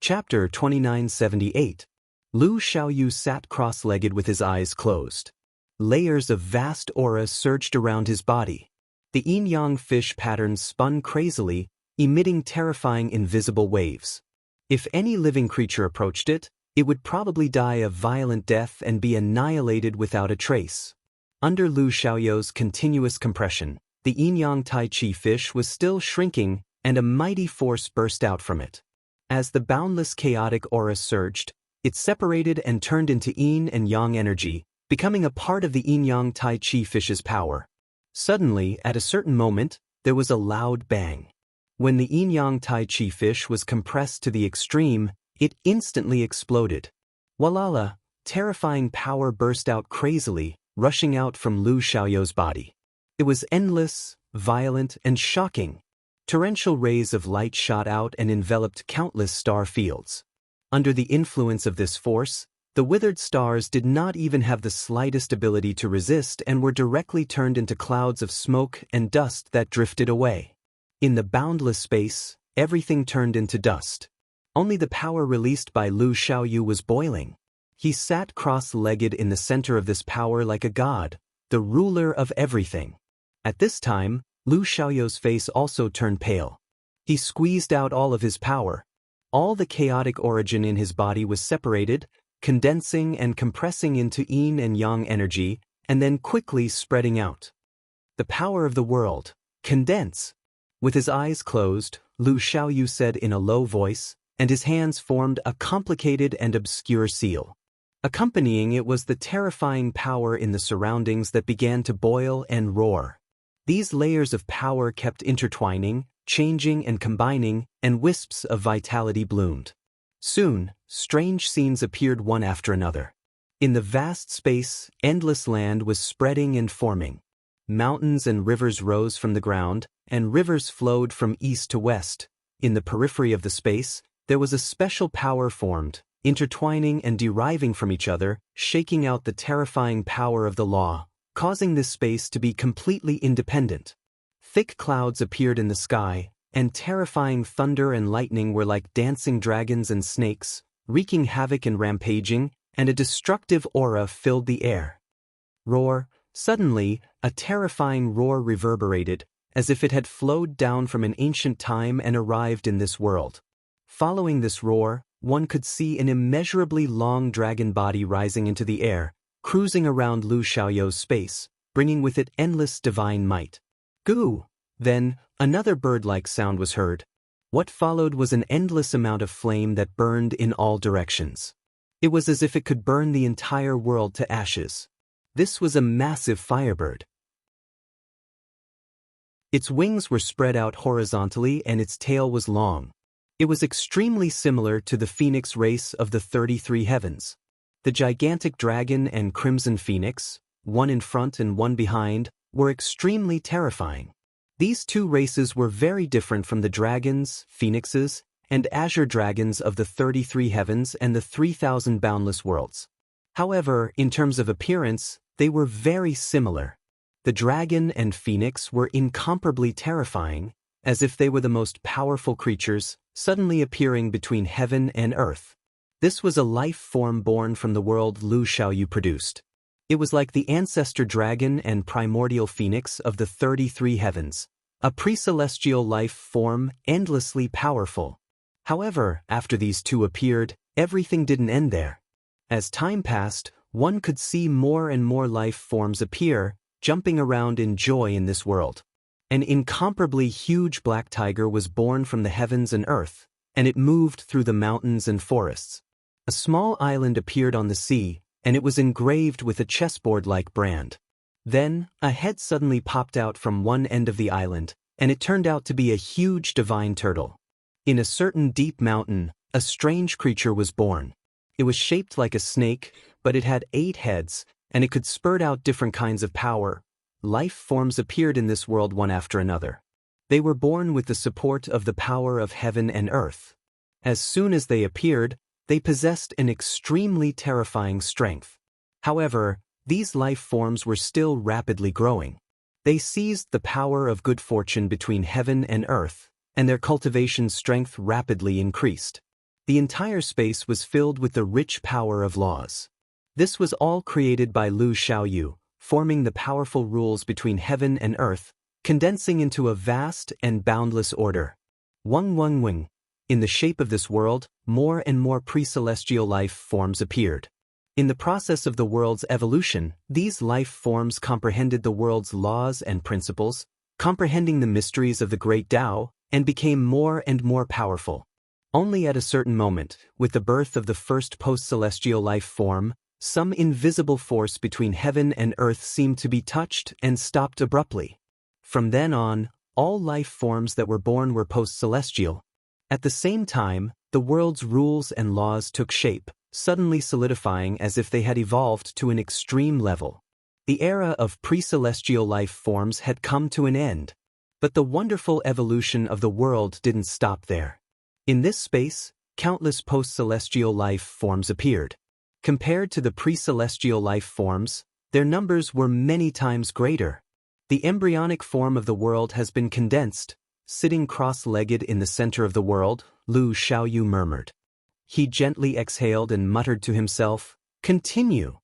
Speaker 1: Chapter 2978. Lu Xiaoyu sat cross-legged with his eyes closed. Layers of vast aura surged around his body. The yin-yang fish patterns spun crazily, emitting terrifying invisible waves. If any living creature approached it, it would probably die a violent death and be annihilated without a trace. Under Lu Xiaoyou's continuous compression, the yin-yang tai chi fish was still shrinking, and a mighty force burst out from it. As the boundless chaotic aura surged, it separated and turned into yin and yang energy, becoming a part of the yin-yang tai chi fish's power. Suddenly, at a certain moment, there was a loud bang. When the yin-yang tai chi fish was compressed to the extreme, it instantly exploded. Walala, terrifying power burst out crazily, rushing out from Lu Xiaoyou's body. It was endless, violent, and shocking. Torrential rays of light shot out and enveloped countless star fields. Under the influence of this force, the withered stars did not even have the slightest ability to resist and were directly turned into clouds of smoke and dust that drifted away. In the boundless space, everything turned into dust. Only the power released by Lu Xiaoyu was boiling. He sat cross-legged in the center of this power like a god, the ruler of everything. At this time, Lu Xiaoyou's face also turned pale. He squeezed out all of his power. All the chaotic origin in his body was separated, condensing and compressing into yin and yang energy, and then quickly spreading out. The power of the world. Condense. With his eyes closed, Lu Xiaoyu said in a low voice, and his hands formed a complicated and obscure seal. Accompanying it was the terrifying power in the surroundings that began to boil and roar. These layers of power kept intertwining, changing and combining, and wisps of vitality bloomed. Soon, strange scenes appeared one after another. In the vast space, endless land was spreading and forming. Mountains and rivers rose from the ground, and rivers flowed from east to west. In the periphery of the space, there was a special power formed, intertwining and deriving from each other, shaking out the terrifying power of the law, causing this space to be completely independent. Thick clouds appeared in the sky, and terrifying thunder and lightning were like dancing dragons and snakes, wreaking havoc and rampaging, and a destructive aura filled the air. Roar. Suddenly, a terrifying roar reverberated, as if it had flowed down from an ancient time and arrived in this world. Following this roar, one could see an immeasurably long dragon body rising into the air, cruising around Lu Xiaoyou's space, bringing with it endless divine might. Goo! Then, another bird-like sound was heard. What followed was an endless amount of flame that burned in all directions. It was as if it could burn the entire world to ashes. This was a massive firebird. Its wings were spread out horizontally and its tail was long. It was extremely similar to the phoenix race of the 33 heavens. The gigantic dragon and crimson phoenix, one in front and one behind, were extremely terrifying. These two races were very different from the dragons, phoenixes, and azure dragons of the 33 heavens and the 3,000 boundless worlds. However, in terms of appearance, they were very similar. The dragon and phoenix were incomparably terrifying, as if they were the most powerful creatures, suddenly appearing between heaven and earth. This was a life form born from the world Lu Xiaoyu produced. It was like the ancestor dragon and primordial phoenix of the 33 heavens, a pre-celestial life form endlessly powerful. However, after these two appeared, everything didn't end there. As time passed, one could see more and more life forms appear, jumping around in joy in this world. An incomparably huge black tiger was born from the heavens and earth, and it moved through the mountains and forests. A small island appeared on the sea, and it was engraved with a chessboard-like brand. Then, a head suddenly popped out from one end of the island, and it turned out to be a huge divine turtle. In a certain deep mountain, a strange creature was born. It was shaped like a snake, but it had 8 heads, and it could spurt out different kinds of power. Life forms appeared in this world one after another. They were born with the support of the power of heaven and earth. As soon as they appeared, they possessed an extremely terrifying strength. However, these life forms were still rapidly growing. They seized the power of good fortune between heaven and earth, and their cultivation strength rapidly increased. The entire space was filled with the rich power of laws. This was all created by Lu Xiaoyu, forming the powerful rules between heaven and earth, condensing into a vast and boundless order. Weng Weng Weng. In the shape of this world, more and more pre-celestial life forms appeared. In the process of the world's evolution, these life forms comprehended the world's laws and principles, comprehending the mysteries of the great Tao, and became more and more powerful. Only at a certain moment, with the birth of the first post-celestial life form, some invisible force between heaven and earth seemed to be touched and stopped abruptly. From then on, all life forms that were born were post-celestial. At the same time, the world's rules and laws took shape, suddenly solidifying as if they had evolved to an extreme level. The era of pre-celestial life forms had come to an end. But the wonderful evolution of the world didn't stop there. In this space, countless post-celestial life forms appeared. Compared to the pre-celestial life forms, their numbers were many times greater. The embryonic form of the world has been condensed. Sitting cross-legged in the center of the world, Lu Xiaoyu murmured. He gently exhaled and muttered to himself, "Continue."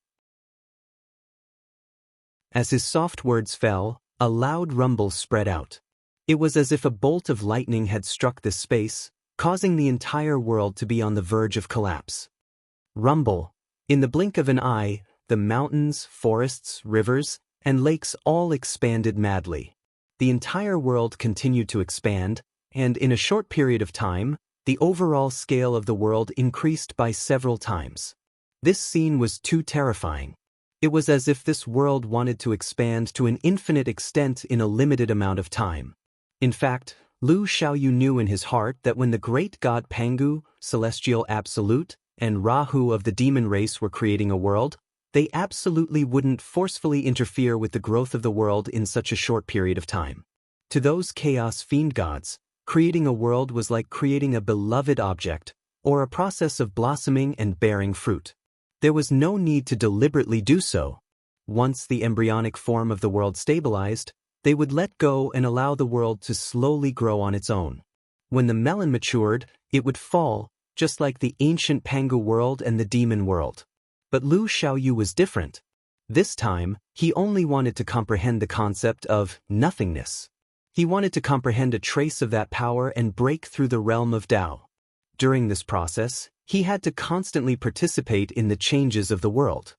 Speaker 1: As his soft words fell, a loud rumble spread out. It was as if a bolt of lightning had struck this space, causing the entire world to be on the verge of collapse. Rumble. In the blink of an eye, the mountains, forests, rivers, and lakes all expanded madly. The entire world continued to expand, and in a short period of time, the overall scale of the world increased by several times. This scene was too terrifying. It was as if this world wanted to expand to an infinite extent in a limited amount of time. In fact, Lu Xiaoyu knew in his heart that when the great god Pangu, Celestial Absolute, and Rahu of the demon race were creating a world, they absolutely wouldn't forcefully interfere with the growth of the world in such a short period of time. To those chaos fiend gods, creating a world was like creating a beloved object, or a process of blossoming and bearing fruit. There was no need to deliberately do so. Once the embryonic form of the world stabilized, they would let go and allow the world to slowly grow on its own. When the melon matured, it would fall, just like the ancient Pangu world and the demon world. But Lu Xiaoyu was different. This time, he only wanted to comprehend the concept of nothingness. He wanted to comprehend a trace of that power and break through the realm of Tao. During this process, he had to constantly participate in the changes of the world.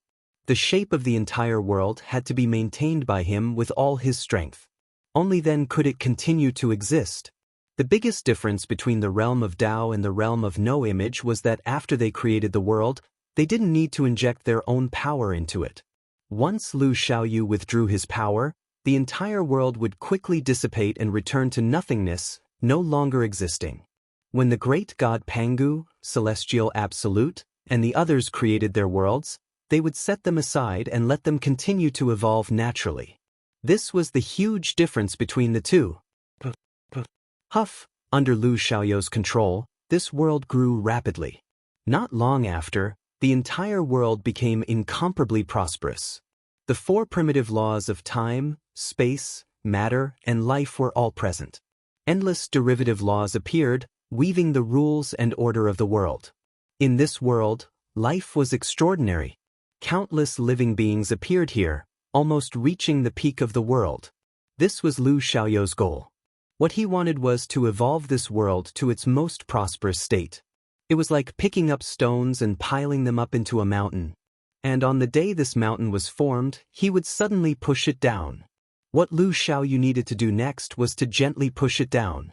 Speaker 1: The shape of the entire world had to be maintained by him with all his strength. Only then could it continue to exist. The biggest difference between the realm of Tao and the realm of No Image was that after they created the world, they didn't need to inject their own power into it. Once Lu Xiaoyu withdrew his power, the entire world would quickly dissipate and return to nothingness, no longer existing. When the great god Pangu, celestial absolute, and the others created their worlds, they would set them aside and let them continue to evolve naturally. This was the huge difference between the two. Huff, under Lu Xiaoyou's control, this world grew rapidly. Not long after, the entire world became incomparably prosperous. The 4 primitive laws of time, space, matter, and life were all present. Endless derivative laws appeared, weaving the rules and order of the world. In this world, life was extraordinary. Countless living beings appeared here, almost reaching the peak of the world. This was Lu Xiaoyou's goal. What he wanted was to evolve this world to its most prosperous state. It was like picking up stones and piling them up into a mountain. And on the day this mountain was formed, he would suddenly push it down. What Lu Xiaoyu needed to do next was to gently push it down.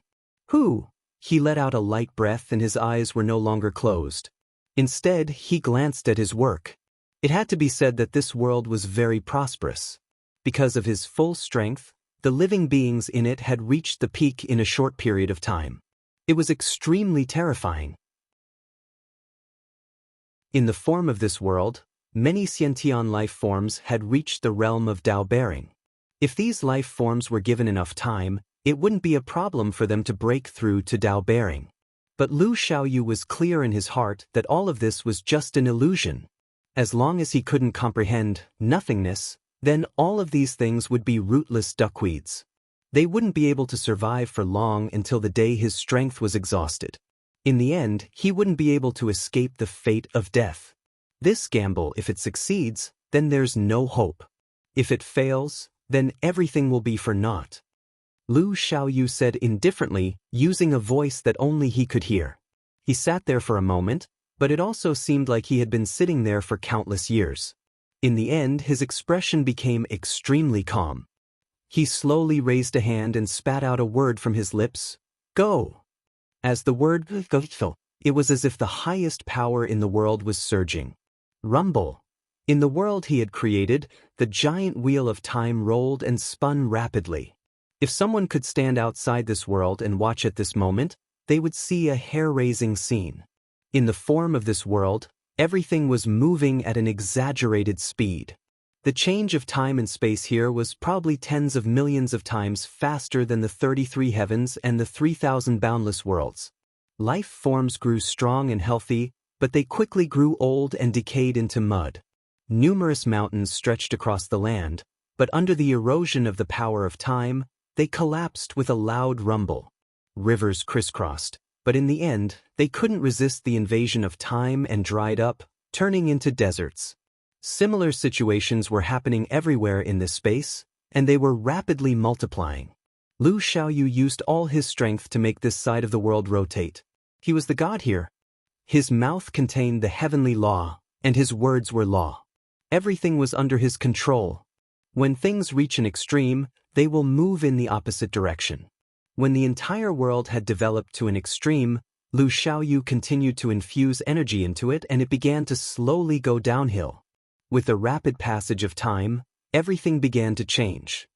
Speaker 1: Whew! He let out a light breath and his eyes were no longer closed. Instead, he glanced at his work. It had to be said that this world was very prosperous. Because of his full strength, the living beings in it had reached the peak in a short period of time. It was extremely terrifying. In the form of this world, many Xiantian life forms had reached the realm of Dao bearing. If these life forms were given enough time, it wouldn't be a problem for them to break through to Dao bearing. But Lu Xiaoyu was clear in his heart that all of this was just an illusion. As long as he couldn't comprehend nothingness, then all of these things would be rootless duckweeds. They wouldn't be able to survive for long until the day his strength was exhausted. In the end, he wouldn't be able to escape the fate of death. This gamble, if it succeeds, then there's no hope. If it fails, then everything will be for naught. Lu Xiaoyu said indifferently, using a voice that only he could hear. He sat there for a moment, but it also seemed like he had been sitting there for countless years. In the end, his expression became extremely calm. He slowly raised a hand and spat out a word from his lips, "Go." As the word "go," it was as if the highest power in the world was surging. Rumble. In the world he had created, the giant wheel of time rolled and spun rapidly. If someone could stand outside this world and watch at this moment, they would see a hair-raising scene. In the form of this world, everything was moving at an exaggerated speed. The change of time and space here was probably tens of millions of times faster than the 33 heavens and the 3,000 boundless worlds. Life forms grew strong and healthy, but they quickly grew old and decayed into mud. Numerous mountains stretched across the land, but under the erosion of the power of time, they collapsed with a loud rumble. Rivers crisscrossed, but in the end, they couldn't resist the invasion of time and dried up, turning into deserts. Similar situations were happening everywhere in this space, and they were rapidly multiplying. Lu Xiaoyu used all his strength to make this side of the world rotate. He was the god here. His mouth contained the heavenly law, and his words were law. Everything was under his control. When things reach an extreme, they will move in the opposite direction. When the entire world had developed to an extreme, Lu Xiaoyu continued to infuse energy into it and it began to slowly go downhill. With the rapid passage of time, everything began to change.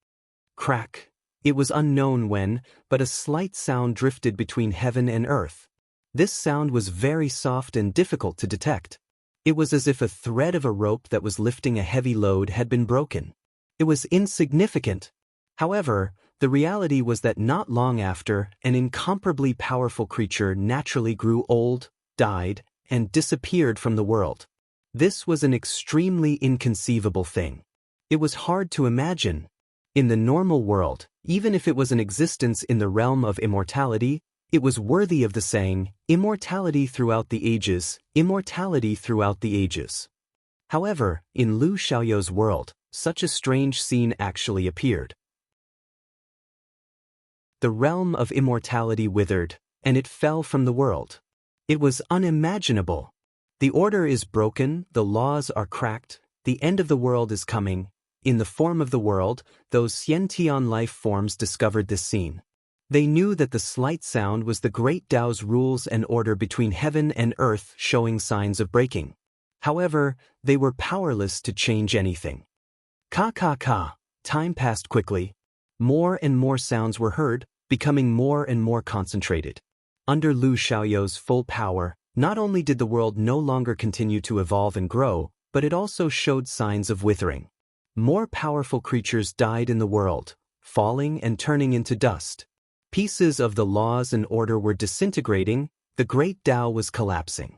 Speaker 1: Crack. It was unknown when, but a slight sound drifted between heaven and earth. This sound was very soft and difficult to detect. It was as if a thread of a rope that was lifting a heavy load had been broken. It was insignificant. However, the reality was that not long after, an incomparably powerful creature naturally grew old, died, and disappeared from the world. This was an extremely inconceivable thing. It was hard to imagine. In the normal world, even if it was an existence in the realm of immortality, it was worthy of the saying, immortality throughout the ages, immortality throughout the ages. However, in Lu Xiaoyou's world, such a strange scene actually appeared. The realm of immortality withered, and it fell from the world. It was unimaginable. The order is broken, the laws are cracked, the end of the world is coming. In the form of the world, those Xiantian life forms discovered this scene. They knew that the slight sound was the great Tao's rules and order between heaven and earth showing signs of breaking. However, they were powerless to change anything. Ka ka ka. Time passed quickly. More and more sounds were heard, becoming more and more concentrated. Under Lu Xiaoyou's full power, not only did the world no longer continue to evolve and grow, but it also showed signs of withering. More powerful creatures died in the world, falling and turning into dust. Pieces of the laws and order were disintegrating, the great Tao was collapsing.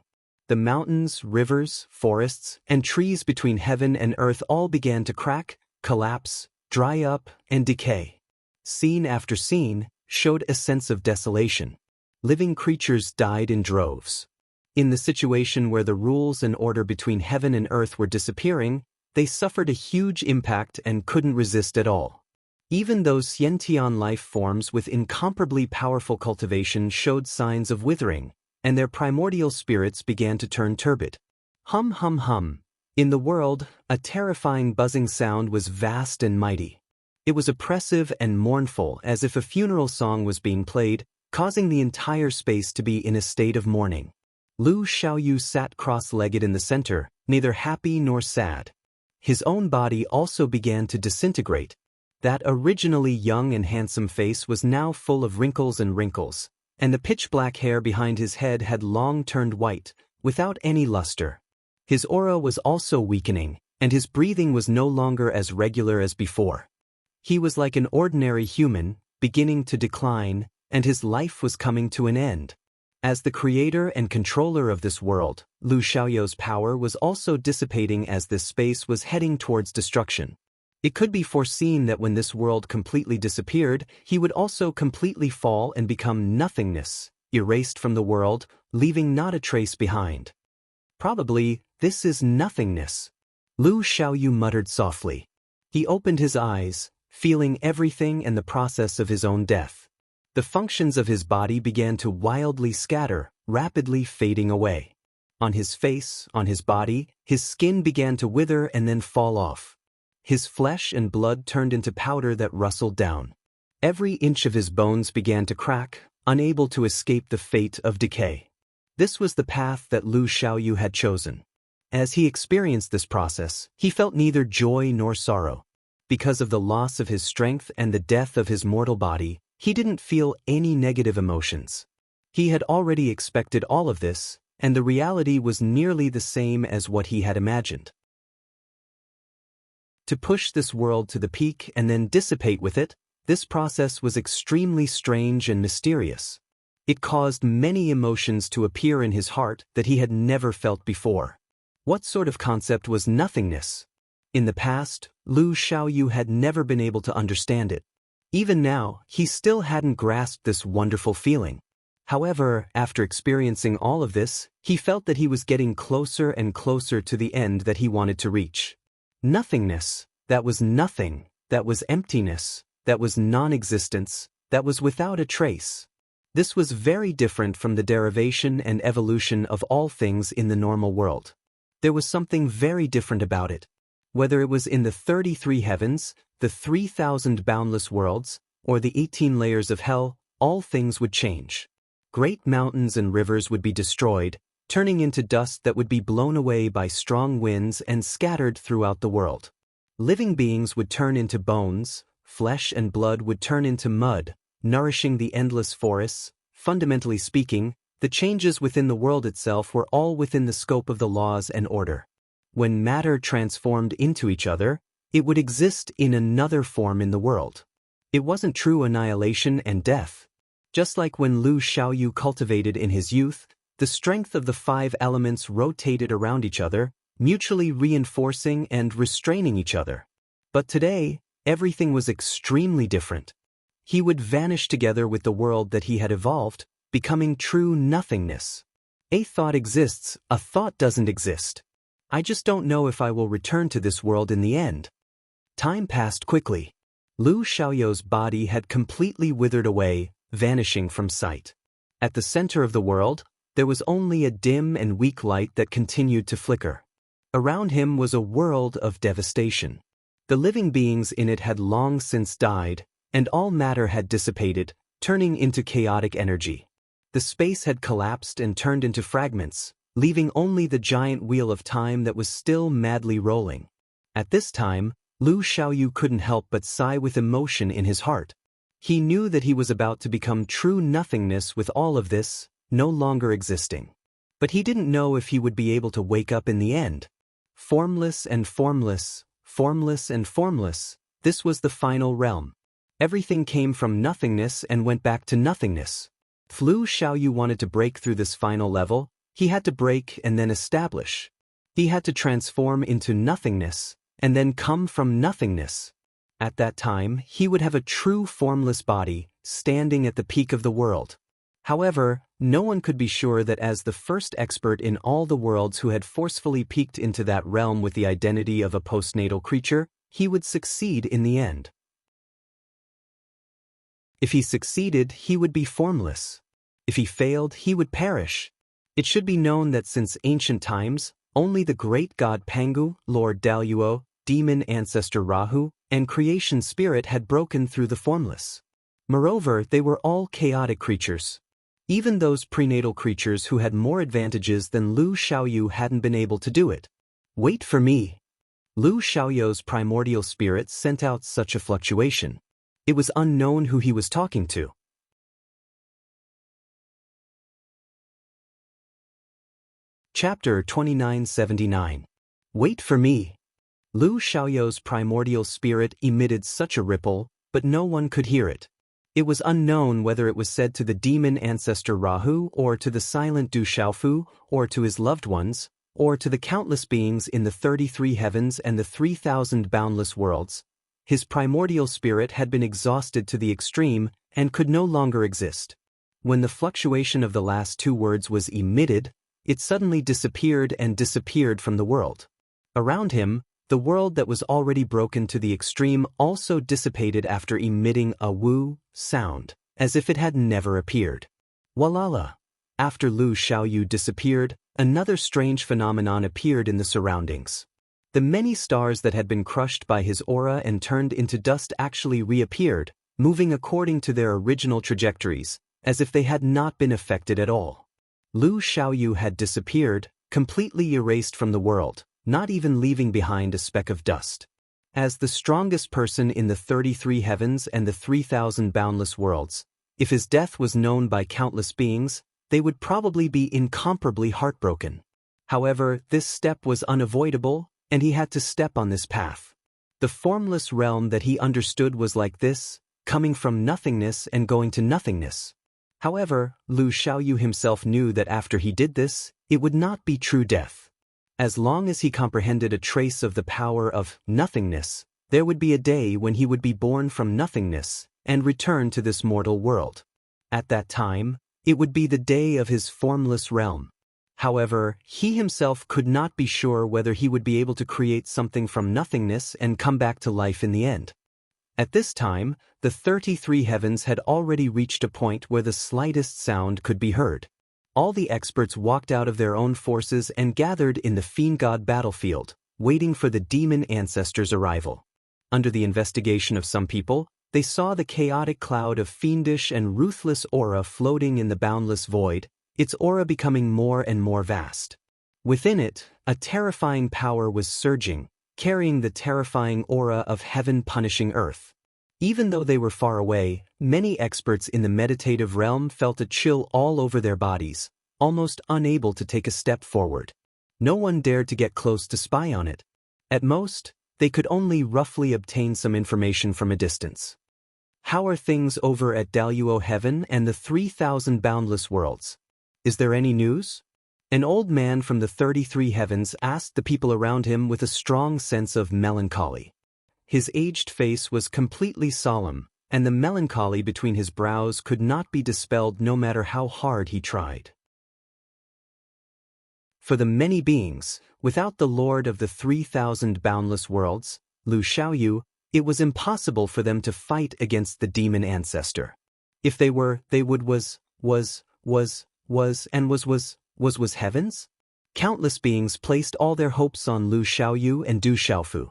Speaker 1: The mountains, rivers, forests, and trees between heaven and earth all began to crack, collapse, dry up, and decay. Scene after scene showed a sense of desolation. Living creatures died in droves. In the situation where the rules and order between heaven and earth were disappearing, they suffered a huge impact and couldn't resist at all. Even those Xiantian life forms with incomparably powerful cultivation showed signs of withering, and their primordial spirits began to turn turbid. Hum hum hum. In the world, a terrifying buzzing sound was vast and mighty. It was oppressive and mournful, as if a funeral song was being played, causing the entire space to be in a state of mourning. Lu Xiaoyu sat cross-legged in the center, neither happy nor sad. His own body also began to disintegrate. That originally young and handsome face was now full of wrinkles, and the pitch-black hair behind his head had long turned white, without any luster. His aura was also weakening, and his breathing was no longer as regular as before. He was like an ordinary human, beginning to decline, and his life was coming to an end. As the creator and controller of this world, Lu Xiaoyou's power was also dissipating as this space was heading towards destruction. It could be foreseen that when this world completely disappeared, he would also completely fall and become nothingness, erased from the world, leaving not a trace behind. Probably, this is nothingness. Lu Xiaoyu muttered softly. He opened his eyes, feeling everything and the process of his own death. The functions of his body began to wildly scatter, rapidly fading away. On his face, on his body, his skin began to wither and then fall off. His flesh and blood turned into powder that rustled down. Every inch of his bones began to crack, unable to escape the fate of decay. This was the path that Lu Xiaoyu had chosen. As he experienced this process, he felt neither joy nor sorrow. Because of the loss of his strength and the death of his mortal body, he didn't feel any negative emotions. He had already expected all of this, and the reality was nearly the same as what he had imagined. To push this world to the peak and then dissipate with it, this process was extremely strange and mysterious. It caused many emotions to appear in his heart that he had never felt before. What sort of concept was nothingness? In the past, Lu Xiaoyu had never been able to understand it. Even now, he still hadn't grasped this wonderful feeling. However, after experiencing all of this, he felt that he was getting closer and closer to the end that he wanted to reach. Nothingness, that was nothing, that was emptiness, that was non-existence, that was without a trace. This was very different from the derivation and evolution of all things in the normal world. There was something very different about it. Whether it was in the 33 heavens, the 3,000 boundless worlds, or the 18 layers of hell, all things would change. Great mountains and rivers would be destroyed, turning into dust that would be blown away by strong winds and scattered throughout the world. Living beings would turn into bones, flesh and blood would turn into mud, nourishing the endless forests. Fundamentally speaking, the changes within the world itself were all within the scope of the laws and order. When matter transformed into each other, it would exist in another form in the world. It wasn't true annihilation and death. Just like when Lu Xiaoyu cultivated in his youth, the strength of the 5 elements rotated around each other, mutually reinforcing and restraining each other. But today, everything was extremely different. He would vanish together with the world that he had evolved, becoming true nothingness. A thought exists, a thought doesn't exist. I just don't know if I will return to this world in the end. Time passed quickly. Lu Xiaoyou's body had completely withered away, vanishing from sight. At the center of the world, there was only a dim and weak light that continued to flicker. Around him was a world of devastation. The living beings in it had long since died, and all matter had dissipated, turning into chaotic energy. The space had collapsed and turned into fragments, leaving only the giant wheel of time that was still madly rolling. At this time, Lu Xiaoyu couldn't help but sigh with emotion in his heart. He knew that he was about to become true nothingness with all of this no longer existing. But he didn't know if he would be able to wake up in the end. Formless and formless, formless and formless, this was the final realm. Everything came from nothingness and went back to nothingness. If Lu Xiaoyu wanted to break through this final level, he had to break and then establish. He had to transform into nothingness, and then come from nothingness. At that time, he would have a true formless body, standing at the peak of the world. However, no one could be sure that as the first expert in all the worlds who had forcefully peeked into that realm with the identity of a postnatal creature, he would succeed in the end. If he succeeded, he would be formless. If he failed, he would perish. It should be known that since ancient times, only the great god Pangu, Lord Daluo, demon ancestor Rahu, and creation spirit had broken through the formless. Moreover, they were all chaotic creatures. Even those prenatal creatures who had more advantages than Lu Xiaoyu hadn't been able to do it. Wait for me. Lu Xiaoyu's primordial spirit sent out such a fluctuation. It was unknown who he was talking to. Chapter 2979. Wait for me. Lu Xiaoyu's primordial spirit emitted such a ripple, but no one could hear it. It was unknown whether it was said to the demon ancestor Rahu, or to the silent Du Xiaofu, or to his loved ones, or to the countless beings in the 33 heavens and the 3,000 boundless worlds. His primordial spirit had been exhausted to the extreme and could no longer exist. When the fluctuation of the last two words was emitted, it suddenly disappeared and disappeared from the world. Around him, the world that was already broken to the extreme also dissipated after emitting a woo sound, as if it had never appeared. Walala! After Lu Xiaoyu disappeared, another strange phenomenon appeared in the surroundings. The many stars that had been crushed by his aura and turned into dust actually reappeared, moving according to their original trajectories, as if they had not been affected at all. Lu Xiaoyu had disappeared, completely erased from the world, not even leaving behind a speck of dust. As the strongest person in the 33 heavens and the 3,000 boundless worlds, if his death was known by countless beings, they would probably be incomparably heartbroken. However, this step was unavoidable, and he had to step on this path. The formless realm that he understood was like this, coming from nothingness and going to nothingness. However, Lu Xiaoyu himself knew that after he did this, it would not be true death. As long as he comprehended a trace of the power of nothingness, there would be a day when he would be born from nothingness and return to this mortal world. At that time, it would be the day of his formless realm. However, he himself could not be sure whether he would be able to create something from nothingness and come back to life in the end. At this time, the 33 heavens had already reached a point where the slightest sound could be heard. All the experts walked out of their own forces and gathered in the fiend god battlefield, waiting for the demon ancestor's arrival. Under the investigation of some people, they saw the chaotic cloud of fiendish and ruthless aura floating in the boundless void, its aura becoming more and more vast. Within it, a terrifying power was surging, carrying the terrifying aura of heaven punishing earth. Even though they were far away, many experts in the meditative realm felt a chill all over their bodies, almost unable to take a step forward. No one dared to get close to spy on it. At most, they could only roughly obtain some information from a distance. How are things over at Daluo Heaven and the 3,000 boundless worlds? Is there any news? An old man from the 33 heavens asked the people around him with a strong sense of melancholy. His aged face was completely solemn, and the melancholy between his brows could not be dispelled no matter how hard he tried. For the many beings, without the Lord of the 3,000 boundless worlds, Lu Xiaoyu, it was impossible for them to fight against the demon ancestor. If they were, they would was heavens? Countless beings placed all their hopes on Lu Xiaoyu and Du Xiaofu.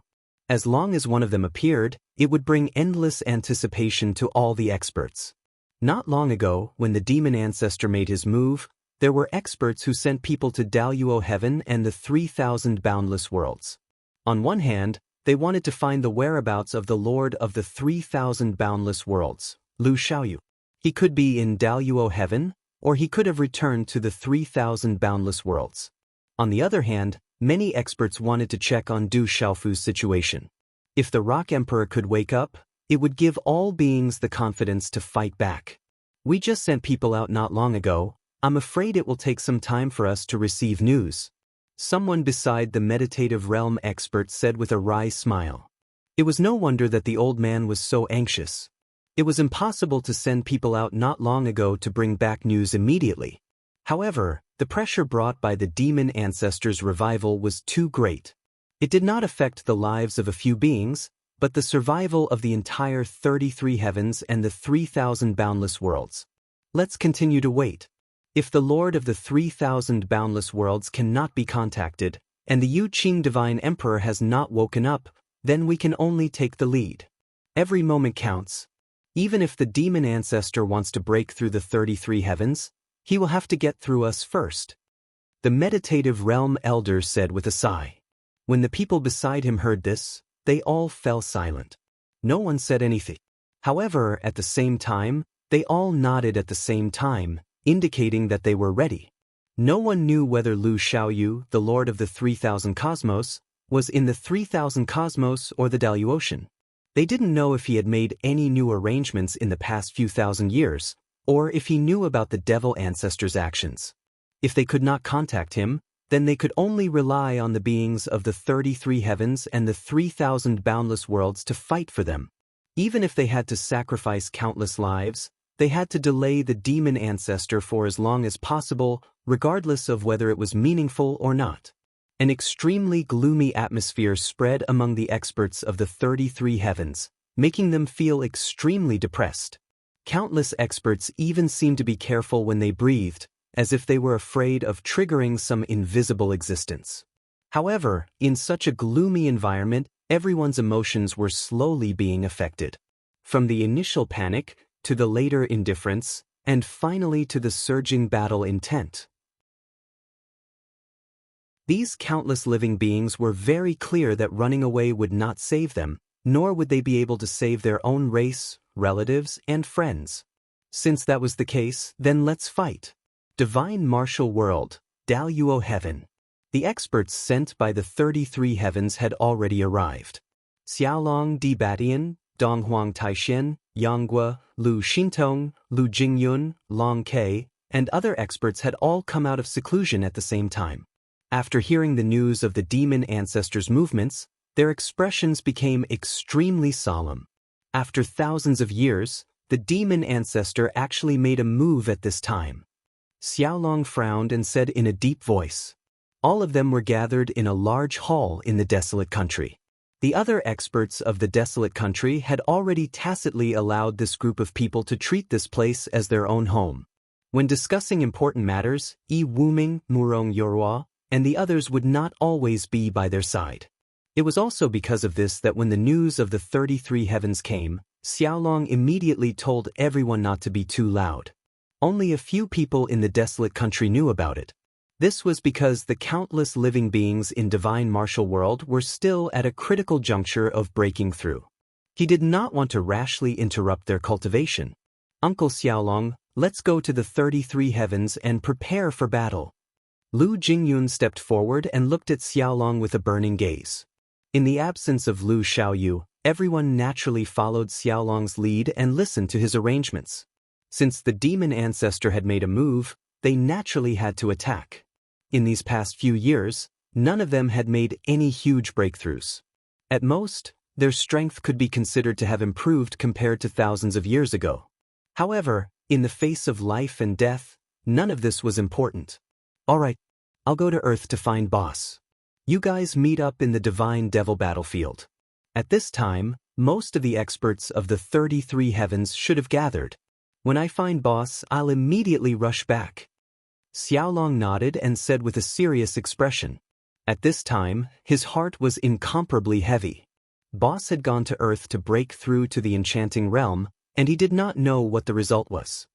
Speaker 1: As long as one of them appeared, it would bring endless anticipation to all the experts. Not long ago, when the demon ancestor made his move, there were experts who sent people to Daluo Heaven and the 3,000 boundless worlds. On one hand, they wanted to find the whereabouts of the Lord of the 3,000 boundless worlds, Lu Xiaoyu. He could be in Daluo heaven, or he could have returned to the 3,000 boundless worlds. On the other hand, many experts wanted to check on Du Xiaofu's situation. If the Rock Emperor could wake up, it would give all beings the confidence to fight back. We just sent people out not long ago. I'm afraid it will take some time for us to receive news. Someone beside the meditative realm expert said with a wry smile. It was no wonder that the old man was so anxious. It was impossible to send people out not long ago to bring back news immediately. However, the pressure brought by the demon ancestors' revival was too great. It did not affect the lives of a few beings, but the survival of the entire 33 heavens and the 3,000 boundless worlds. Let's continue to wait. If the Lord of the 3,000 boundless worlds cannot be contacted, and the Yu Qing Divine Emperor has not woken up, then we can only take the lead. Every moment counts. Even if the demon ancestor wants to break through the 33 heavens, he will have to get through us first. The meditative realm elder said with a sigh. When the people beside him heard this, they all fell silent. No one said anything. However, at the same time, they all nodded at the same time, indicating that they were ready. No one knew whether Lu Xiaoyu, the Lord of the 3,000 cosmos, was in the 3,000 cosmos or the Daluocean. They didn't know if he had made any new arrangements in the past few thousand years, or if he knew about the devil ancestors' actions. If they could not contact him, then they could only rely on the beings of the 33 heavens and the 3,000 boundless worlds to fight for them. Even if they had to sacrifice countless lives, they had to delay the demon ancestor for as long as possible, regardless of whether it was meaningful or not. An extremely gloomy atmosphere spread among the experts of the 33 heavens, making them feel extremely depressed. Countless experts even seemed to be careful when they breathed, as if they were afraid of triggering some invisible existence. However, in such a gloomy environment, everyone's emotions were slowly being affected. From the initial panic, to the later indifference, and finally to the surging battle intent. These countless living beings were very clear that running away would not save them, nor would they be able to save their own race, relatives, and friends. Since that was the case, then let's fight. Divine Martial World, Daluo Heaven. The experts sent by the 33 heavens had already arrived. Xiaolong Di Batian, Donghuang Taixin, Yanggua, Lu Xintong, Lu Jingyun, Long Ke, and other experts had all come out of seclusion at the same time. After hearing the news of the demon ancestors' movements, their expressions became extremely solemn. After thousands of years, the demon ancestor actually made a move at this time. Xiaolong frowned and said in a deep voice. All of them were gathered in a large hall in the desolate country. The other experts of the desolate country had already tacitly allowed this group of people to treat this place as their own home. When discussing important matters, Yi Wuming, Murong Yorua, and the others would not always be by their side. It was also because of this that when the news of the 33 heavens came, Xiaolong immediately told everyone not to be too loud. Only a few people in the desolate country knew about it. This was because the countless living beings in Divine Martial World were still at a critical juncture of breaking through. He did not want to rashly interrupt their cultivation. Uncle Xiaolong, let's go to the 33 heavens and prepare for battle. Lu Jingyun stepped forward and looked at Xiaolong with a burning gaze. In the absence of Lu Xiaoyu, everyone naturally followed Xiaolong's lead and listened to his arrangements. Since the demon ancestor had made a move, they naturally had to attack. In these past few years, none of them had made any huge breakthroughs. At most, their strength could be considered to have improved compared to thousands of years ago. However, in the face of life and death, none of this was important. All right, I'll go to Earth to find Boss. You guys meet up in the Divine Devil battlefield. At this time, most of the experts of the 33 heavens should have gathered. When I find Boss, I'll immediately rush back. Xiaolong nodded and said with a serious expression. At this time, his heart was incomparably heavy. Boss had gone to Earth to break through to the enchanting realm, and he did not know what the result was.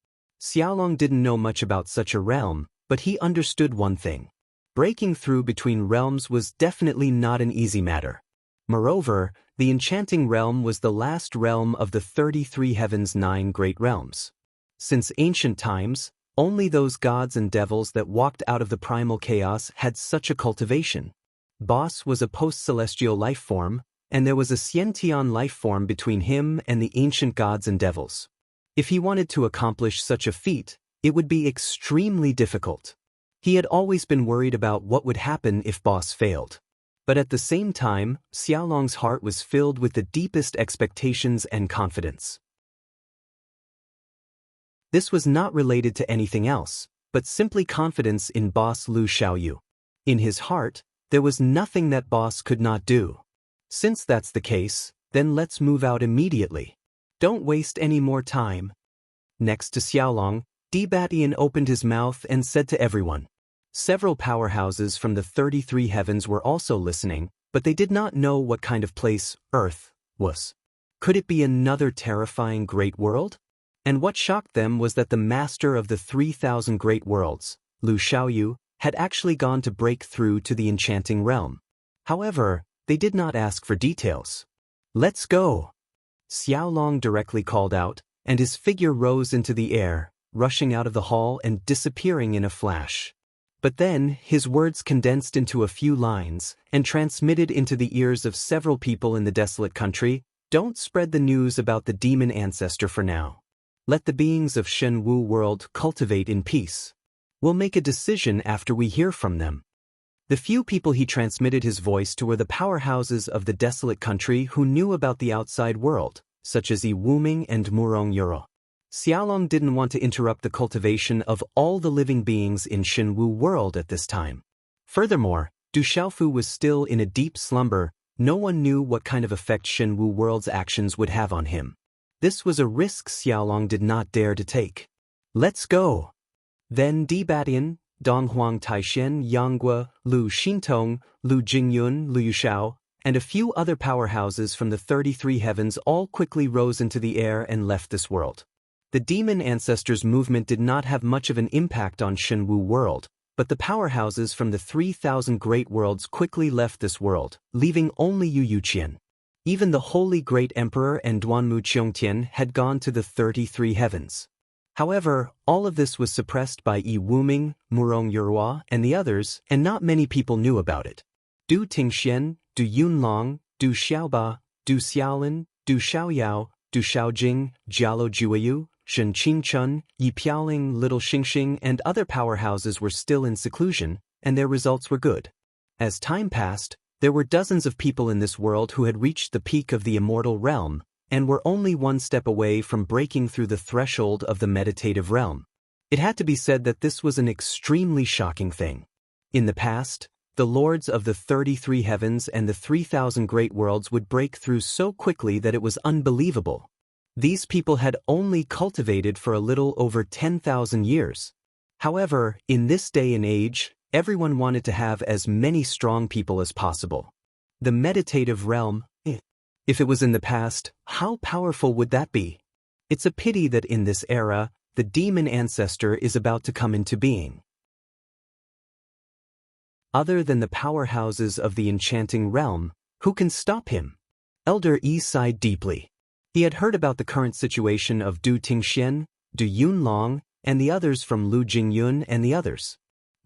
Speaker 1: Xiaolong didn't know much about such a realm, but he understood one thing. Breaking through between realms was definitely not an easy matter. Moreover, the enchanting realm was the last realm of the 33 heavens' 9 great realms. Since ancient times, only those gods and devils that walked out of the primal chaos had such a cultivation. Boss was a post-celestial life form, and there was a Xiantian life form between him and the ancient gods and devils. If he wanted to accomplish such a feat, it would be extremely difficult. He had always been worried about what would happen if Boss failed. But at the same time, Xiaolong's heart was filled with the deepest expectations and confidence. This was not related to anything else, but simply confidence in Boss Lu Xiaoyu. In his heart, there was nothing that Boss could not do. Since that's the case, then let's move out immediately. Don't waste any more time. Next to Xiaolong, Dibatian opened his mouth and said to everyone. Several powerhouses from the 33 heavens were also listening, but they did not know what kind of place Earth was. Could it be another terrifying great world? And what shocked them was that the master of the 3,000 great worlds, Lu Xiaoyu, had actually gone to break through to the enchanting realm. However, they did not ask for details. Let's go! Xiaolong directly called out, and his figure rose into the air, rushing out of the hall and disappearing in a flash. But then, his words condensed into a few lines, and transmitted into the ears of several people in the desolate country. Don't spread the news about the demon ancestor for now. Let the beings of Shenwu world cultivate in peace. We'll make a decision after we hear from them. The few people he transmitted his voice to were the powerhouses of the desolate country who knew about the outside world, such as Yi Wuming and Murong Yuro. Xiaolong didn't want to interrupt the cultivation of all the living beings in Shenwu world at this time. Furthermore, Du Xiaofu was still in a deep slumber. No one knew what kind of effect Shenwu world's actions would have on him. This was a risk Xiaolong did not dare to take. Let's go! Then Dibatian, Donghuang Taishen, Yanggua, Lu Xintong, Lu Jingyun, Lu Yushao, and a few other powerhouses from the 33 heavens all quickly rose into the air and left this world. The demon ancestors' movement did not have much of an impact on Shenwu world, but the powerhouses from the 3,000 great worlds quickly left this world, leaving only Yu Yuqian. Even the Holy Great Emperor and Duanmu Qiongtian had gone to the 33 heavens. However, all of this was suppressed by Yi Wuming, Murong Yurhua, and the others, and not many people knew about it. Du Tingxian, Du Yunlong, Du Xiaoba, Du Xiaolin, Du Xiaoyao, Du Xiaojing, Jialo Juayu, Shen Qingchun, Yi Piaoling, Little Xingxing, and other powerhouses were still in seclusion, and their results were good. As time passed, there were dozens of people in this world who had reached the peak of the immortal realm, and were only one step away from breaking through the threshold of the meditative realm. It had to be said that this was an extremely shocking thing. In the past, the lords of the 33 heavens and the 3,000 great worlds would break through so quickly that it was unbelievable. These people had only cultivated for a little over 10,000 years. However, in this day and age, everyone wanted to have as many strong people as possible. The meditative realm, if it was in the past, how powerful would that be? It's a pity that in this era, the demon ancestor is about to come into being. Other than the powerhouses of the enchanting realm, who can stop him? Elder Yi sighed deeply. He had heard about the current situation of Du Tingxian, Du Yunlong, and the others from Lu Jingyun and the others.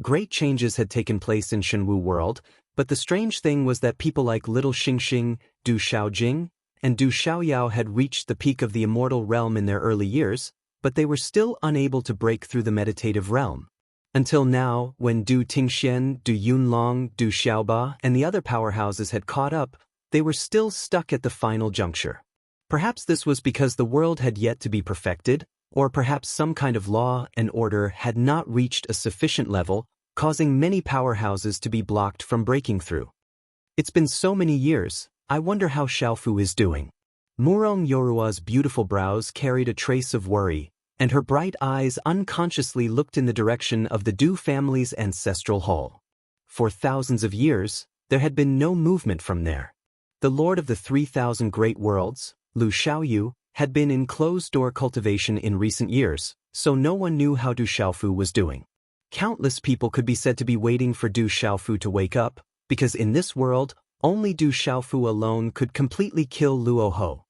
Speaker 1: Great changes had taken place in Shenwu world, but the strange thing was that people like Little Xingxing, Du Xiaojing, and Du Xiaoyao had reached the peak of the immortal realm in their early years, but they were still unable to break through the meditative realm. Until now, when Du Tingxian, Du Yunlong, Du Xiaoba, and the other powerhouses had caught up, they were still stuck at the final juncture. Perhaps this was because the world had yet to be perfected, or perhaps some kind of law and order had not reached a sufficient level, causing many powerhouses to be blocked from breaking through. It's been so many years, I wonder how Xiaofu is doing. Murong Yorua's beautiful brows carried a trace of worry, and her bright eyes unconsciously looked in the direction of the Du family's ancestral hall. For thousands of years, there had been no movement from there. The Lord of the 3,000 great worlds, Lu Xiaoyu, had been in closed-door cultivation in recent years, so no one knew how Du Xiaofu was doing. Countless people could be said to be waiting for Du Xiaofu to wake up, because in this world, Only Du Xiaofu alone could completely kill Luo Ho.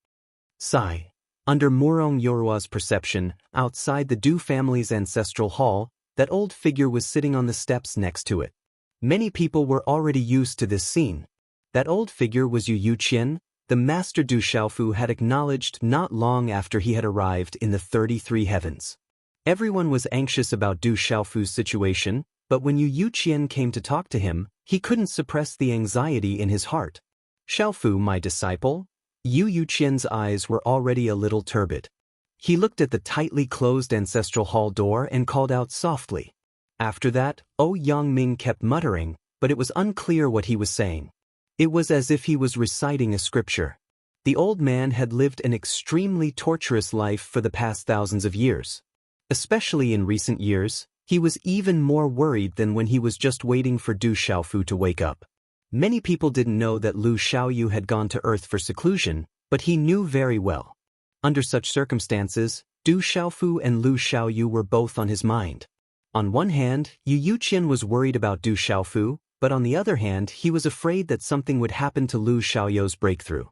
Speaker 1: Sigh. Under Murong Yorua's perception, outside the Du family's ancestral hall, that old figure was sitting on the steps next to it. Many people were already used to this scene. That old figure was Yu Yuqian, the master Du Xiaofu had acknowledged not long after he had arrived in the 33 heavens. Everyone was anxious about Du Xiaofu's situation, but when Yu Yuqian came to talk to him, he couldn't suppress the anxiety in his heart. Xiaofu, my disciple? Yu Yuqian's eyes were already a little turbid. He looked at the tightly closed ancestral hall door and called out softly. After that, Yangming kept muttering, but it was unclear what he was saying. It was as if he was reciting a scripture. The old man had lived an extremely torturous life for the past thousands of years. Especially in recent years, he was even more worried than when he was just waiting for Du Xiaofu to wake up. Many people didn't know that Lu Xiaoyu had gone to Earth for seclusion, but he knew very well. Under such circumstances, Du Xiaofu and Lu Xiaoyu were both on his mind. On one hand, Yu Yuqian was worried about Du Xiaofu, but on the other hand he was afraid that something would happen to Lu Xiaoyu's breakthrough.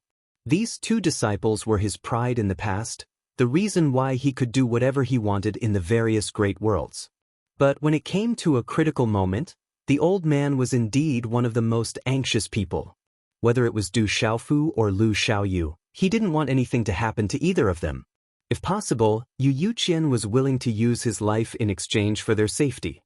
Speaker 1: These two disciples were his pride in the past, the reason why he could do whatever he wanted in the various great worlds. But when it came to a critical moment, the old man was indeed one of the most anxious people. Whether it was Du Xiaofu or Lu Xiaoyu, he didn't want anything to happen to either of them. If possible, Yu Yuqian was willing to use his life in exchange for their safety.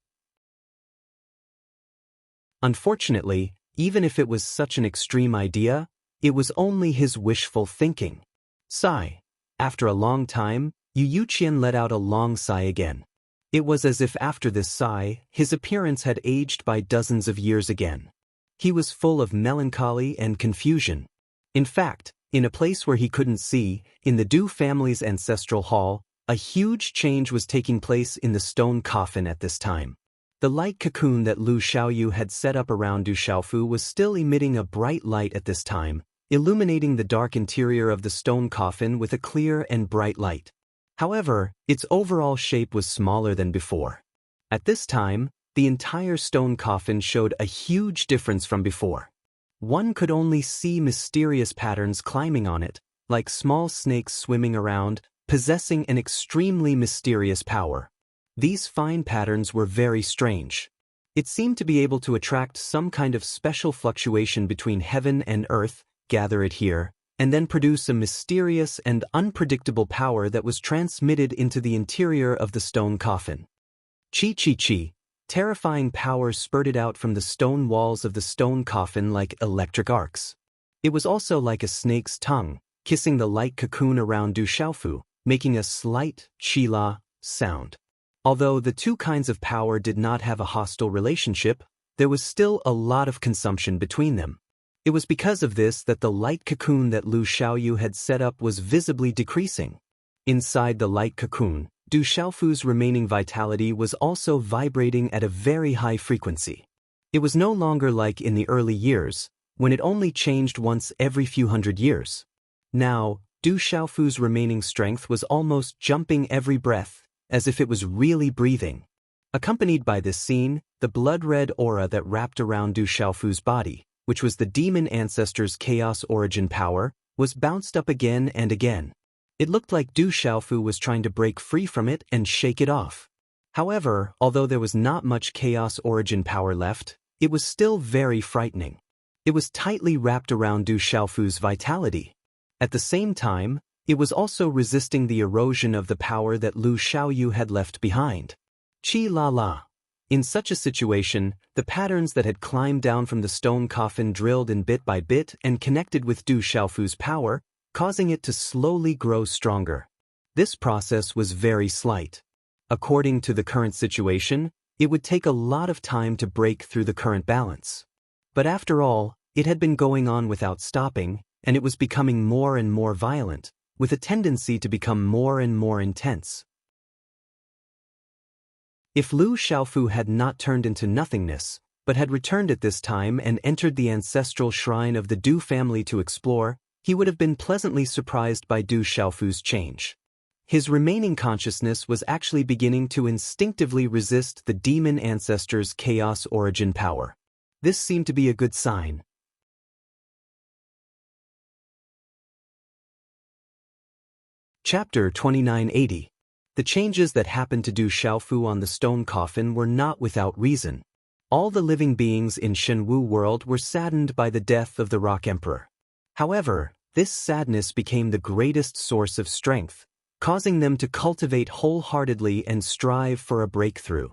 Speaker 1: Unfortunately, even if it was such an extreme idea, it was only his wishful thinking. Sigh. After a long time, Yu Yuqian let out a long sigh again. It was as if after this sigh, his appearance had aged by dozens of years again. He was full of melancholy and confusion. In fact, in a place where he couldn't see, in the Du family's ancestral hall, a huge change was taking place in the stone coffin at this time. The light cocoon that Lu Xiaoyu had set up around Du Xiaofu was still emitting a bright light at this time, illuminating the dark interior of the stone coffin with a clear and bright light. However, its overall shape was smaller than before. At this time, the entire stone coffin showed a huge difference from before. One could only see mysterious patterns climbing on it, like small snakes swimming around, possessing an extremely mysterious power. These fine patterns were very strange. It seemed to be able to attract some kind of special fluctuation between heaven and earth, gather it here, and then produce a mysterious and unpredictable power that was transmitted into the interior of the stone coffin. Chi chi chi, terrifying powers spurted out from the stone walls of the stone coffin like electric arcs. It was also like a snake's tongue, kissing the light cocoon around Du Xiaofu, making a slight chi-la sound. Although the two kinds of power did not have a hostile relationship, there was still a lot of consumption between them. It was because of this that the light cocoon that Lu Xiaoyu had set up was visibly decreasing. Inside the light cocoon, Du Xiaofu's remaining vitality was also vibrating at a very high frequency. It was no longer like in the early years, when it only changed once every few hundred years. Now, Du Xiaofu's remaining strength was almost jumping every breath, as if it was really breathing. Accompanied by this scene, the blood-red aura that wrapped around Du Xiaofu's body, which was the demon ancestor's chaos origin power, was bounced up again and again. It looked like Du Xiaofu was trying to break free from it and shake it off. However, although there was not much chaos origin power left, it was still very frightening. It was tightly wrapped around Du Xiaofu's vitality. At the same time, it was also resisting the erosion of the power that Lu Xiaoyu had left behind. Chi la la. In such a situation, the patterns that had climbed down from the stone coffin drilled in bit by bit and connected with Du Xiaofu's power, causing it to slowly grow stronger. This process was very slight. According to the current situation, it would take a lot of time to break through the current balance. But after all, it had been going on without stopping, and it was becoming more and more violent, with a tendency to become more and more intense. If Lu Xiaofu had not turned into nothingness, but had returned at this time and entered the ancestral shrine of the Du family to explore, he would have been pleasantly surprised by Du Xiaofu's change. His remaining consciousness was actually beginning to instinctively resist the demon ancestor's chaos origin power. This seemed to be a good sign. Chapter 2980. The changes that happened to Du Xiaofu on the stone coffin were not without reason. All the living beings in Shenwu world were saddened by the death of the Rock Emperor. However, this sadness became the greatest source of strength, causing them to cultivate wholeheartedly and strive for a breakthrough.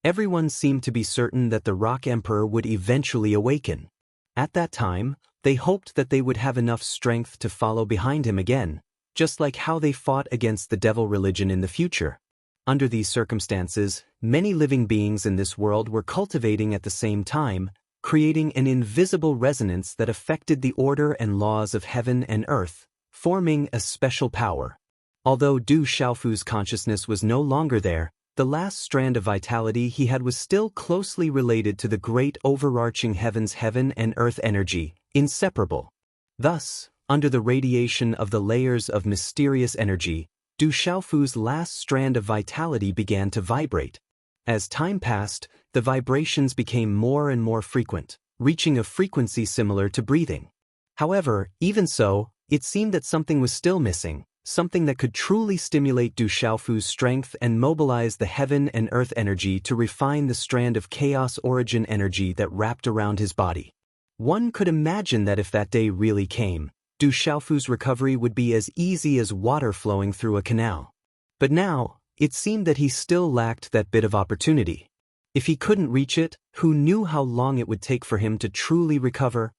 Speaker 1: Everyone seemed to be certain that the Rock Emperor would eventually awaken. At that time, they hoped that they would have enough strength to follow behind him again, just like how they fought against the devil religion in the future. Under these circumstances, many living beings in this world were cultivating at the same time, creating an invisible resonance that affected the order and laws of heaven and earth, forming a special power. Although Du Xiaofu's consciousness was no longer there, the last strand of vitality he had was still closely related to the great overarching heaven and earth energy, inseparable. Thus, under the radiation of the layers of mysterious energy, Du Xiaofu's last strand of vitality began to vibrate. As time passed, the vibrations became more and more frequent, reaching a frequency similar to breathing. However, even so, it seemed that something was still missing, something that could truly stimulate Du Xiaofu's strength and mobilize the heaven and earth energy to refine the strand of chaos origin energy that wrapped around his body. One could imagine that if that day really came, Du Xiaofu's recovery would be as easy as water flowing through a canal. But now, it seemed that he still lacked that bit of opportunity. If he couldn't reach it, who knew how long it would take for him to truly recover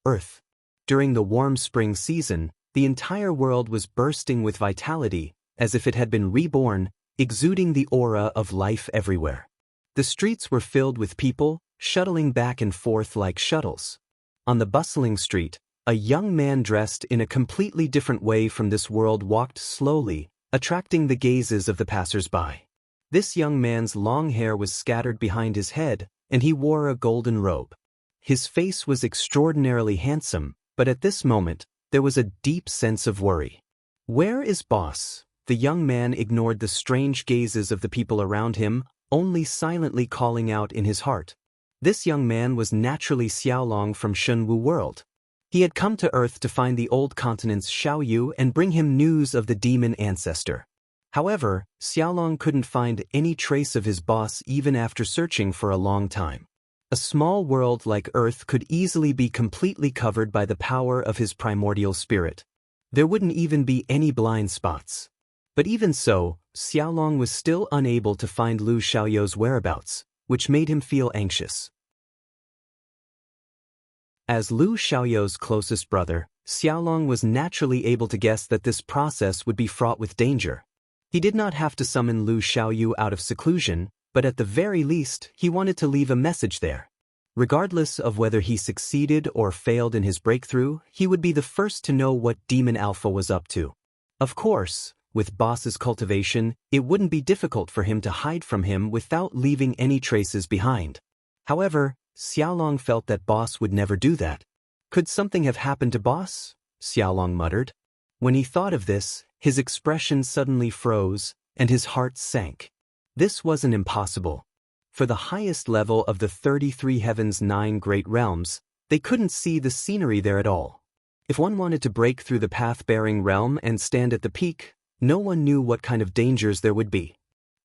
Speaker 1: Earth? During the warm spring season, the entire world was bursting with vitality, as if it had been reborn, exuding the aura of life everywhere. The streets were filled with people, shuttling back and forth like shuttles. On the bustling street, a young man dressed in a completely different way from this world walked slowly, attracting the gazes of the passers-by. This young man's long hair was scattered behind his head, and he wore a golden robe. His face was extraordinarily handsome, but at this moment, there was a deep sense of worry. "Where is boss?" The young man ignored the strange gazes of the people around him, only silently calling out in his heart. This young man was naturally Xiaolong from Shenwu world. He had come to Earth to find the old continent's Xiaoyu and bring him news of the demon ancestor. However, Xiaolong couldn't find any trace of his boss even after searching for a long time. A small world like Earth could easily be completely covered by the power of his primordial spirit. There wouldn't even be any blind spots. But even so, Xiaolong was still unable to find Lu Xiaoyou's whereabouts, which made him feel anxious. As Lu Xiaoyou's closest brother, Xiaolong was naturally able to guess that this process would be fraught with danger. He did not have to summon Lu Xiaoyu out of seclusion, but at the very least, he wanted to leave a message there. Regardless of whether he succeeded or failed in his breakthrough, he would be the first to know what Demon Alpha was up to. Of course, with boss's cultivation, it wouldn't be difficult for him to hide from him without leaving any traces behind. However, Xiaolong felt that boss would never do that. Could something have happened to boss? Xiaolong muttered. When he thought of this, his expression suddenly froze, and his heart sank. This wasn't impossible. For the highest level of the 33 Heavens' 9 great realms, they couldn't see the scenery there at all. If one wanted to break through the path-bearing realm and stand at the peak, no one knew what kind of dangers there would be.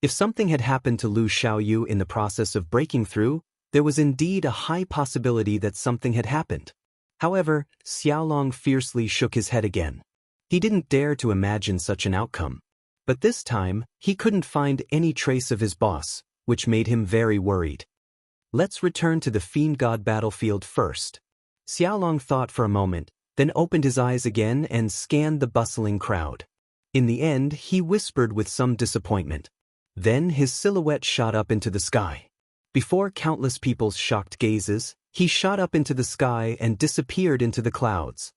Speaker 1: If something had happened to Lu Xiaoyu in the process of breaking through, there was indeed a high possibility that something had happened. However, Xiaolong fiercely shook his head again. He didn't dare to imagine such an outcome. But this time, he couldn't find any trace of his boss, which made him very worried. Let's return to the Fiend God battlefield first. Xiaolong thought for a moment, then opened his eyes again and scanned the bustling crowd. In the end, he whispered with some disappointment. Then his silhouette shot up into the sky. Before countless people's shocked gazes, he shot up into the sky and disappeared into the clouds.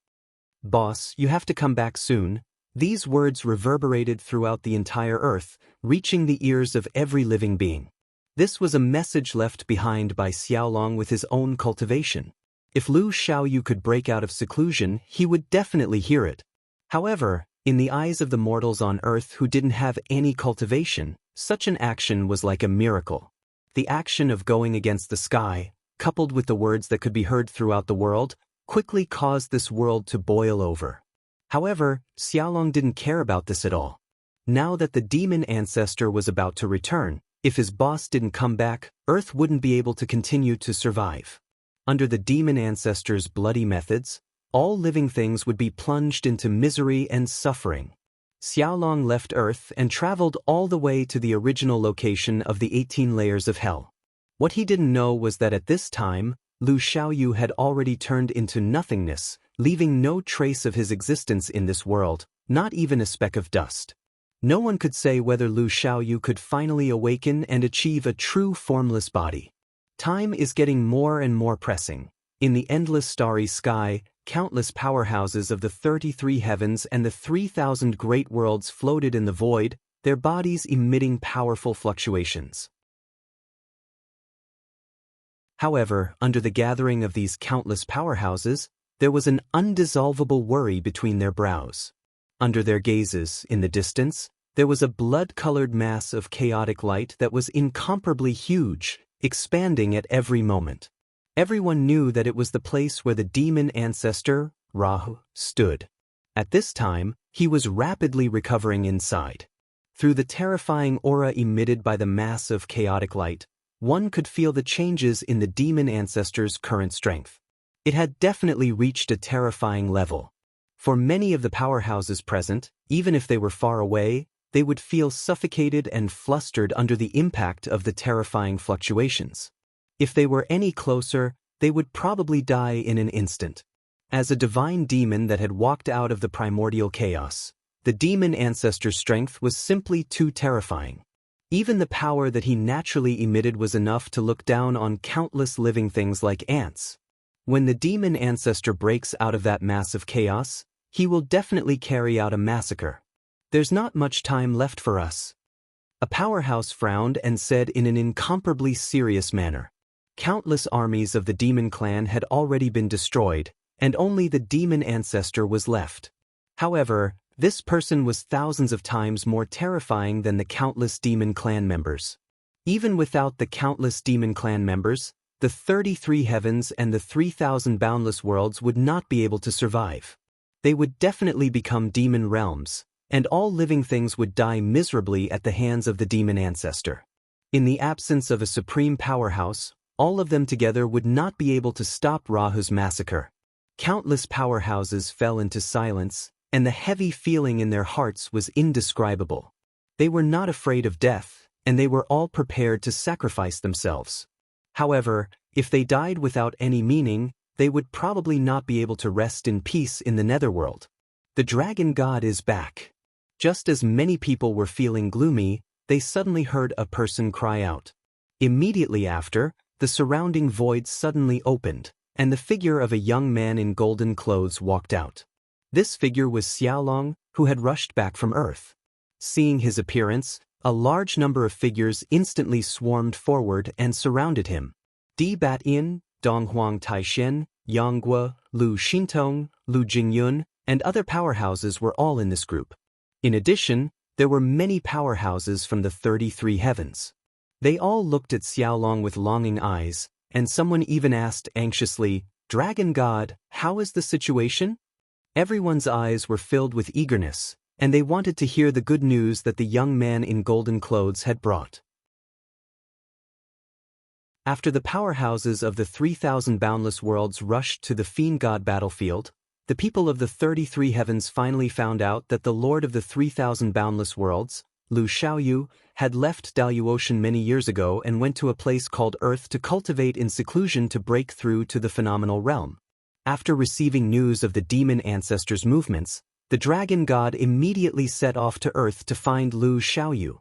Speaker 1: "Boss, you have to come back soon." These words reverberated throughout the entire earth, reaching the ears of every living being. This was a message left behind by Xiaolong with his own cultivation. If Lu Xiaoyu could break out of seclusion, he would definitely hear it. However, in the eyes of the mortals on earth who didn't have any cultivation, such an action was like a miracle. The action of going against the sky, coupled with the words that could be heard throughout the world, quickly caused this world to boil over. However, Xiaolong didn't care about this at all. Now that the demon ancestor was about to return, if his boss didn't come back, Earth wouldn't be able to continue to survive. Under the demon ancestor's bloody methods, all living things would be plunged into misery and suffering. Xiaolong left Earth and traveled all the way to the original location of the 18 layers of hell. What he didn't know was that at this time, Lu Xiaoyu had already turned into nothingness, leaving no trace of his existence in this world, not even a speck of dust. No one could say whether Lu Xiaoyu could finally awaken and achieve a true formless body. Time is getting more and more pressing. In the endless starry sky, countless powerhouses of the 33 heavens and the 3,000 great worlds floated in the void, their bodies emitting powerful fluctuations. However, under the gathering of these countless powerhouses, there was an undissolvable worry between their brows. Under their gazes, in the distance, there was a blood-colored mass of chaotic light that was incomparably huge, expanding at every moment. Everyone knew that it was the place where the demon ancestor, Rahu, stood. At this time, he was rapidly recovering inside. Through the terrifying aura emitted by the mass of chaotic light, one could feel the changes in the demon ancestor's current strength. It had definitely reached a terrifying level. For many of the powerhouses present, even if they were far away, they would feel suffocated and flustered under the impact of the terrifying fluctuations. If they were any closer, they would probably die in an instant. As a divine demon that had walked out of the primordial chaos, the demon ancestor's strength was simply too terrifying. Even the power that he naturally emitted was enough to look down on countless living things like ants. When the demon ancestor breaks out of that mass of chaos, he will definitely carry out a massacre. There's not much time left for us. A powerhouse frowned and said in an incomparably serious manner. Countless armies of the demon clan had already been destroyed, and only the demon ancestor was left. However, this person was thousands of times more terrifying than the countless demon clan members. Even without the countless demon clan members, the 33 heavens and the 3,000 boundless worlds would not be able to survive. They would definitely become demon realms, and all living things would die miserably at the hands of the demon ancestor. In the absence of a supreme powerhouse, all of them together would not be able to stop Rahu's massacre. Countless powerhouses fell into silence, and the heavy feeling in their hearts was indescribable. They were not afraid of death, and they were all prepared to sacrifice themselves. However, if they died without any meaning, they would probably not be able to rest in peace in the netherworld. The dragon god is back. Just as many people were feeling gloomy, they suddenly heard a person cry out. Immediately after, the surrounding void suddenly opened, and the figure of a young man in golden clothes walked out. This figure was Xiaolong, who had rushed back from Earth. Seeing his appearance, a large number of figures instantly swarmed forward and surrounded him. Di Bat-yin, Donghuang Taishen, Yangguo, Lu Xintong, Lu Jingyun, and other powerhouses were all in this group. In addition, there were many powerhouses from the 33 heavens. They all looked at Xiaolong with longing eyes, and someone even asked anxiously, "Dragon God, how is the situation?" Everyone's eyes were filled with eagerness, and they wanted to hear the good news that the young man in golden clothes had brought. After the powerhouses of the 3,000 boundless worlds rushed to the fiend god battlefield, the people of the 33 heavens finally found out that the lord of the 3,000 boundless worlds, Lu Xiaoyu, had left Daluocean many years ago and went to a place called Earth to cultivate in seclusion to break through to the phenomenal realm. After receiving news of the demon ancestor's movements, the dragon god immediately set off to Earth to find Lu Xiaoyu.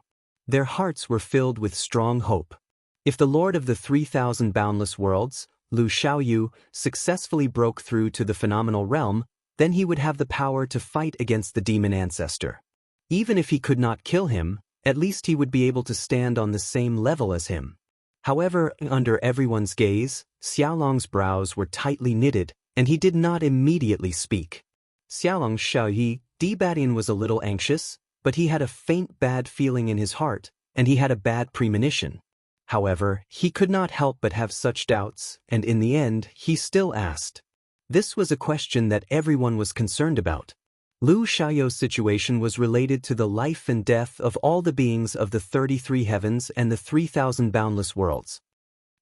Speaker 1: Their hearts were filled with strong hope. If the lord of the 3,000 boundless worlds, Lu Xiaoyu, successfully broke through to the phenomenal realm, then he would have the power to fight against the demon ancestor. Even if he could not kill him, at least he would be able to stand on the same level as him. However, under everyone's gaze, Xiaolong's brows were tightly knitted, and he did not immediately speak. Xiaolong Xiaoyi, Di Bat-yin was a little anxious, but he had a faint bad feeling in his heart, and he had a bad premonition. However, he could not help but have such doubts, and in the end, he still asked. This was a question that everyone was concerned about. Lu Xiaoyou's situation was related to the life and death of all the beings of the 33 heavens and the 3,000 boundless worlds.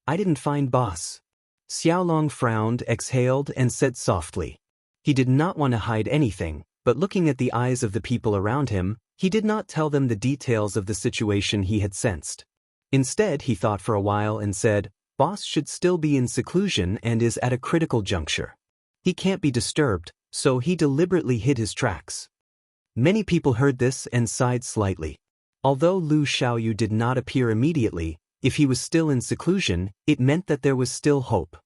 Speaker 1: I didn't find boss. Xiaolong frowned, exhaled, and said softly. He did not want to hide anything, but looking at the eyes of the people around him, he did not tell them the details of the situation he had sensed. Instead, he thought for a while and said, "Boss should still be in seclusion and is at a critical juncture. He can't be disturbed," so he deliberately hid his tracks. Many people heard this and sighed slightly. Although Lu Xiaoyu did not appear immediately, if he was still in seclusion, it meant that there was still hope.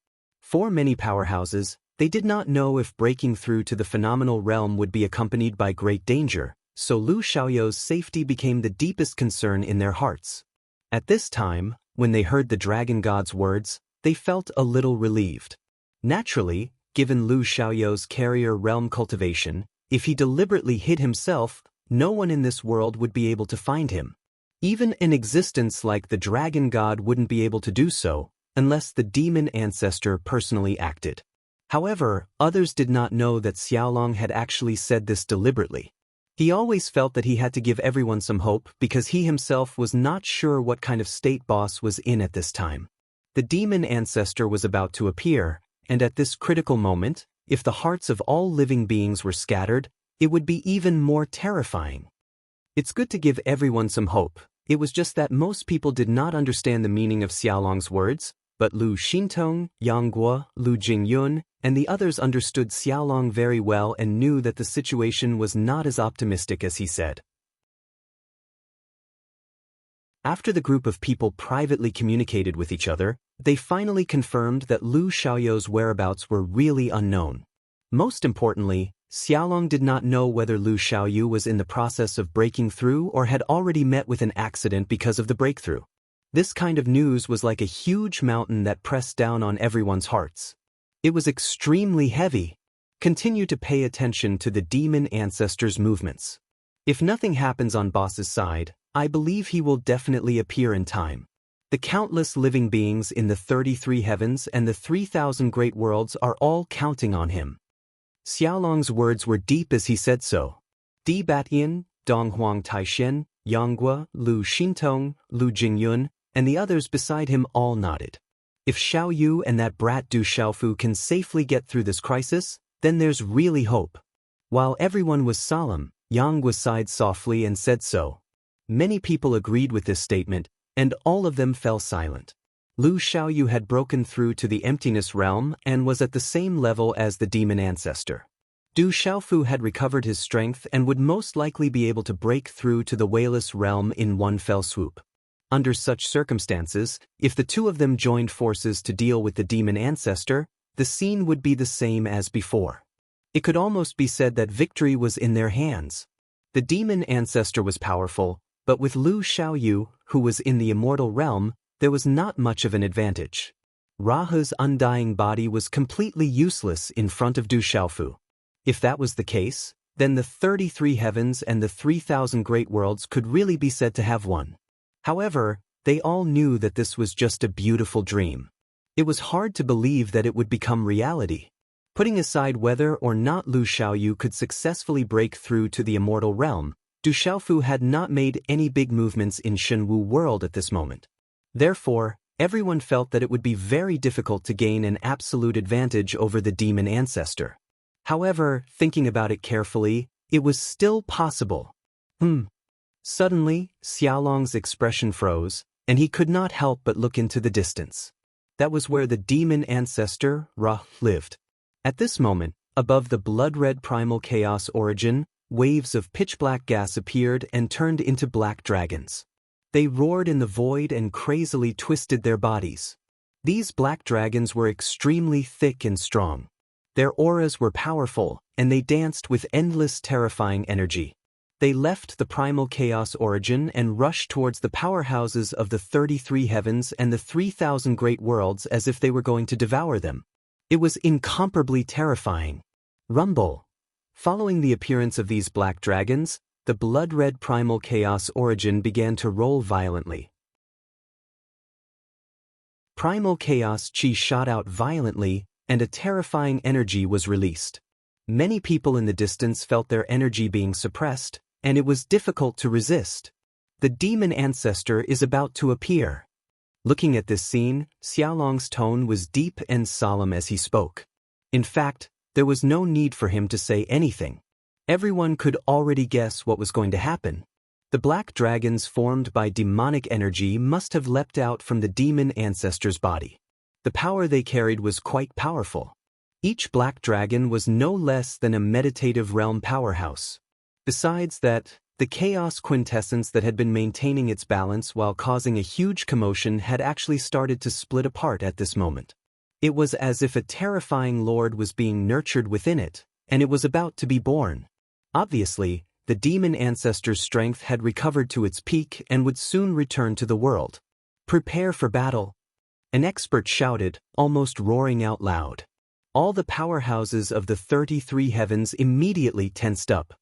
Speaker 1: For many powerhouses, they did not know if breaking through to the phenomenal realm would be accompanied by great danger, so Lu Xiaoyou's safety became the deepest concern in their hearts. At this time, when they heard the dragon god's words, they felt a little relieved. Naturally, given Lu Xiaoyou's carrier realm cultivation, if he deliberately hid himself, no one in this world would be able to find him. Even an existence like the dragon god wouldn't be able to do so, unless the demon ancestor personally acted. However, others did not know that Xiaolong had actually said this deliberately. He always felt that he had to give everyone some hope because he himself was not sure what kind of state boss was in at this time. The demon ancestor was about to appear, and at this critical moment, if the hearts of all living beings were scattered, it would be even more terrifying. It's good to give everyone some hope. It was just that most people did not understand the meaning of Xiaolong's words, but Lu Xintong, Yang Guo, Lu Jingyun, and the others understood Xiaolong very well and knew that the situation was not as optimistic as he said. After the group of people privately communicated with each other, they finally confirmed that Lu Xiaoyou's whereabouts were really unknown. Most importantly, Xiaolong did not know whether Lu Xiaoyu was in the process of breaking through or had already met with an accident because of the breakthrough. This kind of news was like a huge mountain that pressed down on everyone's hearts. It was extremely heavy. Continue to pay attention to the demon ancestor's movements. If nothing happens on boss's side, I believe he will definitely appear in time. The countless living beings in the 33 heavens and the 3,000 great worlds are all counting on him. Xiaolong's words were deep as he said so. Di Batian, Donghuang Taishen, Yanggua, Lu Xintong, Lu Jingyun, and the others beside him all nodded. If Xiao Yu and that brat Du Xiaofu can safely get through this crisis, then there's really hope. While everyone was solemn, Yanggua sighed softly and said so. Many people agreed with this statement, and all of them fell silent. Lu Xiaoyu had broken through to the emptiness realm and was at the same level as the demon ancestor. Du Xiaofu had recovered his strength and would most likely be able to break through to the Wayless realm in one fell swoop. Under such circumstances, if the two of them joined forces to deal with the demon ancestor, the scene would be the same as before. It could almost be said that victory was in their hands. The demon ancestor was powerful, but with Lu Xiaoyu, who was in the immortal realm, there was not much of an advantage. Rahu's undying body was completely useless in front of Du Xiaofu. If that was the case, then the 33 heavens and the 3,000 great worlds could really be said to have won. However, they all knew that this was just a beautiful dream. It was hard to believe that it would become reality. Putting aside whether or not Lu Xiaoyu could successfully break through to the immortal realm, Du Xiaofu had not made any big movements in Shenwu world at this moment. Therefore, everyone felt that it would be very difficult to gain an absolute advantage over the demon ancestor. However, thinking about it carefully, it was still possible. Suddenly, Xiaolong's expression froze, and he could not help but look into the distance. That was where the demon ancestor, Ra, lived. At this moment, above the blood-red primal chaos origin, waves of pitch-black gas appeared and turned into black dragons. They roared in the void and crazily twisted their bodies. These black dragons were extremely thick and strong. Their auras were powerful, and they danced with endless terrifying energy. They left the primal chaos origin and rushed towards the powerhouses of the 33 heavens and the 3,000 great worlds as if they were going to devour them. It was incomparably terrifying. Rumble. Following the appearance of these black dragons, the blood-red primal chaos origin began to roll violently. Primal chaos chi shot out violently, and a terrifying energy was released. Many people in the distance felt their energy being suppressed, and it was difficult to resist. The demon ancestor is about to appear. Looking at this scene, Xiaolong's tone was deep and solemn as he spoke. In fact, there was no need for him to say anything. Everyone could already guess what was going to happen. The black dragons formed by demonic energy must have leapt out from the demon ancestor's body. The power they carried was quite powerful. Each black dragon was no less than a meditative realm powerhouse. Besides that, the chaos quintessence that had been maintaining its balance while causing a huge commotion had actually started to split apart at this moment. It was as if a terrifying lord was being nurtured within it, and it was about to be born. Obviously, the demon ancestor's strength had recovered to its peak and would soon return to the world. "Prepare for battle," an expert shouted, almost roaring out loud. All the powerhouses of the 33 heavens immediately tensed up.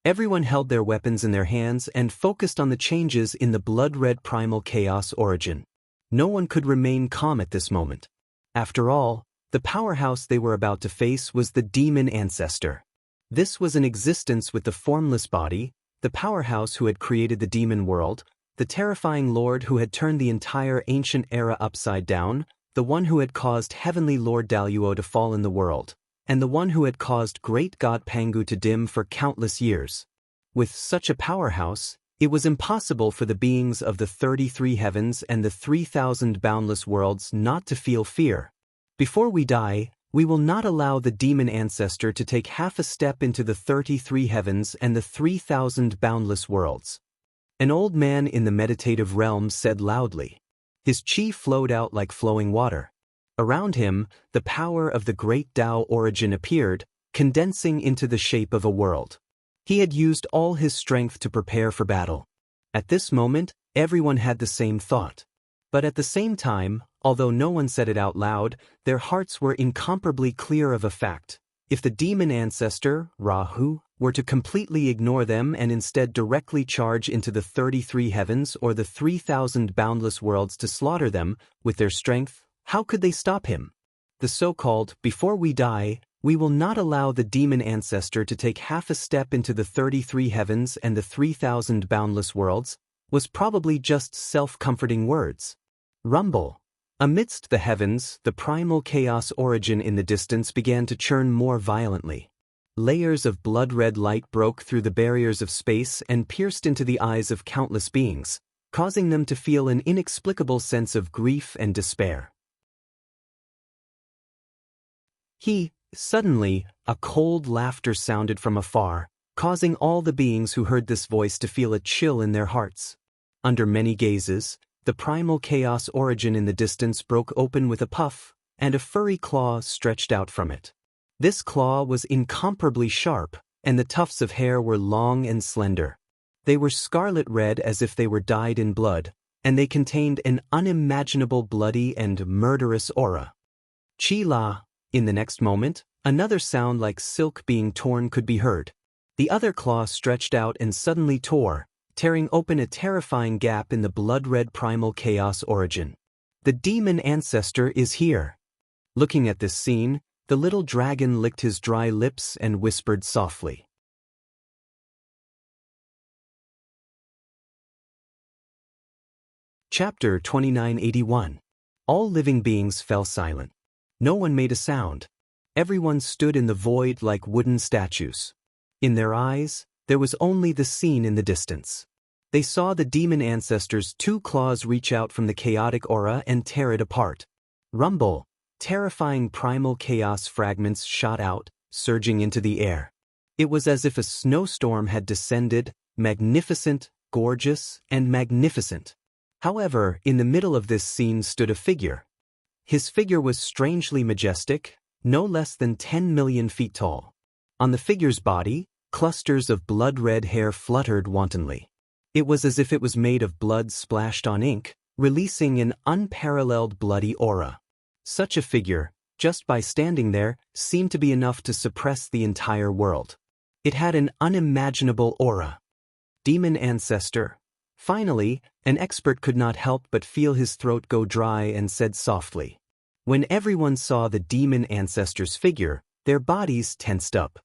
Speaker 1: Everyone held their weapons in their hands and focused on the changes in the blood-red primal chaos origin. No one could remain calm at this moment. After all, the powerhouse they were about to face was the demon ancestor. This was an existence with the formless body, the powerhouse who had created the demon world, the terrifying lord who had turned the entire ancient era upside down, the one who had caused heavenly Lord Daluo to fall in the world, and the one who had caused great god Pangu to dim for countless years. With such a powerhouse, it was impossible for the beings of the 33 heavens and the 3,000 boundless worlds not to feel fear. "Before we die, we will not allow the demon ancestor to take half a step into the 33 heavens and the 3,000 boundless worlds," an old man in the meditative realm said loudly. His chi flowed out like flowing water. Around him, the power of the great Tao origin appeared, condensing into the shape of a world. He had used all his strength to prepare for battle. At this moment, everyone had the same thought. But at the same time, although no one said it out loud, their hearts were incomparably clear of a fact. If the demon ancestor, Rahu, were to completely ignore them and instead directly charge into the 33 heavens or the 3,000 boundless worlds to slaughter them with their strength, how could they stop him? The so-called, "before we die, we will not allow the demon ancestor to take half a step into the 33 heavens and the 3,000 boundless worlds," was probably just self-comforting words. Rumble. Amidst the heavens, the primal chaos origin in the distance began to churn more violently. Layers of blood-red light broke through the barriers of space and pierced into the eyes of countless beings, causing them to feel an inexplicable sense of grief and despair. Suddenly, a cold laughter sounded from afar, causing all the beings who heard this voice to feel a chill in their hearts. Under many gazes, the primal chaos origin in the distance broke open with a puff, and a furry claw stretched out from it. This claw was incomparably sharp, and the tufts of hair were long and slender. They were scarlet red as if they were dyed in blood, and they contained an unimaginable bloody and murderous aura. Chi-la. In the next moment, another sound like silk being torn could be heard. The other claw stretched out and suddenly tore, tearing open a terrifying gap in the blood-red primal chaos origin. The demon ancestor is here. Looking at this scene, the little dragon licked his dry lips and whispered softly. Chapter 2981. All living beings fell silent. No one made a sound. Everyone stood in the void like wooden statues. In their eyes, there was only the scene in the distance. They saw the demon ancestor's two claws reach out from the chaotic aura and tear it apart. Rumble. Terrifying primal chaos fragments shot out, surging into the air. It was as if a snowstorm had descended, magnificent, gorgeous, and magnificent. However, in the middle of this scene stood a figure. His figure was strangely majestic, no less than 10 million feet tall. On the figure's body, clusters of blood-red hair fluttered wantonly. It was as if it was made of blood splashed on ink, releasing an unparalleled bloody aura. Such a figure, just by standing there, seemed to be enough to suppress the entire world. It had an unimaginable aura. Demon ancestor. Finally, an expert could not help but feel his throat go dry and said softly. When everyone saw the demon ancestor's figure, their bodies tensed up.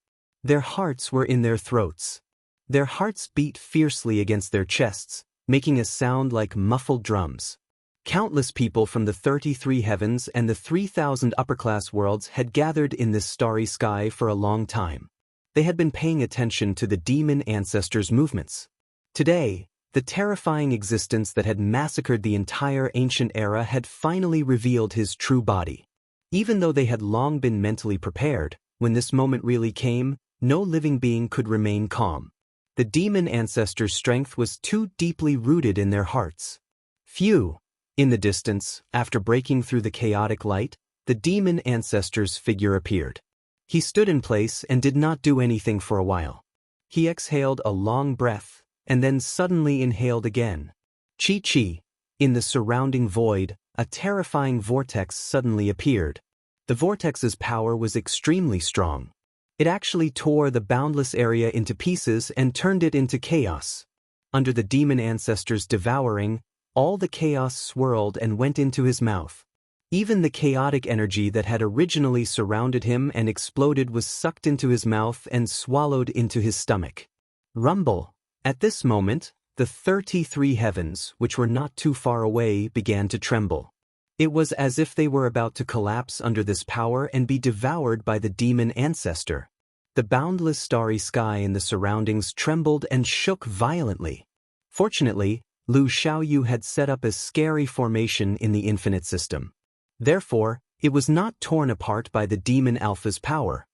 Speaker 1: Their hearts were in their throats. Their hearts beat fiercely against their chests, making a sound like muffled drums. Countless people from the 33 heavens and the 3,000 upper-class worlds had gathered in this starry sky for a long time. They had been paying attention to the demon ancestors' movements. Today, the terrifying existence that had massacred the entire ancient era had finally revealed his true body. Even though they had long been mentally prepared, when this moment really came, no living being could remain calm. The demon ancestors' strength was too deeply rooted in their hearts. Phew! In the distance, after breaking through the chaotic light, the demon ancestor's figure appeared. He stood in place and did not do anything for a while. He exhaled a long breath, and then suddenly inhaled again. Chi-chi! In the surrounding void, a terrifying vortex suddenly appeared. The vortex's power was extremely strong. It actually tore the boundless area into pieces and turned it into chaos. Under the demon ancestor's devouring, all the chaos swirled and went into his mouth. Even the chaotic energy that had originally surrounded him and exploded was sucked into his mouth and swallowed into his stomach. Rumble! At this moment, the 33 heavens, which were not too far away, began to tremble. It was as if they were about to collapse under this power and be devoured by the demon ancestor. The boundless starry sky and the surroundings trembled and shook violently. Fortunately, Lu Xiaoyu had set up a scary formation in the infinite system. Therefore, it was not torn apart by the demon alpha's power.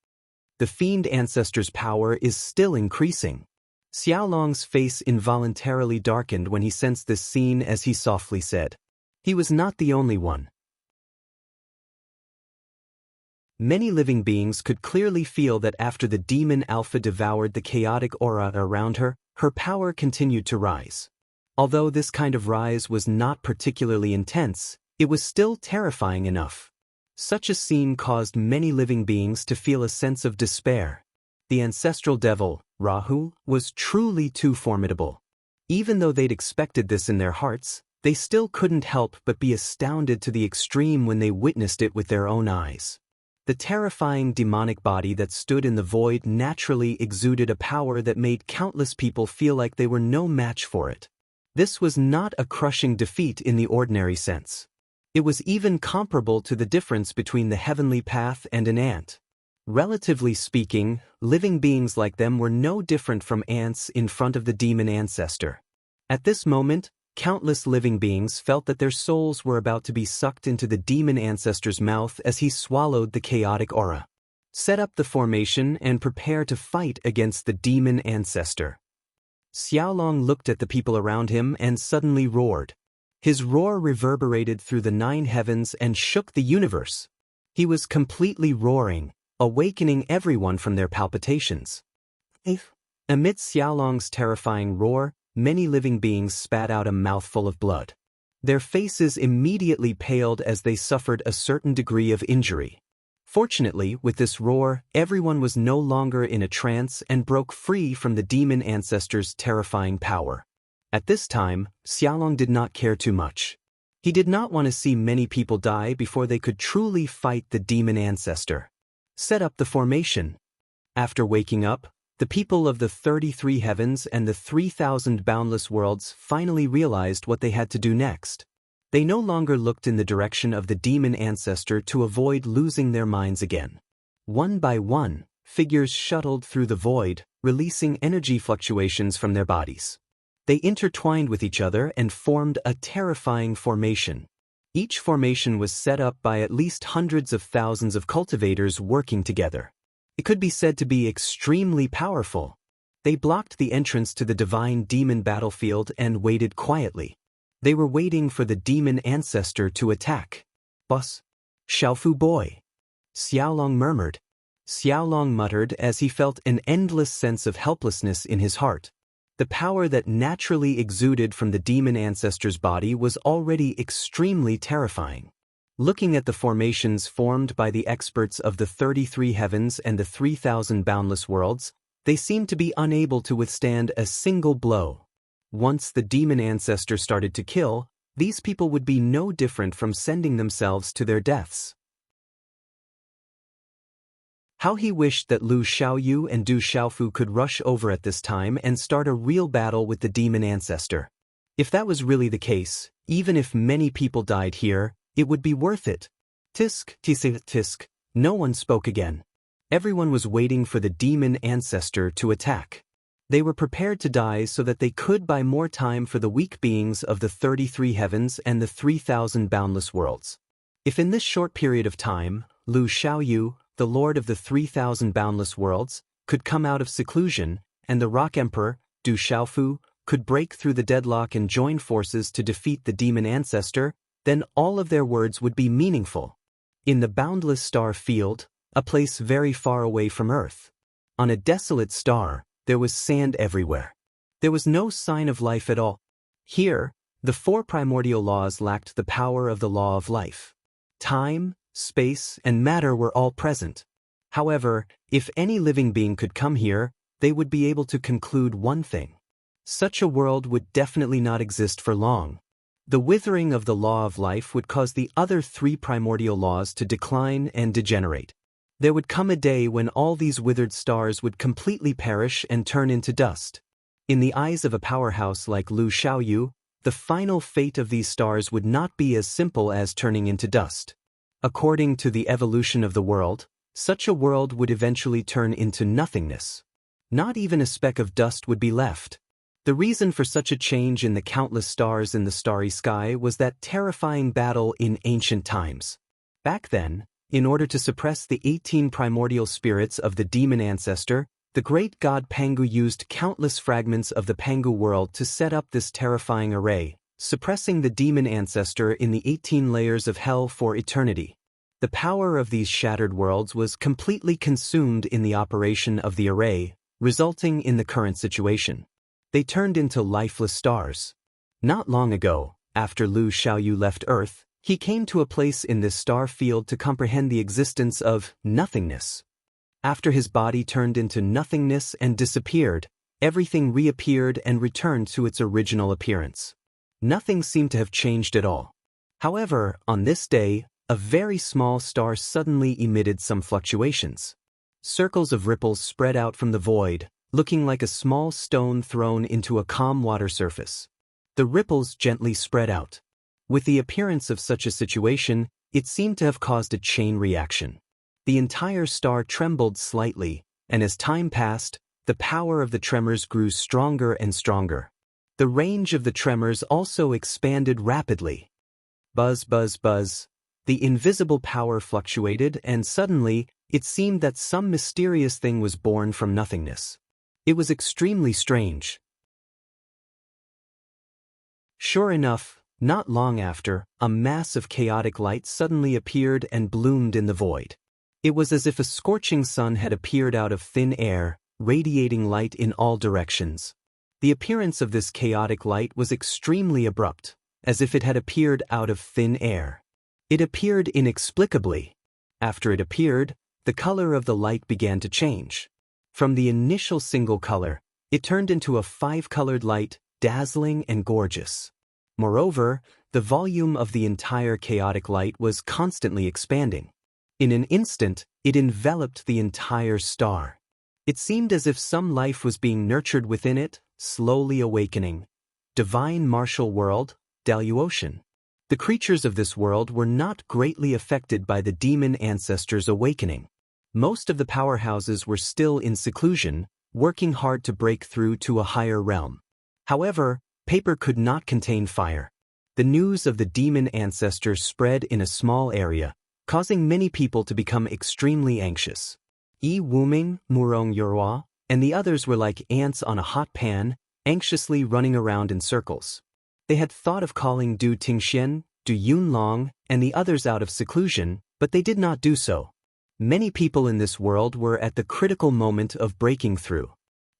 Speaker 1: The fiend ancestor's power is still increasing. Xiaolong's face involuntarily darkened when he sensed this scene as he softly said. He was not the only one. Many living beings could clearly feel that after the demon alpha devoured the chaotic aura around her, her power continued to rise. Although this kind of rise was not particularly intense, it was still terrifying enough. Such a scene caused many living beings to feel a sense of despair. The ancestral devil, Rahu, was truly too formidable. Even though they'd expected this in their hearts, they still couldn't help but be astounded to the extreme when they witnessed it with their own eyes. The terrifying demonic body that stood in the void naturally exuded a power that made countless people feel like they were no match for it. This was not a crushing defeat in the ordinary sense. It was even comparable to the difference between the heavenly path and an ant. Relatively speaking, living beings like them were no different from ants in front of the demon ancestor. At this moment, countless living beings felt that their souls were about to be sucked into the demon ancestor's mouth as he swallowed the chaotic aura. Set up the formation and prepare to fight against the demon ancestor. Xiaolong looked at the people around him and suddenly roared. His roar reverberated through the 9 heavens and shook the universe. He was completely roaring, awakening everyone from their palpitations. Amidst Xiaolong's terrifying roar, many living beings spat out a mouthful of blood. Their faces immediately paled as they suffered a certain degree of injury. Fortunately, with this roar, everyone was no longer in a trance and broke free from the demon ancestor's terrifying power. At this time, Xiaolong did not care too much. He did not want to see many people die before they could truly fight the demon ancestor. Set up the formation. After waking up, the people of the 33 heavens and the 3,000 boundless worlds finally realized what they had to do next. They no longer looked in the direction of the demon ancestor to avoid losing their minds again. One by one, figures shuttled through the void, releasing energy fluctuations from their bodies. They intertwined with each other and formed a terrifying formation. Each formation was set up by at least hundreds of thousands of cultivators working together. It could be said to be extremely powerful. They blocked the entrance to the divine demon battlefield and waited quietly. They were waiting for the demon ancestor to attack. Boss. Xiaofu boy. Xiaolong murmured. Xiaolong muttered as he felt an endless sense of helplessness in his heart. The power that naturally exuded from the demon ancestor's body was already extremely terrifying. Looking at the formations formed by the experts of the 33 heavens and the 3,000 boundless worlds, they seemed to be unable to withstand a single blow. Once the demon ancestor started to kill, these people would be no different from sending themselves to their deaths. How he wished that Lu Xiaoyu and Du Xiaofu could rush over at this time and start a real battle with the demon ancestor. If that was really the case, even if many people died here, it would be worth it. Tisk, tisk, tisk. No one spoke again. Everyone was waiting for the demon ancestor to attack. They were prepared to die so that they could buy more time for the weak beings of the 33 heavens and the 3,000 boundless worlds. If in this short period of time, Lu Xiaoyu, the lord of the 3,000 boundless worlds, could come out of seclusion, and the rock emperor, Du Xiaofu, could break through the deadlock and join forces to defeat the demon ancestor, then all of their words would be meaningful. In the boundless star field, a place very far away from Earth, on a desolate star, there was sand everywhere. There was no sign of life at all. Here, the 4 primordial laws lacked the power of the law of life. Time, space, and matter were all present. However, if any living being could come here, they would be able to conclude one thing. Such a world would definitely not exist for long. The withering of the law of life would cause the other 3 primordial laws to decline and degenerate. There would come a day when all these withered stars would completely perish and turn into dust. In the eyes of a powerhouse like Lu Xiaoyu, the final fate of these stars would not be as simple as turning into dust. According to the evolution of the world, such a world would eventually turn into nothingness. Not even a speck of dust would be left. The reason for such a change in the countless stars in the starry sky was that terrifying battle in ancient times. Back then, in order to suppress the 18 primordial spirits of the demon ancestor, the great god Pangu used countless fragments of the Pangu world to set up this terrifying array, suppressing the demon ancestor in the 18 layers of hell for eternity. The power of these shattered worlds was completely consumed in the operation of the array, resulting in the current situation. They turned into lifeless stars. Not long ago, after Lu Xiaoyu left Earth, he came to a place in this star field to comprehend the existence of nothingness. After his body turned into nothingness and disappeared, everything reappeared and returned to its original appearance. Nothing seemed to have changed at all. However, on this day, a very small star suddenly emitted some fluctuations. Circles of ripples spread out from the void, looking like a small stone thrown into a calm water surface. The ripples gently spread out. With the appearance of such a situation, it seemed to have caused a chain reaction. The entire star trembled slightly, and as time passed, the power of the tremors grew stronger and stronger. The range of the tremors also expanded rapidly. Buzz, buzz, buzz. The invisible power fluctuated, and suddenly, it seemed that some mysterious thing was born from nothingness. It was extremely strange. Sure enough, not long after, a mass of chaotic light suddenly appeared and bloomed in the void. It was as if a scorching sun had appeared out of thin air, radiating light in all directions. The appearance of this chaotic light was extremely abrupt, as if it had appeared out of thin air. It appeared inexplicably. After it appeared, the color of the light began to change. From the initial single color, it turned into a 5-colored light, dazzling and gorgeous. Moreover, the volume of the entire chaotic light was constantly expanding. In an instant, it enveloped the entire star. It seemed as if some life was being nurtured within it, slowly awakening. Divine martial world, Deluocean. The creatures of this world were not greatly affected by the demon ancestors' awakening. Most of the powerhouses were still in seclusion, working hard to break through to a higher realm. However, paper could not contain fire. The news of the demon ancestors spread in a small area, causing many people to become extremely anxious. Yi Wuming, Murong Yorua, and the others were like ants on a hot pan, anxiously running around in circles. They had thought of calling Du Tingxian, Du Yunlong, and the others out of seclusion, but they did not do so. Many people in this world were at the critical moment of breaking through.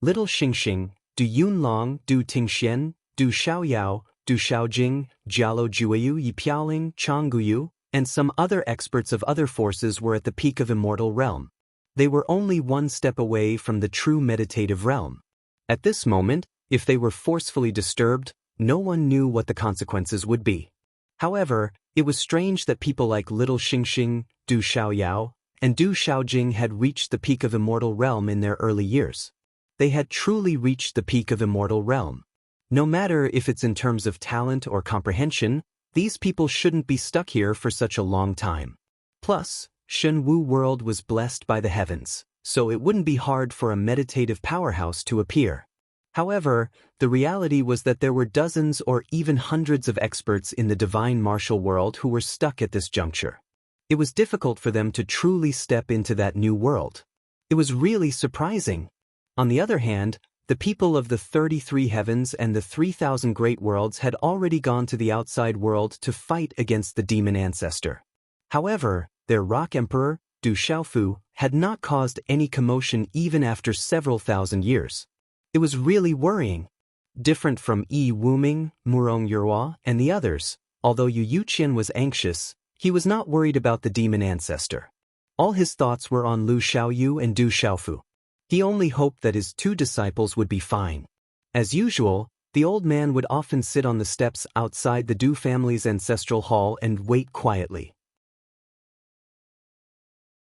Speaker 1: Little Xingxing, Du Yunlong, Du Tingxian, Du Xiaoyao, Du Xiaojing, Jialo Juiyu Yipiaoling, Changguyu, and some other experts of other forces were at the peak of immortal realm. They were only one step away from the true meditative realm. At this moment, if they were forcefully disturbed, no one knew what the consequences would be. However, it was strange that people like Little Xingxing, Du Xiaoyao, and Du Xiaojing had reached the peak of immortal realm in their early years. They had truly reached the peak of immortal realm. No matter if it's in terms of talent or comprehension, these people shouldn't be stuck here for such a long time. Plus, Shenwu world was blessed by the heavens, so it wouldn't be hard for a meditative powerhouse to appear. However, the reality was that there were dozens or even hundreds of experts in the divine martial world who were stuck at this juncture. It was difficult for them to truly step into that new world. It was really surprising. On the other hand, the people of the 33 heavens and the 3,000 great worlds had already gone to the outside world to fight against the demon ancestor. However, their rock emperor, Du Xiaofu, had not caused any commotion even after several thousand years. It was really worrying. Different from Yi Wuming, Murong Yurhua, and the others, although Yu Yuqian was anxious, he was not worried about the demon ancestor. All his thoughts were on Lu Xiaoyu and Du Xiaofu. He only hoped that his two disciples would be fine. As usual, the old man would often sit on the steps outside the Du family's ancestral hall and wait quietly.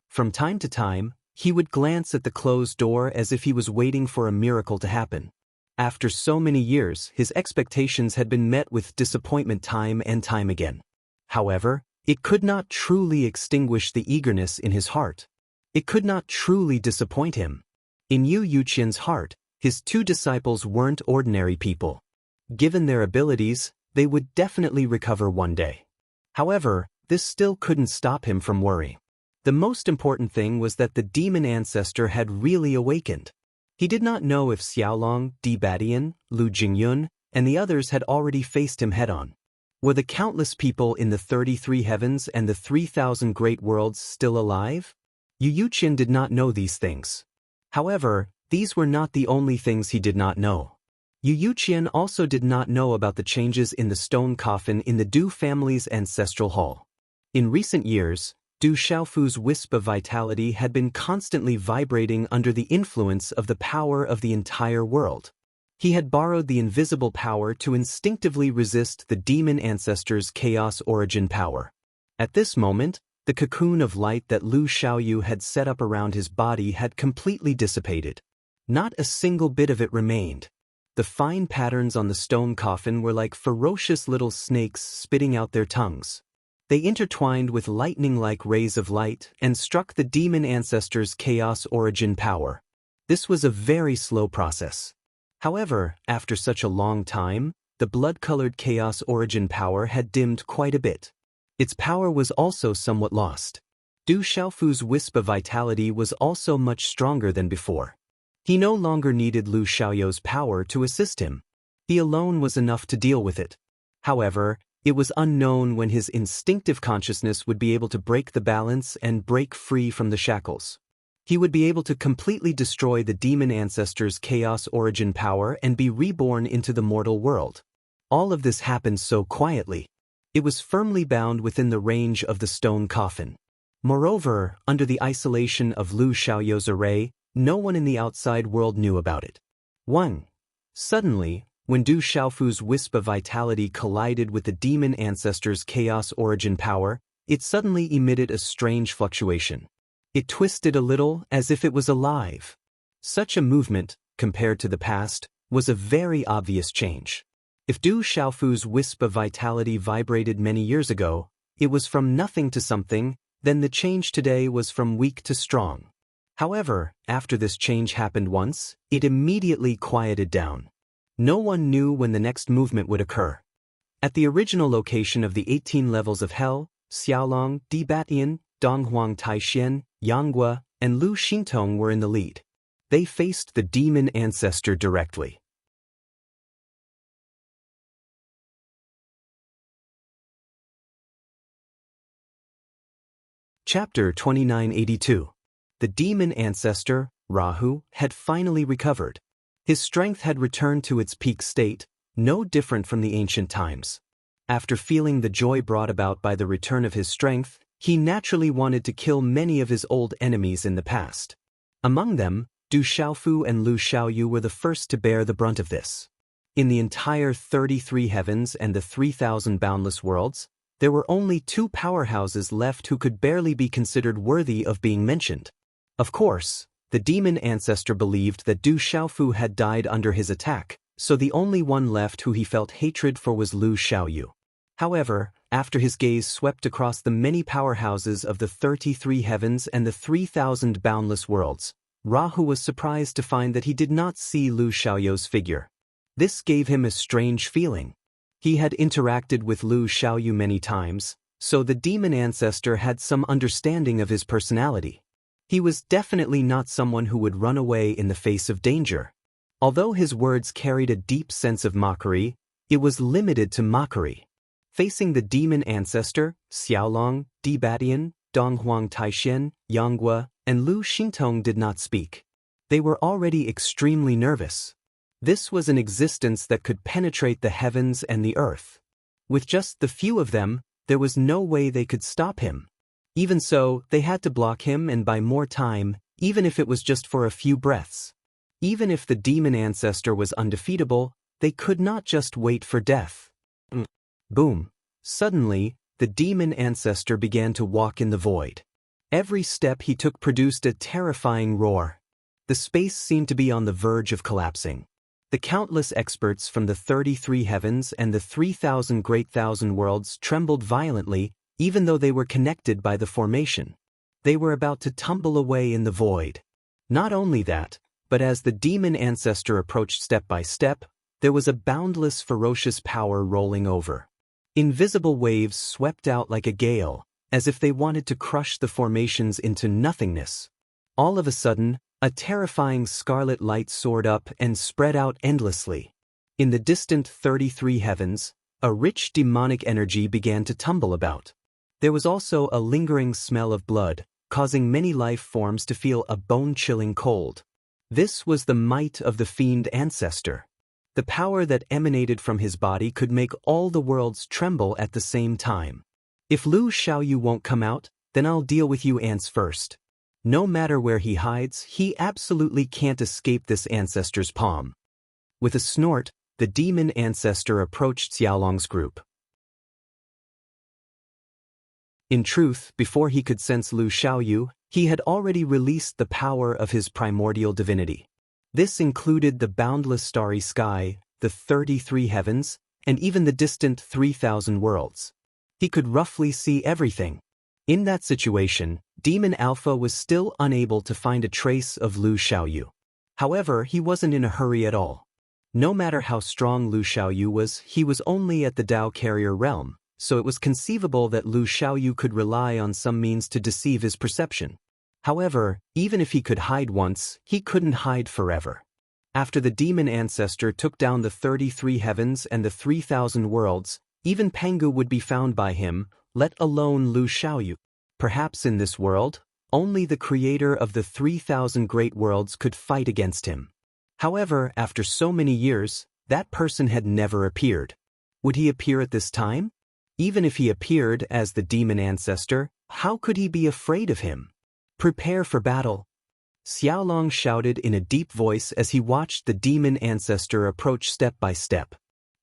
Speaker 1: From time to time, he would glance at the closed door as if he was waiting for a miracle to happen. After so many years, his expectations had been met with disappointment time and time again. However, it could not truly extinguish the eagerness in his heart. It could not truly disappoint him. In Yu Yuqian's heart, his two disciples weren't ordinary people. Given their abilities, they would definitely recover one day. However, this still couldn't stop him from worry. The most important thing was that the demon ancestor had really awakened. He did not know if Xiaolong, Di Badian, Lu Jingyun, and the others had already faced him head-on. Were the countless people in the 33 heavens and the 3,000 great worlds still alive? Yu Yuqian did not know these things. However, these were not the only things he did not know. Yu Yuqian also did not know about the changes in the stone coffin in the Du family's ancestral hall. In recent years, Du Xiaofu's wisp of vitality had been constantly vibrating under the influence of the power of the entire world. He had borrowed the invisible power to instinctively resist the demon ancestor's chaos origin power. At this moment, the cocoon of light that Lu Xiaoyu had set up around his body had completely dissipated. Not a single bit of it remained. The fine patterns on the stone coffin were like ferocious little snakes spitting out their tongues. They intertwined with lightning-like rays of light and struck the demon ancestor's chaos origin power. This was a very slow process. However, after such a long time, the blood-colored chaos origin power had dimmed quite a bit. Its power was also somewhat lost. Du Xiaofu's wisp of vitality was also much stronger than before. He no longer needed Lu Xiaoyu's power to assist him. He alone was enough to deal with it. However, it was unknown when his instinctive consciousness would be able to break the balance and break free from the shackles. He would be able to completely destroy the demon ancestor's chaos origin power and be reborn into the mortal world. All of this happened so quietly. It was firmly bound within the range of the stone coffin. Moreover, under the isolation of Lu Xiaoyu's array, no one in the outside world knew about it. 1. Suddenly, when Du Xiaofu's wisp of vitality collided with the demon ancestor's chaos origin power, it suddenly emitted a strange fluctuation. It twisted a little as if it was alive. Such a movement, compared to the past, was a very obvious change. If Du Xiaofu's wisp of vitality vibrated many years ago, it was from nothing to something, then the change today was from weak to strong. However, after this change happened once, it immediately quieted down. No one knew when the next movement would occur. At the original location of the 18 levels of hell, Xiaolong, Di Batian, Donghuang Taixian, Yanggua, and Lu Xintong were in the lead. They faced the demon ancestor directly. Chapter 2982. The demon ancestor, Rahu, had finally recovered. His strength had returned to its peak state, no different from the ancient times. After feeling the joy brought about by the return of his strength, he naturally wanted to kill many of his old enemies in the past. Among them, Du Xiaofu and Lu Xiaoyu were the first to bear the brunt of this. In the entire 33 heavens and the 3,000 boundless worlds, There were only 2 powerhouses left who could barely be considered worthy of being mentioned. Of course, the demon ancestor believed that Du Xiaofu had died under his attack, so the only one left who he felt hatred for was Lu Xiaoyu. However, after his gaze swept across the many powerhouses of the 33 heavens and the 3,000 boundless worlds, Rahu was surprised to find that he did not see Lu Xiaoyu's figure. This gave him a strange feeling. He had interacted with Lu Xiaoyu many times, so the demon ancestor had some understanding of his personality. He was definitely not someone who would run away in the face of danger. Although his words carried a deep sense of mockery, it was limited to mockery. Facing the demon ancestor, Xiaolong, Di Batian, Donghuang Taishen, Yanghua, and Lu Xintong did not speak. They were already extremely nervous. This was an existence that could penetrate the heavens and the earth. With just the few of them, there was no way they could stop him. Even so, they had to block him and buy more time, even if it was just for a few breaths. Even if the demon ancestor was undefeatable, they could not just wait for death. Boom. Suddenly, the demon ancestor began to walk in the void. Every step he took produced a terrifying roar. The space seemed to be on the verge of collapsing. The countless experts from the 33 heavens and the 3,000 great thousand worlds trembled violently, even though they were connected by the formation. They were about to tumble away in the void. Not only that, but as the demon ancestor approached step by step, there was a boundless ferocious power rolling over. Invisible waves swept out like a gale, as if they wanted to crush the formations into nothingness. All of a sudden, a terrifying scarlet light soared up and spread out endlessly. In the distant 33 heavens, a rich demonic energy began to tumble about. There was also a lingering smell of blood, causing many life forms to feel a bone-chilling cold. This was the might of the fiend ancestor. The power that emanated from his body could make all the worlds tremble at the same time. If Lu Xiaoyu won't come out, then I'll deal with you ants first. No matter where he hides, he absolutely can't escape this ancestor's palm. With a snort, the demon ancestor approached Xiaolong's group. In truth, before he could sense Lu Xiaoyu, he had already released the power of his primordial divinity. This included the boundless starry sky, the 33 heavens, and even the distant 3,000 worlds. He could roughly see everything. In that situation, Demon Alpha was still unable to find a trace of Lu Xiaoyu. However, he wasn't in a hurry at all. No matter how strong Lu Xiaoyu was, he was only at the Dao Carrier realm, so it was conceivable that Lu Xiaoyu could rely on some means to deceive his perception. However, even if he could hide once, he couldn't hide forever. After the demon ancestor took down the 33 heavens and the 3,000 worlds, even Pengu would be found by him, let alone Lu Xiaoyu. Perhaps in this world, only the creator of the 3,000 great worlds could fight against him. However, after so many years, that person had never appeared. Would he appear at this time? Even if he appeared as the demon ancestor, how could he be afraid of him? Prepare for battle. Xiaolong shouted in a deep voice as he watched the demon ancestor approach step by step.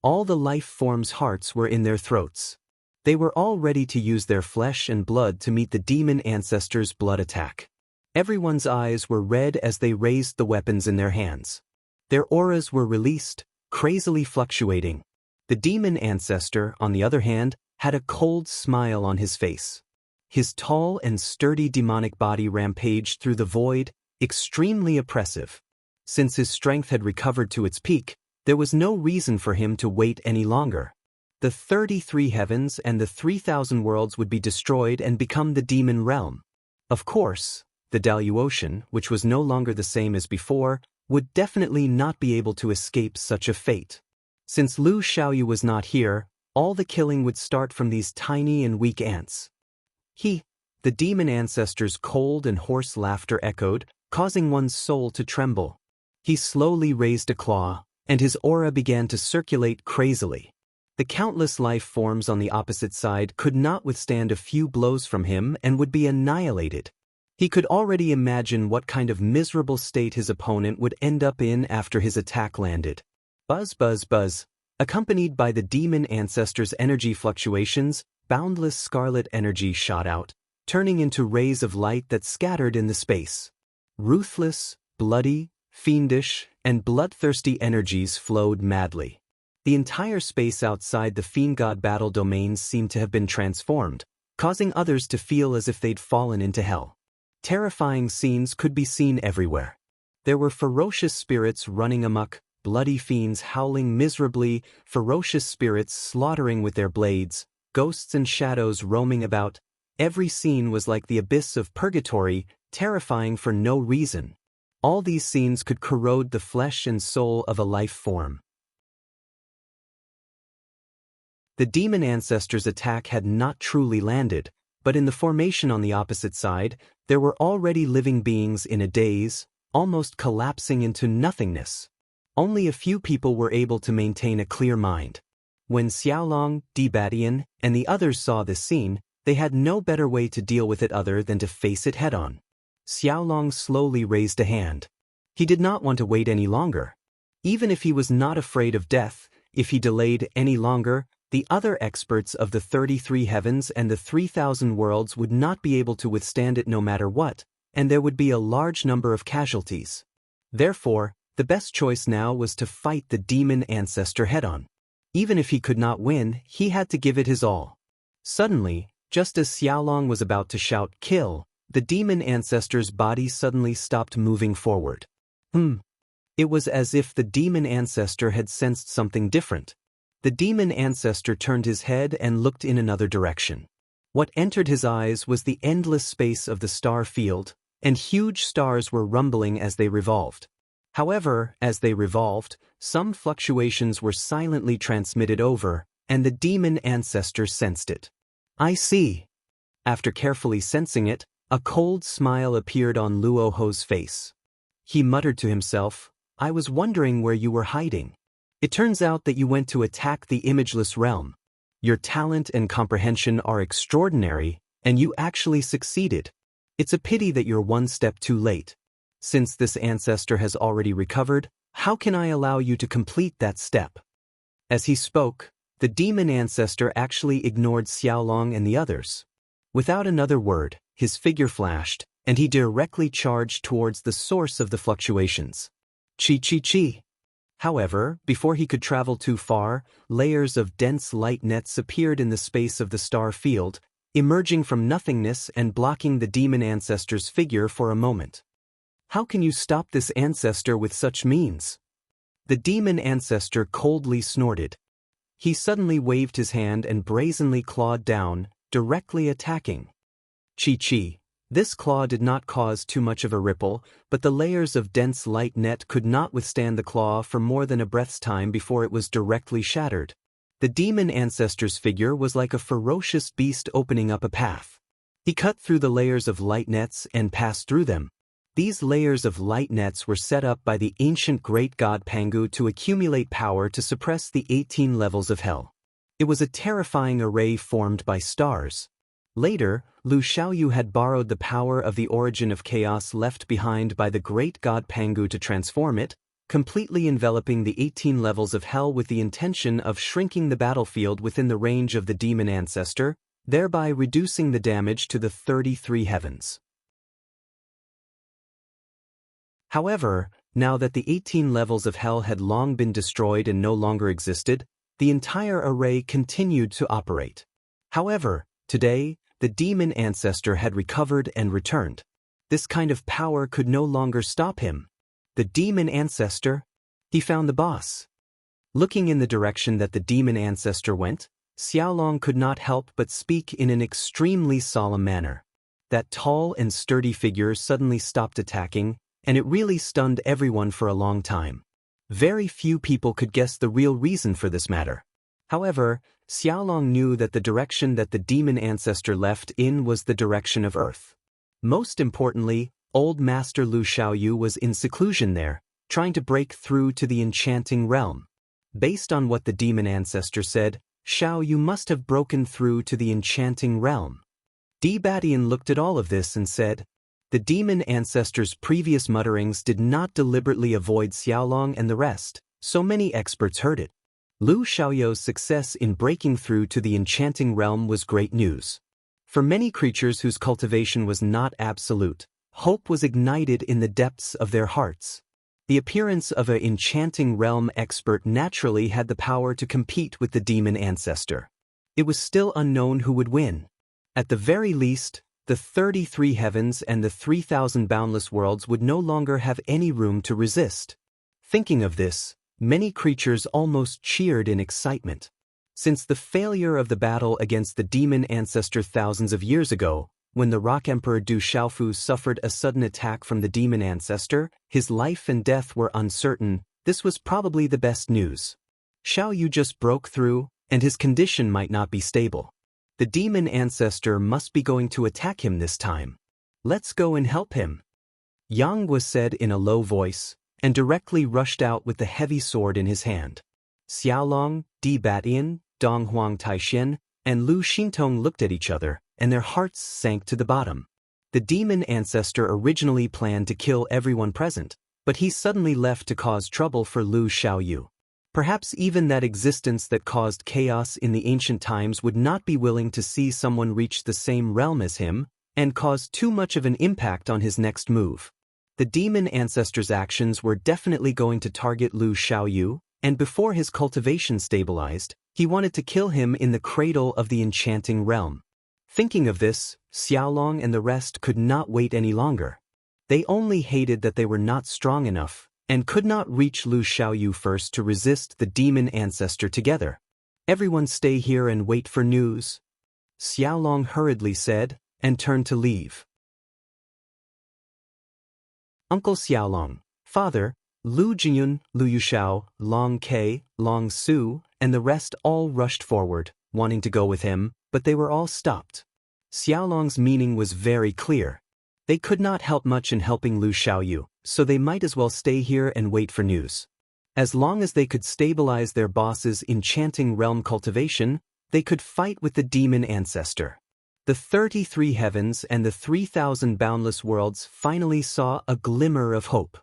Speaker 1: All the life forms' hearts were in their throats. They were all ready to use their flesh and blood to meet the demon ancestor's blood attack. Everyone's eyes were red as they raised the weapons in their hands. Their auras were released, crazily fluctuating. The demon ancestor, on the other hand, had a cold smile on his face. His tall and sturdy demonic body rampaged through the void, extremely oppressive. Since his strength had recovered to its peak, there was no reason for him to wait any longer. The 33 heavens and the 3,000 worlds would be destroyed and become the demon realm. Of course, the Daluotian, which was no longer the same as before, would definitely not be able to escape such a fate. Since Lu Xiaoyu was not here, all the killing would start from these tiny and weak ants. The demon ancestor's cold and hoarse laughter echoed, causing one's soul to tremble. He slowly raised a claw, and his aura began to circulate crazily. The countless life forms on the opposite side could not withstand a few blows from him and would be annihilated. He could already imagine what kind of miserable state his opponent would end up in after his attack landed. Buzz, buzz, buzz. Accompanied by the demon ancestor's energy fluctuations, boundless scarlet energy shot out, turning into rays of light that scattered in the space. Ruthless, bloody, fiendish, and bloodthirsty energies flowed madly. The entire space outside the Fiend God battle domains seemed to have been transformed, causing others to feel as if they'd fallen into hell. Terrifying scenes could be seen everywhere. There were ferocious spirits running amok, bloody fiends howling miserably, ferocious spirits slaughtering with their blades, ghosts and shadows roaming about. Every scene was like the abyss of purgatory, terrifying for no reason. All these scenes could corrode the flesh and soul of a life form. The demon ancestors' attack had not truly landed, but in the formation on the opposite side, there were already living beings in a daze, almost collapsing into nothingness. Only a few people were able to maintain a clear mind. When Xiaolong, Dibadian, and the others saw this scene, they had no better way to deal with it other than to face it head-on. Xiaolong slowly raised a hand. He did not want to wait any longer. Even if he was not afraid of death, if he delayed any longer, the other experts of the 33 heavens and the 3,000 worlds would not be able to withstand it no matter what, and there would be a large number of casualties. Therefore, the best choice now was to fight the demon ancestor head-on. Even if he could not win, he had to give it his all. Suddenly, just as Xiaolong was about to shout, "Kill!" the demon ancestor's body suddenly stopped moving forward. It was as if the demon ancestor had sensed something different. The demon ancestor turned his head and looked in another direction. What entered his eyes was the endless space of the star field, and huge stars were rumbling as they revolved. However, as they revolved, some fluctuations were silently transmitted over, and the demon ancestor sensed it. "I see." After carefully sensing it, a cold smile appeared on Luoho's face. He muttered to himself, "I was wondering where you were hiding. It turns out that you went to attack the imageless realm. Your talent and comprehension are extraordinary, and you actually succeeded. It's a pity that you're one step too late. Since this ancestor has already recovered, how can I allow you to complete that step?" As he spoke, the demon ancestor actually ignored Xiaolong and the others. Without another word, his figure flashed, and he directly charged towards the source of the fluctuations. Chi. However, before he could travel too far, layers of dense light nets appeared in the space of the star field, emerging from nothingness and blocking the demon ancestor's figure for a moment. "How can you stop this ancestor with such means?" The demon ancestor coldly snorted. He suddenly waved his hand and brazenly clawed down, directly attacking. Chi. This claw did not cause too much of a ripple, but the layers of dense light net could not withstand the claw for more than a breath's time before it was directly shattered. The demon ancestor's figure was like a ferocious beast opening up a path. He cut through the layers of light nets and passed through them. These layers of light nets were set up by the ancient great god Pangu to accumulate power to suppress the 18 levels of hell. It was a terrifying array formed by stars. Later, Lu Xiaoyu had borrowed the power of the origin of chaos left behind by the great god Pangu to transform it, completely enveloping the 18 levels of hell with the intention of shrinking the battlefield within the range of the demon ancestor, thereby reducing the damage to the 33 heavens. However, now that the 18 levels of hell had long been destroyed and no longer existed, the entire array continued to operate. However, today, the demon ancestor had recovered and returned. This kind of power could no longer stop him. The demon ancestor? He found the boss. Looking in the direction that the demon ancestor went, Xiaolong could not help but speak in an extremely solemn manner. That tall and sturdy figure suddenly stopped attacking, and it really stunned everyone for a long time. Very few people could guess the real reason for this matter. However, Xiaolong knew that the direction that the demon ancestor left in was the direction of Earth. Most importantly, old Master Lu Xiaoyu was in seclusion there, trying to break through to the enchanting realm. Based on what the demon ancestor said, Xiaoyu must have broken through to the enchanting realm. Dibadian looked at all of this and said, "The demon ancestor's previous mutterings did not deliberately avoid Xiaolong and the rest, so many experts heard it. Lu Xiaoyou's success in breaking through to the enchanting realm was great news. For many creatures whose cultivation was not absolute, hope was ignited in the depths of their hearts. The appearance of an enchanting realm expert naturally had the power to compete with the demon ancestor. It was still unknown who would win. At the very least, the 33 heavens and the 3,000 boundless worlds would no longer have any room to resist. Thinking of this, many creatures almost cheered in excitement. Since the failure of the battle against the demon ancestor thousands of years ago, when the Rock Emperor Du Xiaofu suffered a sudden attack from the demon ancestor, his life and death were uncertain. This was probably the best news. Xiaoyu just broke through, and his condition might not be stable. The demon ancestor must be going to attack him this time. Let's go and help him. Yang was said in a low voice, and directly rushed out with the heavy sword in his hand. Xiaolong, Di Batian, Dong Huang Taixin, and Lu Xintong looked at each other, and their hearts sank to the bottom. The demon ancestor originally planned to kill everyone present, but he suddenly left to cause trouble for Lu Xiaoyu. Perhaps even that existence that caused chaos in the ancient times would not be willing to see someone reach the same realm as him, and cause too much of an impact on his next move. The demon ancestor's actions were definitely going to target Lu Xiaoyu, and before his cultivation stabilized, he wanted to kill him in the cradle of the enchanting realm. Thinking of this, Xiaolong and the rest could not wait any longer. They only hated that they were not strong enough, and could not reach Lu Xiaoyu first to resist the demon ancestor together. Everyone stay here and wait for news, Xiaolong hurriedly said, and turned to leave. Uncle Xiaolong, Father, Lu Jingyun, Lu Yuxiao, Long Ke, Long Su, and the rest all rushed forward, wanting to go with him, but they were all stopped. Xiaolong's meaning was very clear. They could not help much in helping Lu Xiaoyu, so they might as well stay here and wait for news. As long as they could stabilize their boss's enchanting realm cultivation, they could fight with the demon ancestor. The 33 heavens and the 3,000 boundless worlds finally saw a glimmer of hope.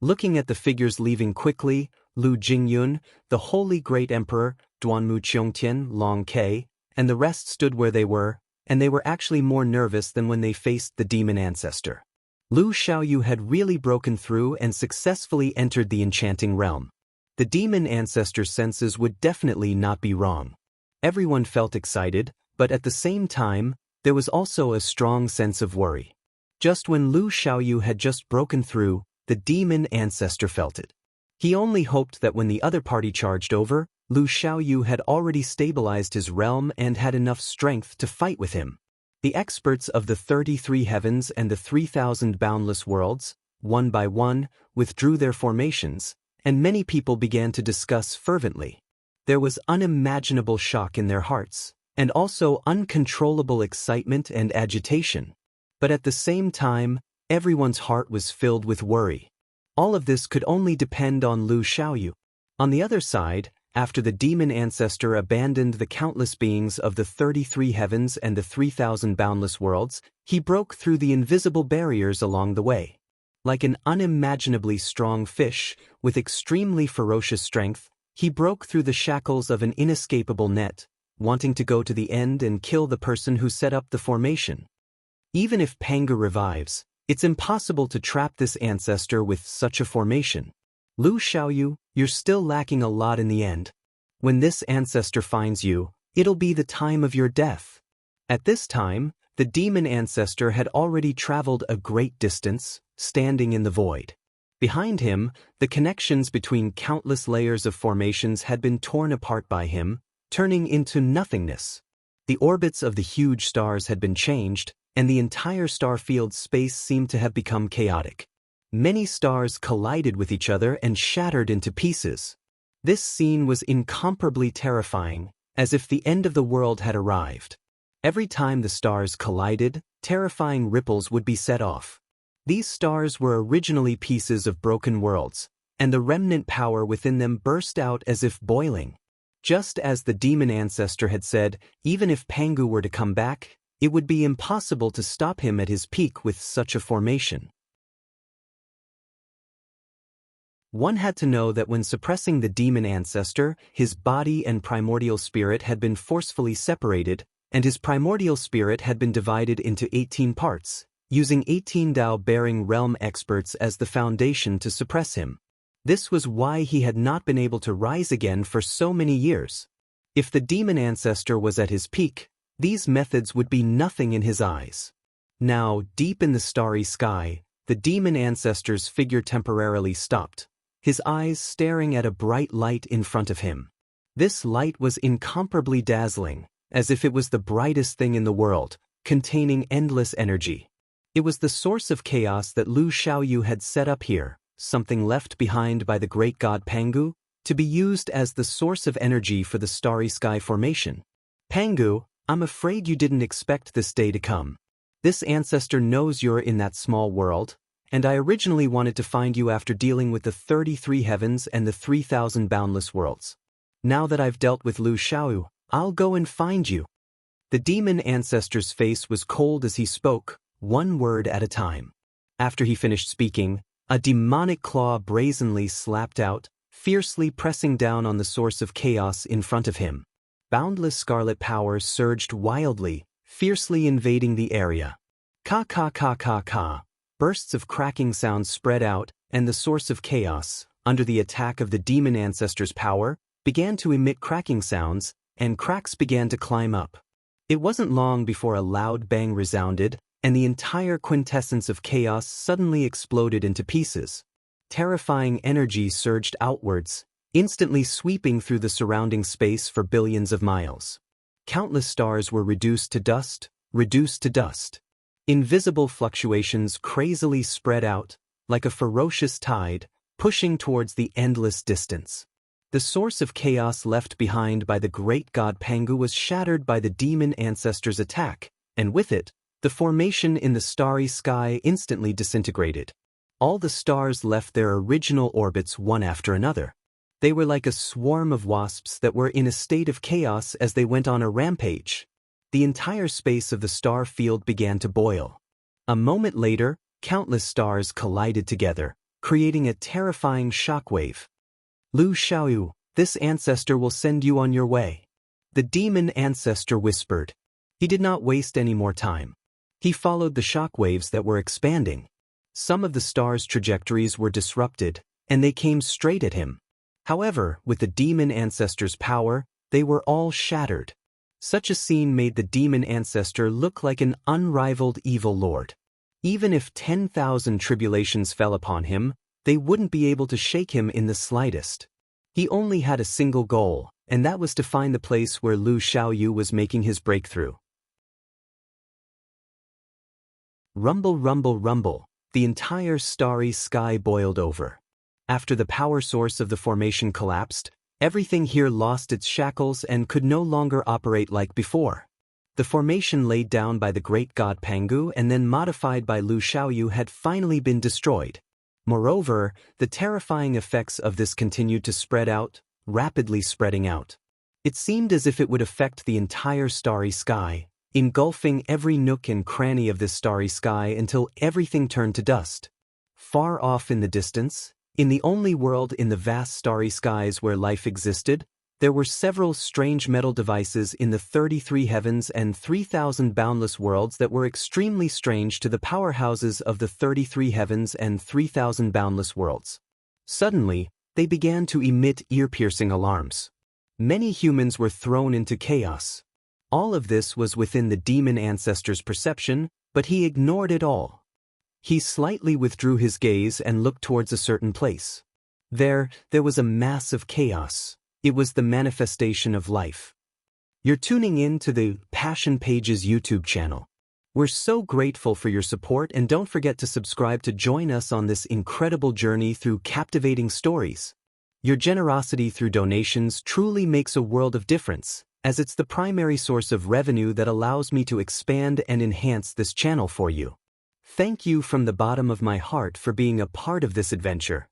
Speaker 1: Looking at the figures leaving quickly, Lu Jingyun, the holy great emperor, Duanmu Qiongtian, Long Ke, and the rest stood where they were, and they were actually more nervous than when they faced the demon ancestor. Lu Xiaoyu had really broken through and successfully entered the enchanting realm. The demon ancestor's senses would definitely not be wrong. Everyone felt excited, but at the same time, there was also a strong sense of worry. Just when Lu Xiaoyu had just broken through, the demon ancestor felt it. He only hoped that when the other party charged over, Lu Xiaoyu had already stabilized his realm and had enough strength to fight with him. The experts of the 33 heavens and the 3,000 boundless worlds, one by one, withdrew their formations, and many people began to discuss fervently. There was unimaginable shock in their hearts, and also uncontrollable excitement and agitation. But at the same time, everyone's heart was filled with worry. All of this could only depend on Lu Xiaoyu. On the other side, after the demon ancestor abandoned the countless beings of the 33 heavens and the 3,000 boundless worlds, he broke through the invisible barriers along the way. Like an unimaginably strong fish, with extremely ferocious strength, he broke through the shackles of an inescapable net, wanting to go to the end and kill the person who set up the formation. Even if Pangu revives, it's impossible to trap this ancestor with such a formation. Lu Xiaoyu, you're still lacking a lot in the end. When this ancestor finds you, it'll be the time of your death. At this time, the demon ancestor had already traveled a great distance, standing in the void. Behind him, the connections between countless layers of formations had been torn apart by him, turning into nothingness. The orbits of the huge stars had been changed, and the entire star field space seemed to have become chaotic. Many stars collided with each other and shattered into pieces. This scene was incomparably terrifying, as if the end of the world had arrived. Every time the stars collided, terrifying ripples would be set off. These stars were originally pieces of broken worlds, and the remnant power within them burst out as if boiling. Just as the demon ancestor had said, even if Pangu were to come back, it would be impossible to stop him at his peak with such a formation. One had to know that when suppressing the demon ancestor, his body and primordial spirit had been forcefully separated, and his primordial spirit had been divided into 18 parts, using 18 Tao-bearing realm experts as the foundation to suppress him. This was why he had not been able to rise again for so many years. If the demon ancestor was at his peak, these methods would be nothing in his eyes. Now, deep in the starry sky, the demon ancestor's figure temporarily stopped, his eyes staring at a bright light in front of him. This light was incomparably dazzling, as if it was the brightest thing in the world, containing endless energy. It was the source of chaos that Lu Xiaoyu had set up here, something left behind by the great god Pangu, to be used as the source of energy for the starry sky formation. Pangu, I'm afraid you didn't expect this day to come. This ancestor knows you're in that small world, and I originally wanted to find you after dealing with the 33 heavens and the 3,000 boundless worlds. Now that I've dealt with Lu Xiaoyu, I'll go and find you. The demon ancestor's face was cold as he spoke, one word at a time. After he finished speaking, a demonic claw brazenly slapped out, fiercely pressing down on the source of chaos in front of him. Boundless scarlet power surged wildly, fiercely invading the area. Ka ka ka ka ka. Bursts of cracking sounds spread out, and the source of chaos, under the attack of the demon ancestor's power, began to emit cracking sounds, and cracks began to climb up. It wasn't long before a loud bang resounded, and the entire quintessence of chaos suddenly exploded into pieces. Terrifying energy surged outwards, instantly sweeping through the surrounding space for billions of miles. Countless stars were reduced to dust, reduced to dust. Invisible fluctuations crazily spread out, like a ferocious tide, pushing towards the endless distance. The source of chaos left behind by the great god Pangu was shattered by the demon ancestor's attack, and with it, the formation in the starry sky instantly disintegrated. All the stars left their original orbits one after another. They were like a swarm of wasps that were in a state of chaos as they went on a rampage. The entire space of the star field began to boil. A moment later, countless stars collided together, creating a terrifying shockwave. Lu Xiaoyu, this ancestor will send you on your way. The demon ancestor whispered. He did not waste any more time. He followed the shockwaves that were expanding. Some of the stars' trajectories were disrupted, and they came straight at him. However, with the demon ancestor's power, they were all shattered. Such a scene made the demon ancestor look like an unrivaled evil lord. Even if 10,000 tribulations fell upon him, they wouldn't be able to shake him in the slightest. He only had a single goal, and that was to find the place where Lu Xiaoyu was making his breakthrough. Rumble, rumble, rumble. The entire starry sky boiled over. After the power source of the formation collapsed, everything here lost its shackles and could no longer operate like before. The formation laid down by the great god Pangu and then modified by Lu Xiaoyu had finally been destroyed. Moreover, the terrifying effects of this continued to spread out, rapidly spreading out. It seemed as if it would affect the entire starry sky, engulfing every nook and cranny of this starry sky until everything turned to dust. Far off in the distance, in the only world in the vast starry skies where life existed, there were several strange metal devices in the 33 heavens and 3,000 boundless worlds that were extremely strange to the powerhouses of the 33 heavens and 3,000 boundless worlds. Suddenly, they began to emit ear-piercing alarms. Many humans were thrown into chaos. All of this was within the demon ancestor's perception, but he ignored it all. He slightly withdrew his gaze and looked towards a certain place. There was a mass of chaos. It was the manifestation of life. You're tuning in to the Passion Pages YouTube channel. We're so grateful for your support, and don't forget to subscribe to join us on this incredible journey through captivating stories. Your generosity through donations truly makes a world of difference, as it's the primary source of revenue that allows me to expand and enhance this channel for you. Thank you from the bottom of my heart for being a part of this adventure.